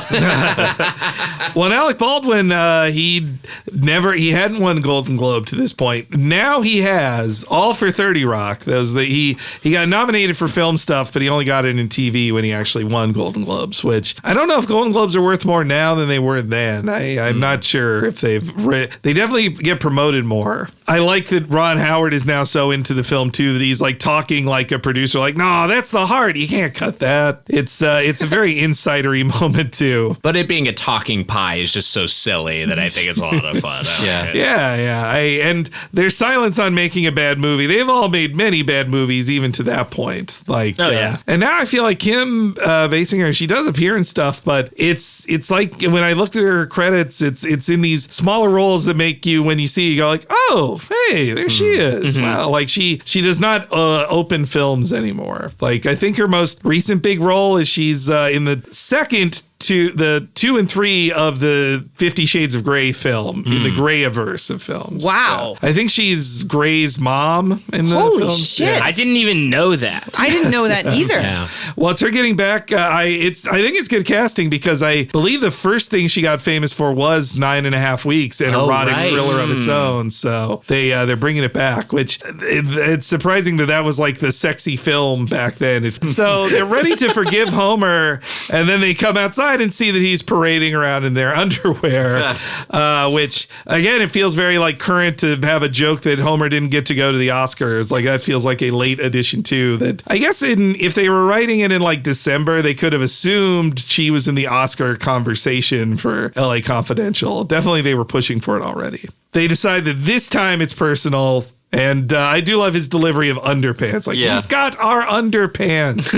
Well, Alec Baldwin, he hadn't won Golden Globe to this point. Now he has, all for 30 Rock. He got nominated for film stuff, but he only got it in TV when he actually won Golden Globes. Which I don't know if Golden Globes are worth more now than they were then. I'm not sure if they definitely get promoted more. I like that Ron Howard is now so into the film too that he's like talking like a producer, like, no, that's the heart. You can't cut that. It's a very insidery moment too. But it being a talking pie is just so silly that I think it's a lot of fun. Yeah. And their silence on making a bad movie. They've all made many bad movies, even to that point. And now I feel like Kim Basinger, she does appear in stuff, but it's like when I looked at her credits, it's in these smaller roles that make you, when you see, you go like, oh, hey, there she is. Mm-hmm. Wow. Like she does not open films anymore. Like I think her most recent big role is she's in the second to the 2 and 3 of the 50 Shades of Grey film, in the Greyaverse of films. Wow. I think she's Grey's mom in the Holy film. shit. Yeah. I didn't even know that. I didn't know that either. Yeah. Well, it's her getting back. I think it's good casting because I believe the first thing she got famous for was 9.5 Weeks, an erotic thriller of its own. So they're bringing it back, which it's surprising that was like the sexy film back then. So they're ready to forgive Homer, and then they come outside decide and see that he's parading around in their underwear, which, again, it feels very like current to have a joke that Homer didn't get to go to the Oscars. Like, that feels like a late addition, too. That I guess if they were writing it in like December, they could have assumed she was in the Oscar conversation for LA Confidential. Definitely they were pushing for it already. They decide that this time it's personal. And I do love his delivery of underpants. Like, he's got our underpants.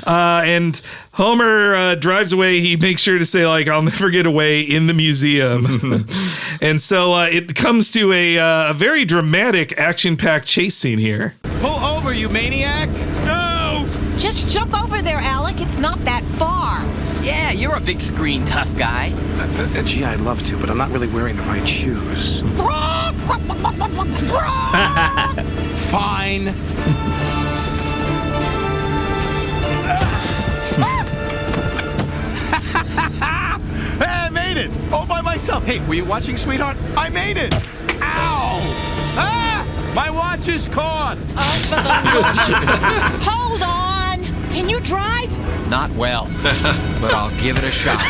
And Homer drives away. He makes sure to say, like, I'll never get away in the museum. And so it comes to a very dramatic, action-packed chase scene here. Pull over, you maniac! No! Just jump over there, Alec. It's not that far. Yeah, you're a big screen tough guy. Gee, I'd love to, but I'm not really wearing the right shoes. Fine. Hey, I made it! All by myself. Hey, were you watching, sweetheart? I made it! Ow! Ah! My watch is caught! Hold on. Can you drive? Not well, but I'll give it a shot.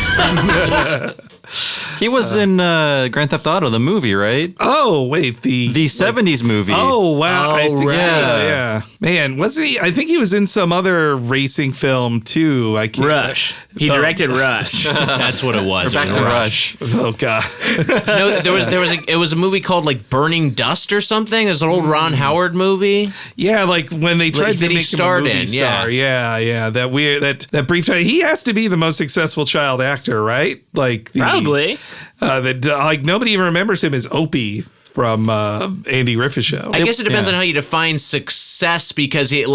He was in Grand Theft Auto, the movie, right? Oh, wait, the 70s movie. Oh, wow. I think right. yeah. Man, wasn't he? I think he was in some other racing film, too. I can't. Rush. He directed Rush. That's what it was. We're back to Rush. Oh, God. No, it was a movie called like Burning Dust or something. It was an old Ron Howard movie. Yeah, like when they tried to make him a movie in, star. Yeah. That weird, that brief time. He has to be the most successful child actor, right? Like Probably. Like nobody even remembers him as Opie from Andy Riff's show. I guess it depends on how you define success, because he's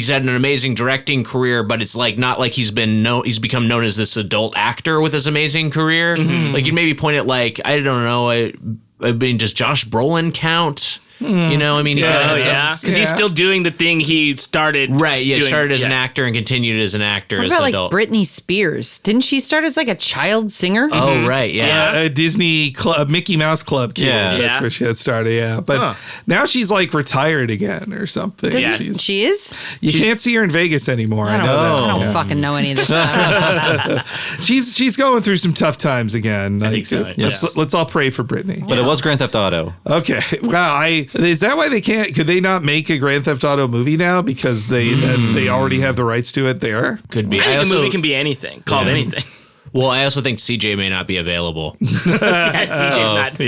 had an amazing directing career, but it's like not like he's become known as this adult actor with his amazing career. Mm-hmm. Like, you'd maybe point at, like, I don't know, I mean, does Josh Brolin count? You know, I mean, because he's still doing the thing he started. Right, yeah, started as an actor and continued as an actor as an adult. Like Britney Spears? Didn't she start as like a child singer? Oh, right, yeah. A Disney Mickey Mouse Club kid. Yeah. That's where she had started, yeah. But now she's like retired again or something. She is? You can't see her in Vegas anymore. I know that. I don't fucking know any of this stuff. She's going through some tough times again. I think so. Let's all pray for Britney. But it was Grand Theft Auto. Okay. Wow. Is that why they can't? Could they not make a Grand Theft Auto movie now because they already have the rights to it there? Could be. I think the movie can be anything, called anything. Well, I also think CJ may not be available. CJ's not.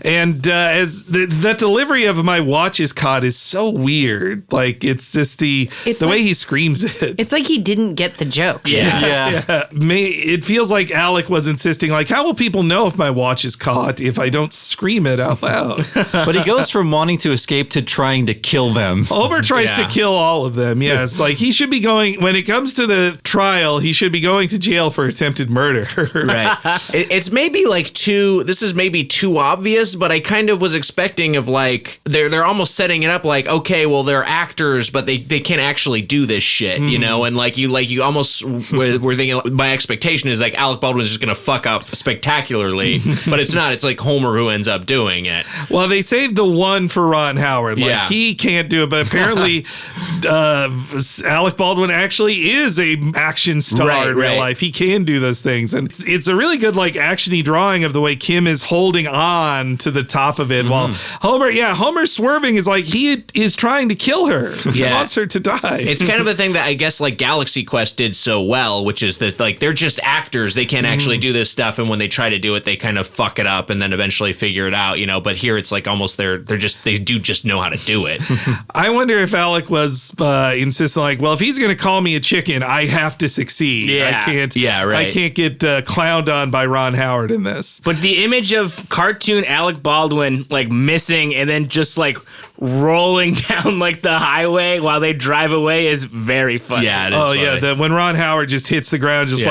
And as the delivery of my watch is caught is so weird. Like, it's just the way he screams it. It's like he didn't get the joke. Yeah. It feels like Alec was insisting, like, how will people know if my watch is caught if I don't scream it out loud? But he goes from wanting to escape to trying to kill them. Homer tries to kill all of them. Yes. Like, he should be going, when it comes to the trial, he should be going to jail for attempted murder. Right. It's maybe like this is maybe too obvious, but I kind of was expecting of like they're almost setting it up like, okay, well, they're actors, but they can't actually do this shit, you know, and like you almost were thinking, my expectation is like Alec Baldwin's just gonna fuck up spectacularly, but it's not. It's like Homer who ends up doing it. Well, they saved the one for Ron Howard. Like, he can't do it, but apparently Alec Baldwin actually is a action star in real life. He can do those things, and it's a really good like actiony drawing of the way Kim is holding on to the top of it while Homer's swerving is like he is trying to kill her. He wants her to die. It's kind of the thing that I guess like Galaxy Quest did so well, which is that like they're just actors. They can't actually do this stuff, and when they try to do it, they kind of fuck it up and then eventually figure it out, you know. But here it's like almost they do just know how to do it. I wonder if Alec was insisting like, well, if he's going to call me a chicken, I have to succeed. Yeah. I can't. Yeah, right. I can't get clowned on by Ron Howard in this. But the image of cartoon Alec Baldwin like missing and then just like rolling down like the highway while they drive away is very funny. Yeah, it is funny. Yeah, when Ron Howard just hits the ground, just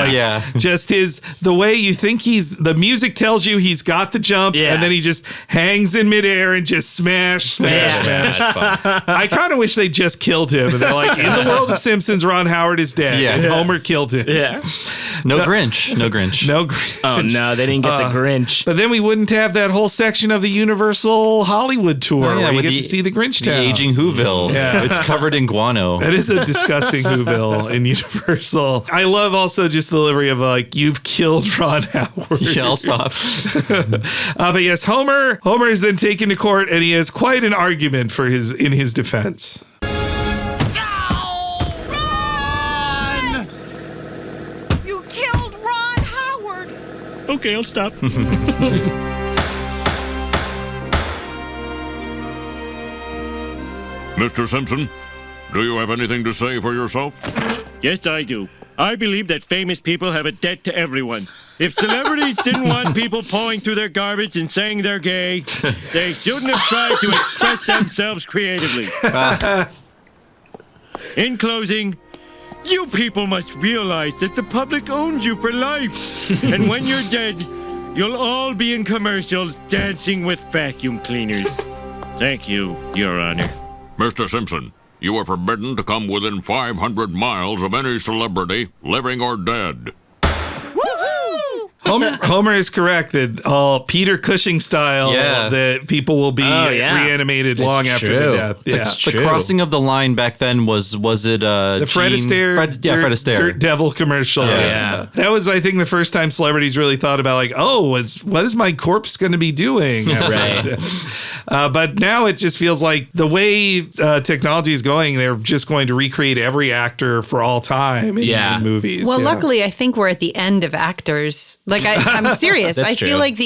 the way you think the music tells you he's got the jump, and then he just hangs in midair and just smash. That's fun. I kind of wish they just killed him. And they're like, in the world of Simpsons, Ron Howard is dead. Yeah. And Homer killed him. Yeah. No Grinch. Oh no, they didn't get the Grinch. But then we wouldn't have that whole section of the Universal Hollywood tour where you get to see see the Grinch The town. aging Whoville. Yeah. It's covered in guano. That is a disgusting Whoville in Universal. I love also just the delivery of like, you've killed Ron Howard. Yeah, I'll stop. But yes, Homer is then taken to court, and he has quite an argument in his defense. You killed Ron Howard. Okay, I'll stop. Mr. Simpson, do you have anything to say for yourself? Yes, I do. I believe that famous people have a debt to everyone. If celebrities didn't want people pawing through their garbage and saying they're gay, they shouldn't have tried to express themselves creatively. In closing, you people must realize that the public owns you for life. And when you're dead, you'll all be in commercials dancing with vacuum cleaners. Thank you, Your Honor. Mr. Simpson, you are forbidden to come within 500 miles of any celebrity, living or dead. Homer is correct that all Peter Cushing style that people will be reanimated long after the death. The crossing of the line back then was it the Fred Astaire Fred Astaire Dirt Devil commercial. Yeah. That was, I think, the first time celebrities really thought about like, what is my corpse going to be doing? Right. But now it just feels like the way technology is going, they're just going to recreate every actor for all time in movies. Well, luckily, I think we're at the end of actors. Like, I'm serious. That's I feel true. like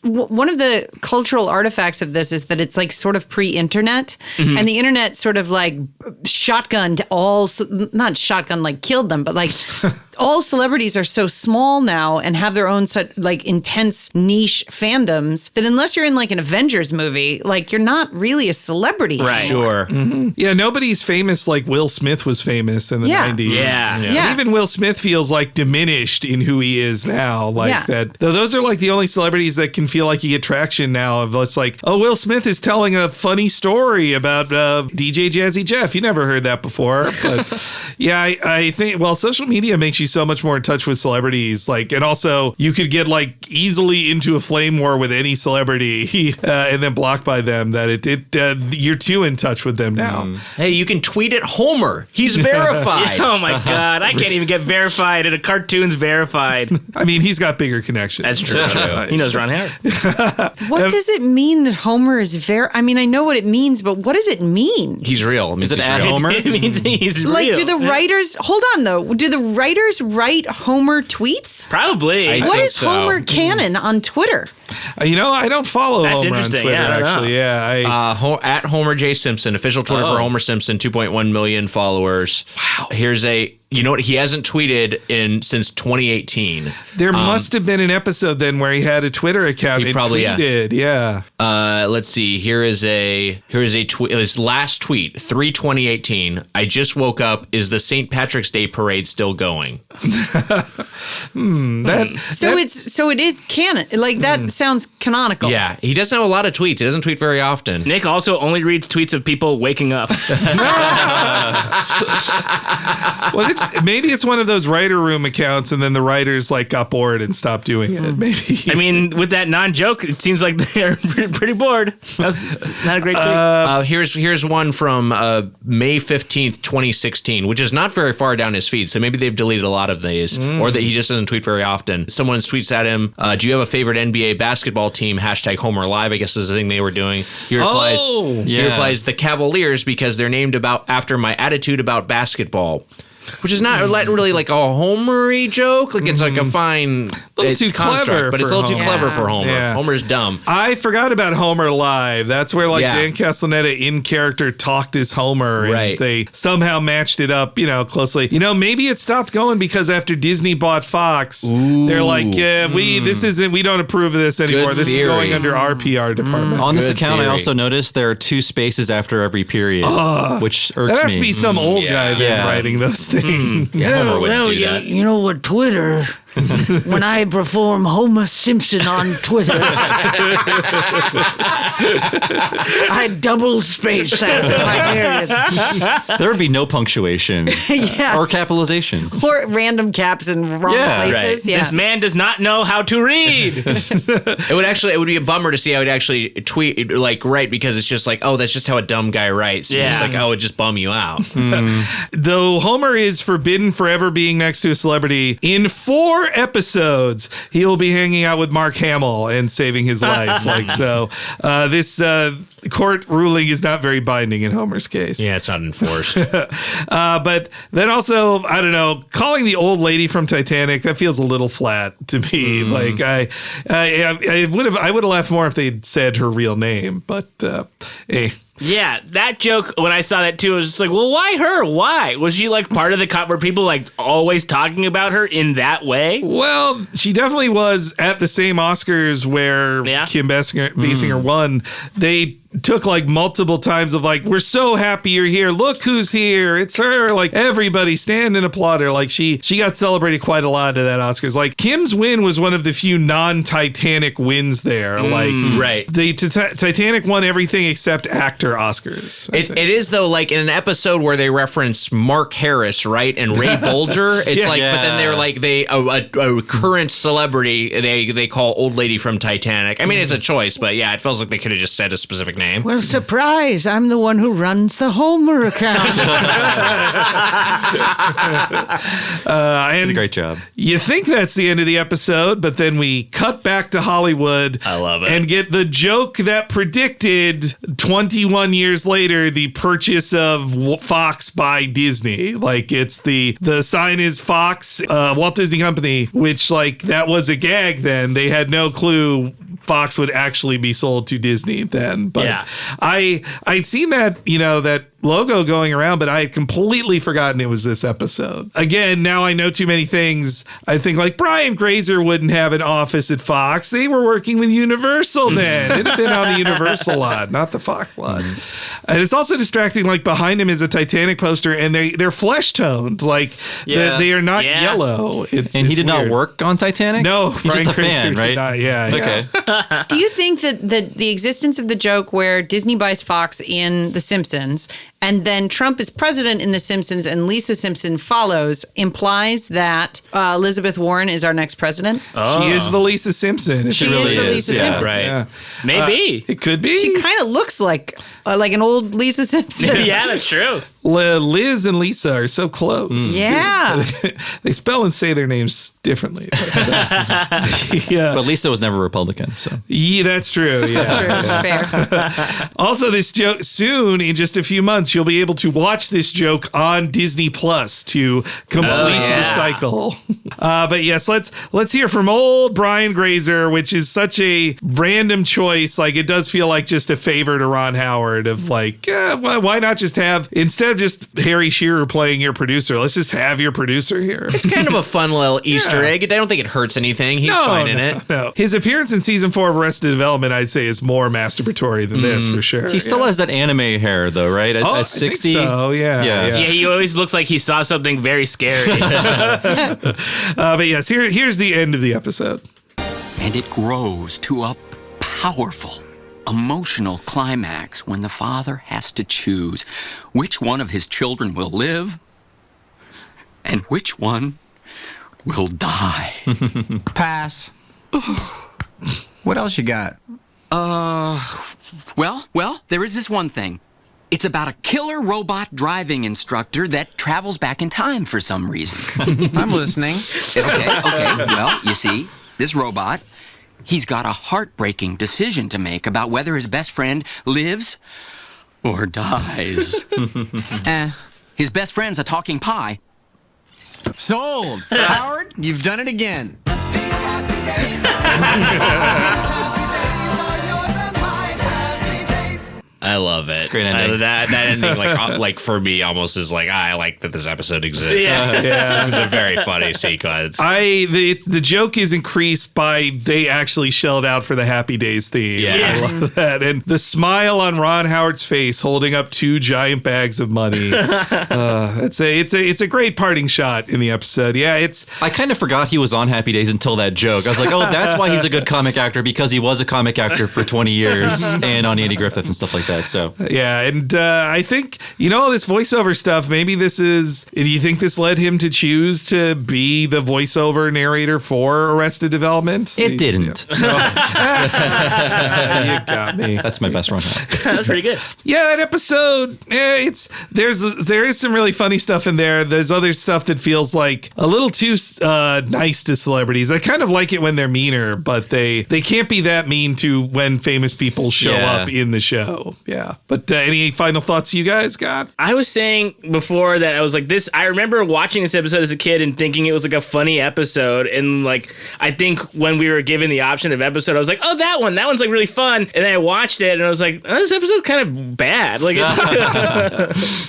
one of the cultural artifacts of this is that it's like sort of pre-internet, and the internet sort of like shotgunned not shotgun like killed them, but like all celebrities are so small now and have their own such like intense niche fandoms that unless you're in like an Avengers movie, like you're not really a celebrity. Right. Sure. Mm-hmm. Yeah, nobody's famous like Will Smith was famous in the 90s. Yeah. And even Will Smith feels like diminished in who he is now. Like that. Though those are like the only celebrities that can feel like you get traction now. Of it's like, Will Smith is telling a funny story about DJ Jazzy Jeff. You never heard that before. But yeah, I think, social media makes you so much more in touch with celebrities. Like, and also you could get like easily into a flame war with any celebrity and then blocked by them that you're too in touch with them now. Hey, you can tweet at Homer. He's verified. Oh my God. I can't even get verified and a cartoon's verified. I mean, he's got bigger connections. That's true. He knows Ron Howard. What does it mean that Homer is I mean, I know what it means, but what does it mean? He's real. Is it at Homer? It means he's real. Like, do the writers, hold on though, do the writers write Homer tweets? Probably. What is Homer canon on Twitter? I don't follow That's Homer on interesting. Twitter, Yeah, I don't actually. Yeah. At Homer J. Simpson, official Twitter for Homer Simpson, 2.1 million followers. Wow. Here's you know what? He hasn't tweeted since 2018. There must have been an episode then where he had a Twitter account and tweeted. Yeah. Let's see. Here is a tweet. His last tweet, 3/2018. I just woke up. Is the St. Patrick's Day parade still going? So it is canon. Like that sounds canonical. Yeah. He doesn't have a lot of tweets. He doesn't tweet very often. Nick also only reads tweets of people waking up. Well, maybe it's one of those writer room accounts, and then the writers like got bored and stopped doing it. Maybe. I mean, with that non-joke, it seems like they're pretty bored. That's not a great tweet. Here's one from May 15th, 2016, which is not very far down his feed. So maybe they've deleted a lot of these, or that he just doesn't tweet very often. Someone tweets at him, "Do you have a favorite NBA basketball team?" #Homer Live. I guess is the thing they were doing. He replies, "The Cavaliers, because they're named after my attitude about basketball." Which is not really like a Homer-y joke. Like it's like a fine too clever, but it's a little too clever for Homer. Yeah. Homer's dumb. I forgot about Homer Live. That's where Dan Castellaneta in character talked as Homer, and they somehow matched it up, closely. Maybe it stopped going because after Disney bought Fox, they're like, we don't approve of this anymore. This is going under our PR department. On this account, I also noticed there are 2 spaces after every period, which irks me. That has to be some old guy writing those things. Homer wouldn't do that. You know what Twitter When I perform Homer Simpson on Twitter, I double space after my period. There would be no punctuation Yeah. or capitalization. Or random caps in wrong places. Yeah. This man does not know how to read. It would be a bummer to see how he'd actually tweet, like, write, because it's just like, oh, that's just how a dumb guy writes. Yeah. It's like, oh, it just bum you out. Though Homer is forbidden forever being next to a celebrity, in 4 episodes, he will be hanging out with Mark Hamill and saving his life. This court ruling is not very binding in Homer's case. Yeah, it's not enforced. But then also, I don't know, calling the old lady from Titanic, that feels a little flat to me. Like I would have laughed more if they'd said her real name, but hey. Yeah, that joke, when I saw that too, I was just like, well, why her? Why? Was she like part of the cop where people like always talking about her in that way? Well, she definitely was at the same Oscars where Kim Basinger won. They took like multiple times of like, we're so happy you're here. Look who's here. It's her. Like everybody stand and applaud her. Like she got celebrated quite a lot at that Oscars. Like Kim's win was one of the few non-Titanic wins there. Right. The Titanic won everything except actor Oscars. It is though, like in an episode where they reference Mark Harris, right, and Ray Bolger. It's but then they're like a current celebrity they call old lady from Titanic. I mean, it's a choice, but yeah, it feels like they could have just said a specific name. Well, surprise, I'm the one who runs the Homer account. And a great job. You think that's the end of the episode, but then we cut back to Hollywood. I love it. And get the joke that predicted 21 years later the purchase of Fox by Disney. Like it's the sign is Fox, Walt Disney Company, which like that was a gag then. They had no clue Fox would actually be sold to Disney then. But I'd seen that, that logo going around, but I had completely forgotten it was this episode. Again, now I know too many things. I think like Brian Grazer wouldn't have an office at Fox. They were working with Universal then. It'd been on the Universal lot, not the Fox lot. And it's also distracting, like behind him is a Titanic poster and they're flesh toned. Like they are not yellow. He did not work on Titanic? No. He's just a fan, right? Okay. Do you think that the existence of the joke where Disney buys Fox in The Simpsons and then Trump is president in The Simpsons and Lisa Simpson follows implies that Elizabeth Warren is our next president? Oh. She is the Lisa Simpson. She is the Lisa Simpson. Right. Yeah. Maybe. It could be. She kind of looks like an old Lisa Simpson. Yeah, that's true. Liz and Lisa are so close. Yeah. They spell and say their names differently. But Lisa was never a Republican, so. Yeah, that's true. Yeah. True, fair. Also, this joke soon, in just a few months, you'll be able to watch this joke on Disney Plus to complete the cycle. But yes, let's hear from old Brian Grazer, which is such a random choice. Like it does feel like just a favor to Ron Howard of like, why not just have, instead of just Harry Shearer playing your producer, let's just have your producer here. It's kind of a fun little Easter egg. I don't think it hurts anything. He's fine in it. No. His appearance in season 4 of Arrested Development, I'd say, is more masturbatory than this for sure. He still has that anime hair though, right? At 60? I think so, yeah. He always looks like he saw something very scary. But yes, here's the end of the episode. And it grows to a powerful, emotional climax when the father has to choose which one of his children will live and which one will die. Pass. What else you got? Well, there is this one thing. It's about a killer robot driving instructor that travels back in time for some reason. I'm listening. Okay. Well, you see, this robot, he's got a heartbreaking decision to make about whether his best friend lives or dies. His best friend's a talking pie. Sold. Howard, you've done it again. I love it. Great ending. That ending, like for me, almost is like I like that this episode exists. Yeah. It's a very funny sequence. The joke is increased by they actually shelled out for the Happy Days theme. Yeah. I love that. And the smile on Ron Howard's face holding up 2 giant bags of money. It's a great parting shot in the episode. Yeah, I kind of forgot he was on Happy Days until that joke. I was like, oh, that's why he's a good comic actor, because he was a comic actor for 20 years and on Andy Griffith and stuff like that. So yeah, and I think, all this voiceover stuff, maybe do you think this led him to choose to be the voiceover narrator for Arrested Development? It didn't. You got me. That's my best run. That's pretty good. Yeah, that episode, there is some really funny stuff in there. There's other stuff that feels like a little too nice to celebrities. I kind of like it when they're meaner, but they can't be that mean to when famous people show up in the show. Yeah. But any final thoughts you guys got? I was saying before that I was like I remember watching this episode as a kid and thinking it was like a funny episode. And like, I think when we were given the option of episode, I was like, oh, that one's like really fun. And then I watched it and I was like, oh, this episode's kind of bad. Like,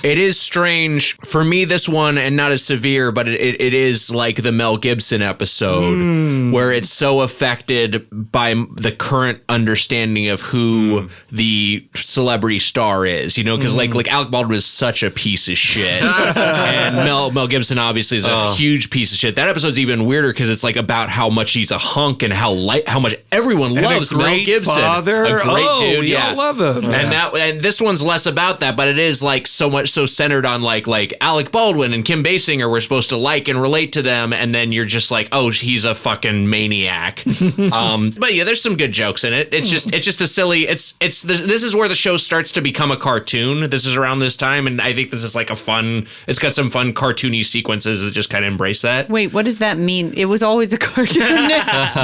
it is strange for me, this one, and not as severe, but it is like the Mel Gibson episode where it's so affected by the current understanding of who the celebrity star is, because like Alec Baldwin is such a piece of shit. And Mel Gibson obviously is a huge piece of shit. That episode's even weirder because it's like about how much he's a hunk and how much everyone loves Mel Gibson. Father. A great dude, yeah. Love him. And this one's less about that, but it is like so centered on like Alec Baldwin and Kim Basinger. We're supposed to like and relate to them, and then you're just like, oh, he's a fucking maniac. But yeah, there's some good jokes in it. It's just a silly. This is where the show starts to become a cartoon. This is around this time, and I think this is like a fun. It's got some fun cartoony sequences that just kind of embrace that. Wait, what does that mean? It was always a cartoon.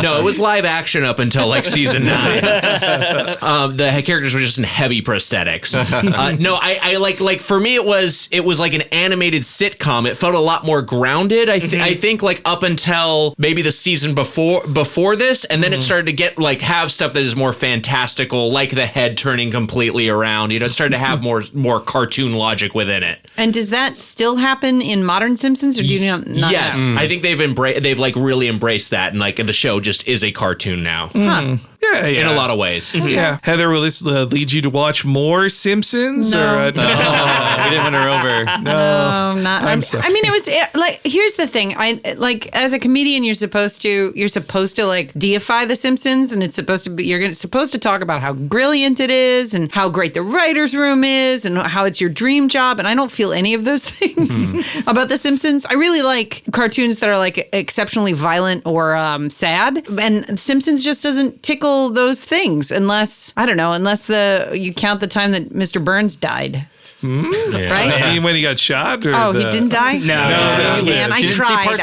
No, it was live action up until like season 9. The characters were just in heavy prosthetics. No, I like for me it was like an animated sitcom. It felt a lot more grounded. I think like up until maybe the season before this, and then it started to get like have stuff that is more fantastical, like the head turning completely around. It started to have more cartoon logic within it. And does that still happen in modern Simpsons, or do you not yes, know? I think they've like really embraced that, and like the show just is a cartoon now. Huh. Yeah, in a lot of ways. Yeah. Heather, will this lead you to watch more Simpsons? No. Or, we didn't win her over. No, not. I'm sorry. I mean, it was like, here's the thing. I like, as a comedian, you're supposed to like deify the Simpsons, and you're supposed to talk about how brilliant it is and how great the writer's room is and how it's your dream job. And I don't feel any of those things about the Simpsons. I really like cartoons that are like exceptionally violent or sad, and Simpsons just doesn't tickle those things unless you count the time that Mr. Burns died. Right? When he got shot? Or he didn't die? No. Man, I tried.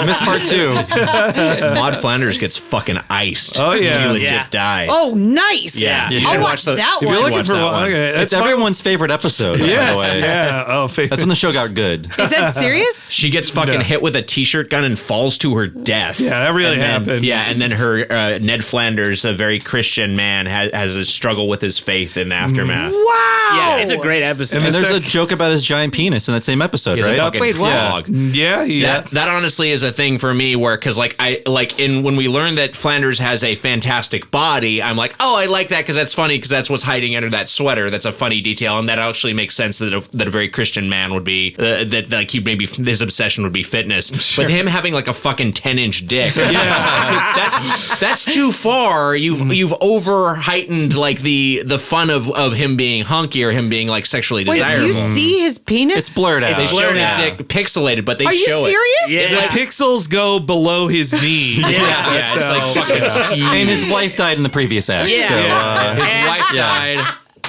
You missed part 2. Maude Flanders gets fucking iced. Oh, yeah. She legit dies. Oh, nice. Yeah. I'll watch that one. You're looking for one. Okay, it's everyone's favorite episode, by the way. Yeah. Oh, that's when the show got good. Is that serious? She gets fucking hit with a t-shirt gun and falls to her death. Yeah, that really happened. Yeah, and then her Ned Flanders, a very Christian man, has a struggle with his faith in the aftermath. Wow. Yeah, it's a great episode. And there's a joke about his giant penis in that same episode, right? Wait, what? Yeah. That honestly is a thing for me where, because when we learn that Flanders has a fantastic body, I'm like, oh, I like that because that's funny because that's what's hiding under that sweater. That's a funny detail, and that actually makes sense that a very Christian man would be that like he maybe his obsession would be fitness, but him having like a fucking 10-inch dick, that's too far. You've over heightened like the fun of him being hunky or him being like sexually desirable. Wait, do you see his penis? It's blurred out. They show his dick pixelated, but they Are you show serious? it. The pixels go below his knee. It's like fucking huge. And his wife died in the previous act. Yeah. So, his wife died.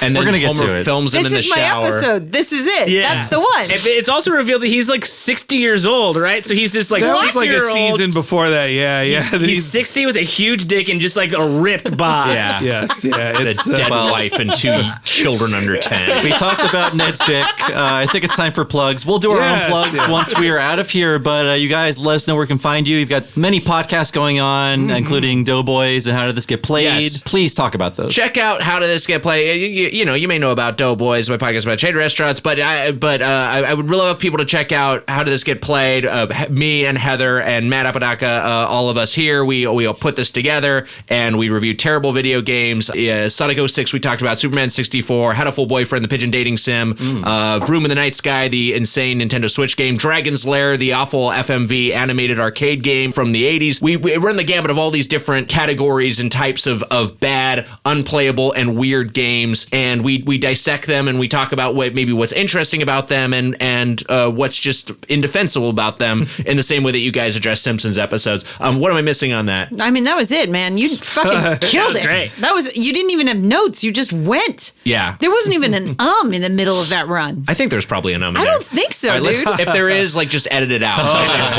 And then we're gonna get Homer to it. films him in the This is my shower. episode. This is it. Yeah. That's the one. It's also revealed that he's like 60 years old, right? So he's just like That was like a 60-year-old. season before that. Yeah. He's 60 with a huge dick and just like a ripped bod. Yeah. Yes. Yeah. The It's dead wife and 2 children under 10. we talked about Ned's dick. I think it's time for plugs. We'll do our own plugs once we are out of here. But you guys, let us know where we can find you. You've got many podcasts going on, including Doughboys and How Did This Get Played. Yes. Please talk about those. Check out How Did This Get Played. you may know about Doughboys, my podcast about chain restaurants, but I would really love people to check out How Did This Get Played. Me and Heather and Matt Apodaca, all of us here, we all put this together and we review terrible video games. Sonic 06, we talked about Superman 64, Had a Full Boyfriend, the Pigeon Dating Sim, Room in the Night Sky, the insane Nintendo Switch game, Dragon's Lair, the awful FMV animated arcade game from the 80s. We run the gamut of all these different categories and types of bad, unplayable, and weird games, and we dissect them and we talk about what's interesting about them and what's just indefensible about them in the same way that you guys address Simpsons episodes. What am I missing on that? I mean, that was it, man. You fucking killed it. Great. You didn't even have notes. You just went. Yeah. There wasn't even an in the middle of that run. I think there's probably an in I there. don't think so, All right, dude. if there is, just edit it out.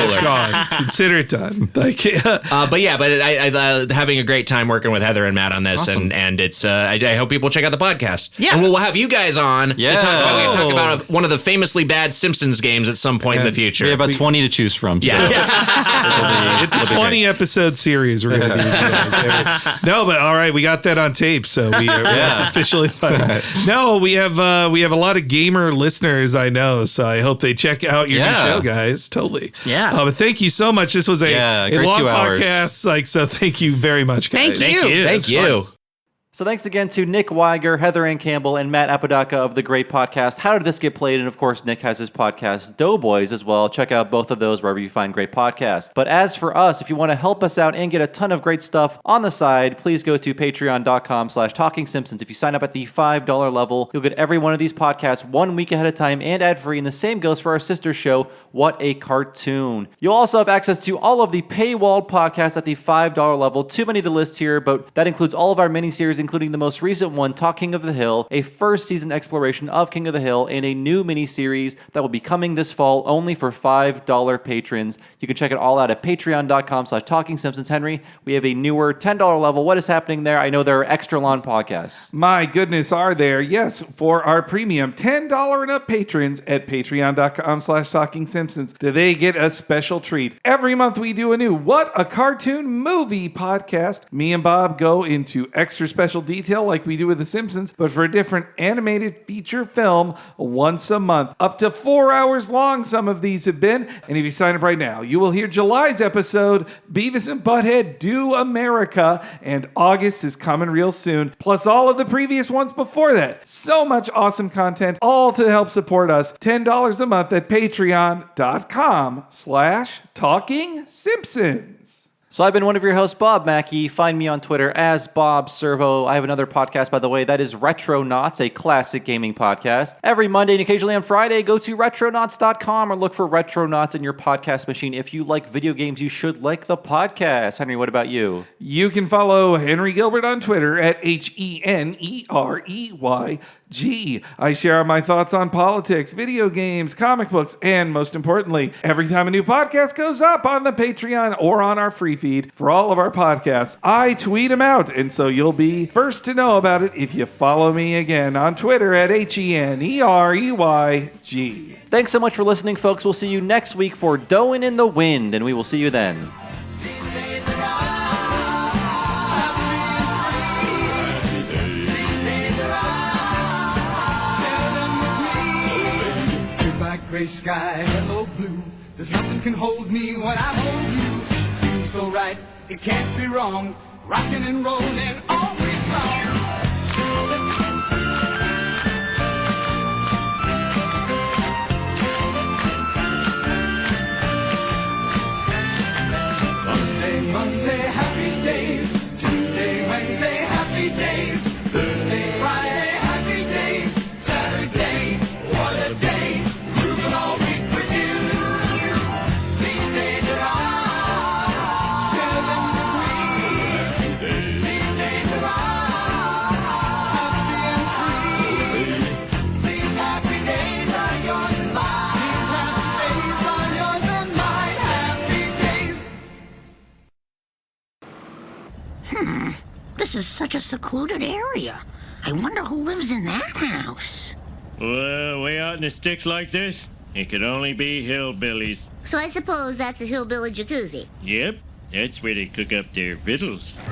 It's gone. Consider it done. But having a great time working with Heather and Matt on this, Awesome. and it's I hope people check out the podcast. Yeah. And we'll have you guys on to talk about one of the famously bad Simpsons games at some point in the future. We have about 20 to choose from. So. Yeah. It's a 20 episode series we're going to be. No, but all right, we got that on tape, so it's officially fun. No, we have a lot of gamer listeners, I know, so I hope they check out your new show, guys. Totally. Yeah. But thank you so much. This was a great long 2 hours. podcast. So thank you very much, guys. Thank you. So thanks again to Nick Wiger, Heather Ann Campbell, and Matt Apodaca of the great podcast How Did This Get Played? And of course, Nick has his podcast Doughboys as well. Check out both of those wherever you find great podcasts. But as for us, if you want to help us out and get a ton of great stuff on the side, please go to patreon.com/TalkingSimpsons. If you sign up at the $5 level, you'll get every one of these podcasts 1 week ahead of time and ad-free. And the same goes for our sister show, What a Cartoon. You'll also have access to all of the paywalled podcasts at the $5 level. Too many to list here, but that includes all of our miniseries, including the most recent one, Talk King of the Hill, a first season exploration of King of the Hill, and a new miniseries that will be coming this fall only for $5 patrons. You can check it all out at patreon.com/TalkingSimpsons. Henry, we have a newer $10 level. What is happening there? I know there are extra long podcasts. My goodness, are there? Yes, for our premium $10 and up patrons at patreon.com/TalkingSimpsons. Do they get a special treat? Every month we do a new What a Cartoon Movie podcast. Me and Bob go into extra special detail like we do with The Simpsons, but for a different animated feature film once a month. Up to 4 hours long, some of these have been. And if you sign up right now, you will hear July's episode, Beavis and Butthead Do America, and August is coming real soon, plus all of the previous ones before that. So much awesome content, all to help support us. $10 a month at patreon.com/TalkingSimpsons. So I've been one of your hosts, Bob Mackey. Find me on Twitter as Bob Servo. I have another podcast, by the way, that is Retronauts, a classic gaming podcast. Every Monday and occasionally on Friday, go to retronauts.com or look for Retronauts in your podcast machine. If you like video games, you should like the podcast. Henry, what about you? You can follow Henry Gilbert on Twitter at HENEREYG. I share my thoughts on politics, video games, comic books, and most importantly, every time a new podcast goes up on the Patreon or on our free feed for all of our podcasts, I tweet them out, and so you'll be first to know about it if you follow me again on Twitter at HENEREYG. Thanks so much for listening, folks. We'll see you next week for Doin' in the Wind, and we will see you then. Gray sky, hello blue. There's nothing can hold me when I hold you. Feels so right, it can't be wrong. Rocking and rolling all week long. Sunday, Monday, happy days. Tuesday, Wednesday, happy days. Thursday, Friday, happy days. Saturday, what a day. This is such a secluded area. I wonder who lives in that house. Well, way out in the sticks like this, it could only be hillbillies. So I suppose that's a hillbilly jacuzzi. Yep, that's where they cook up their victuals.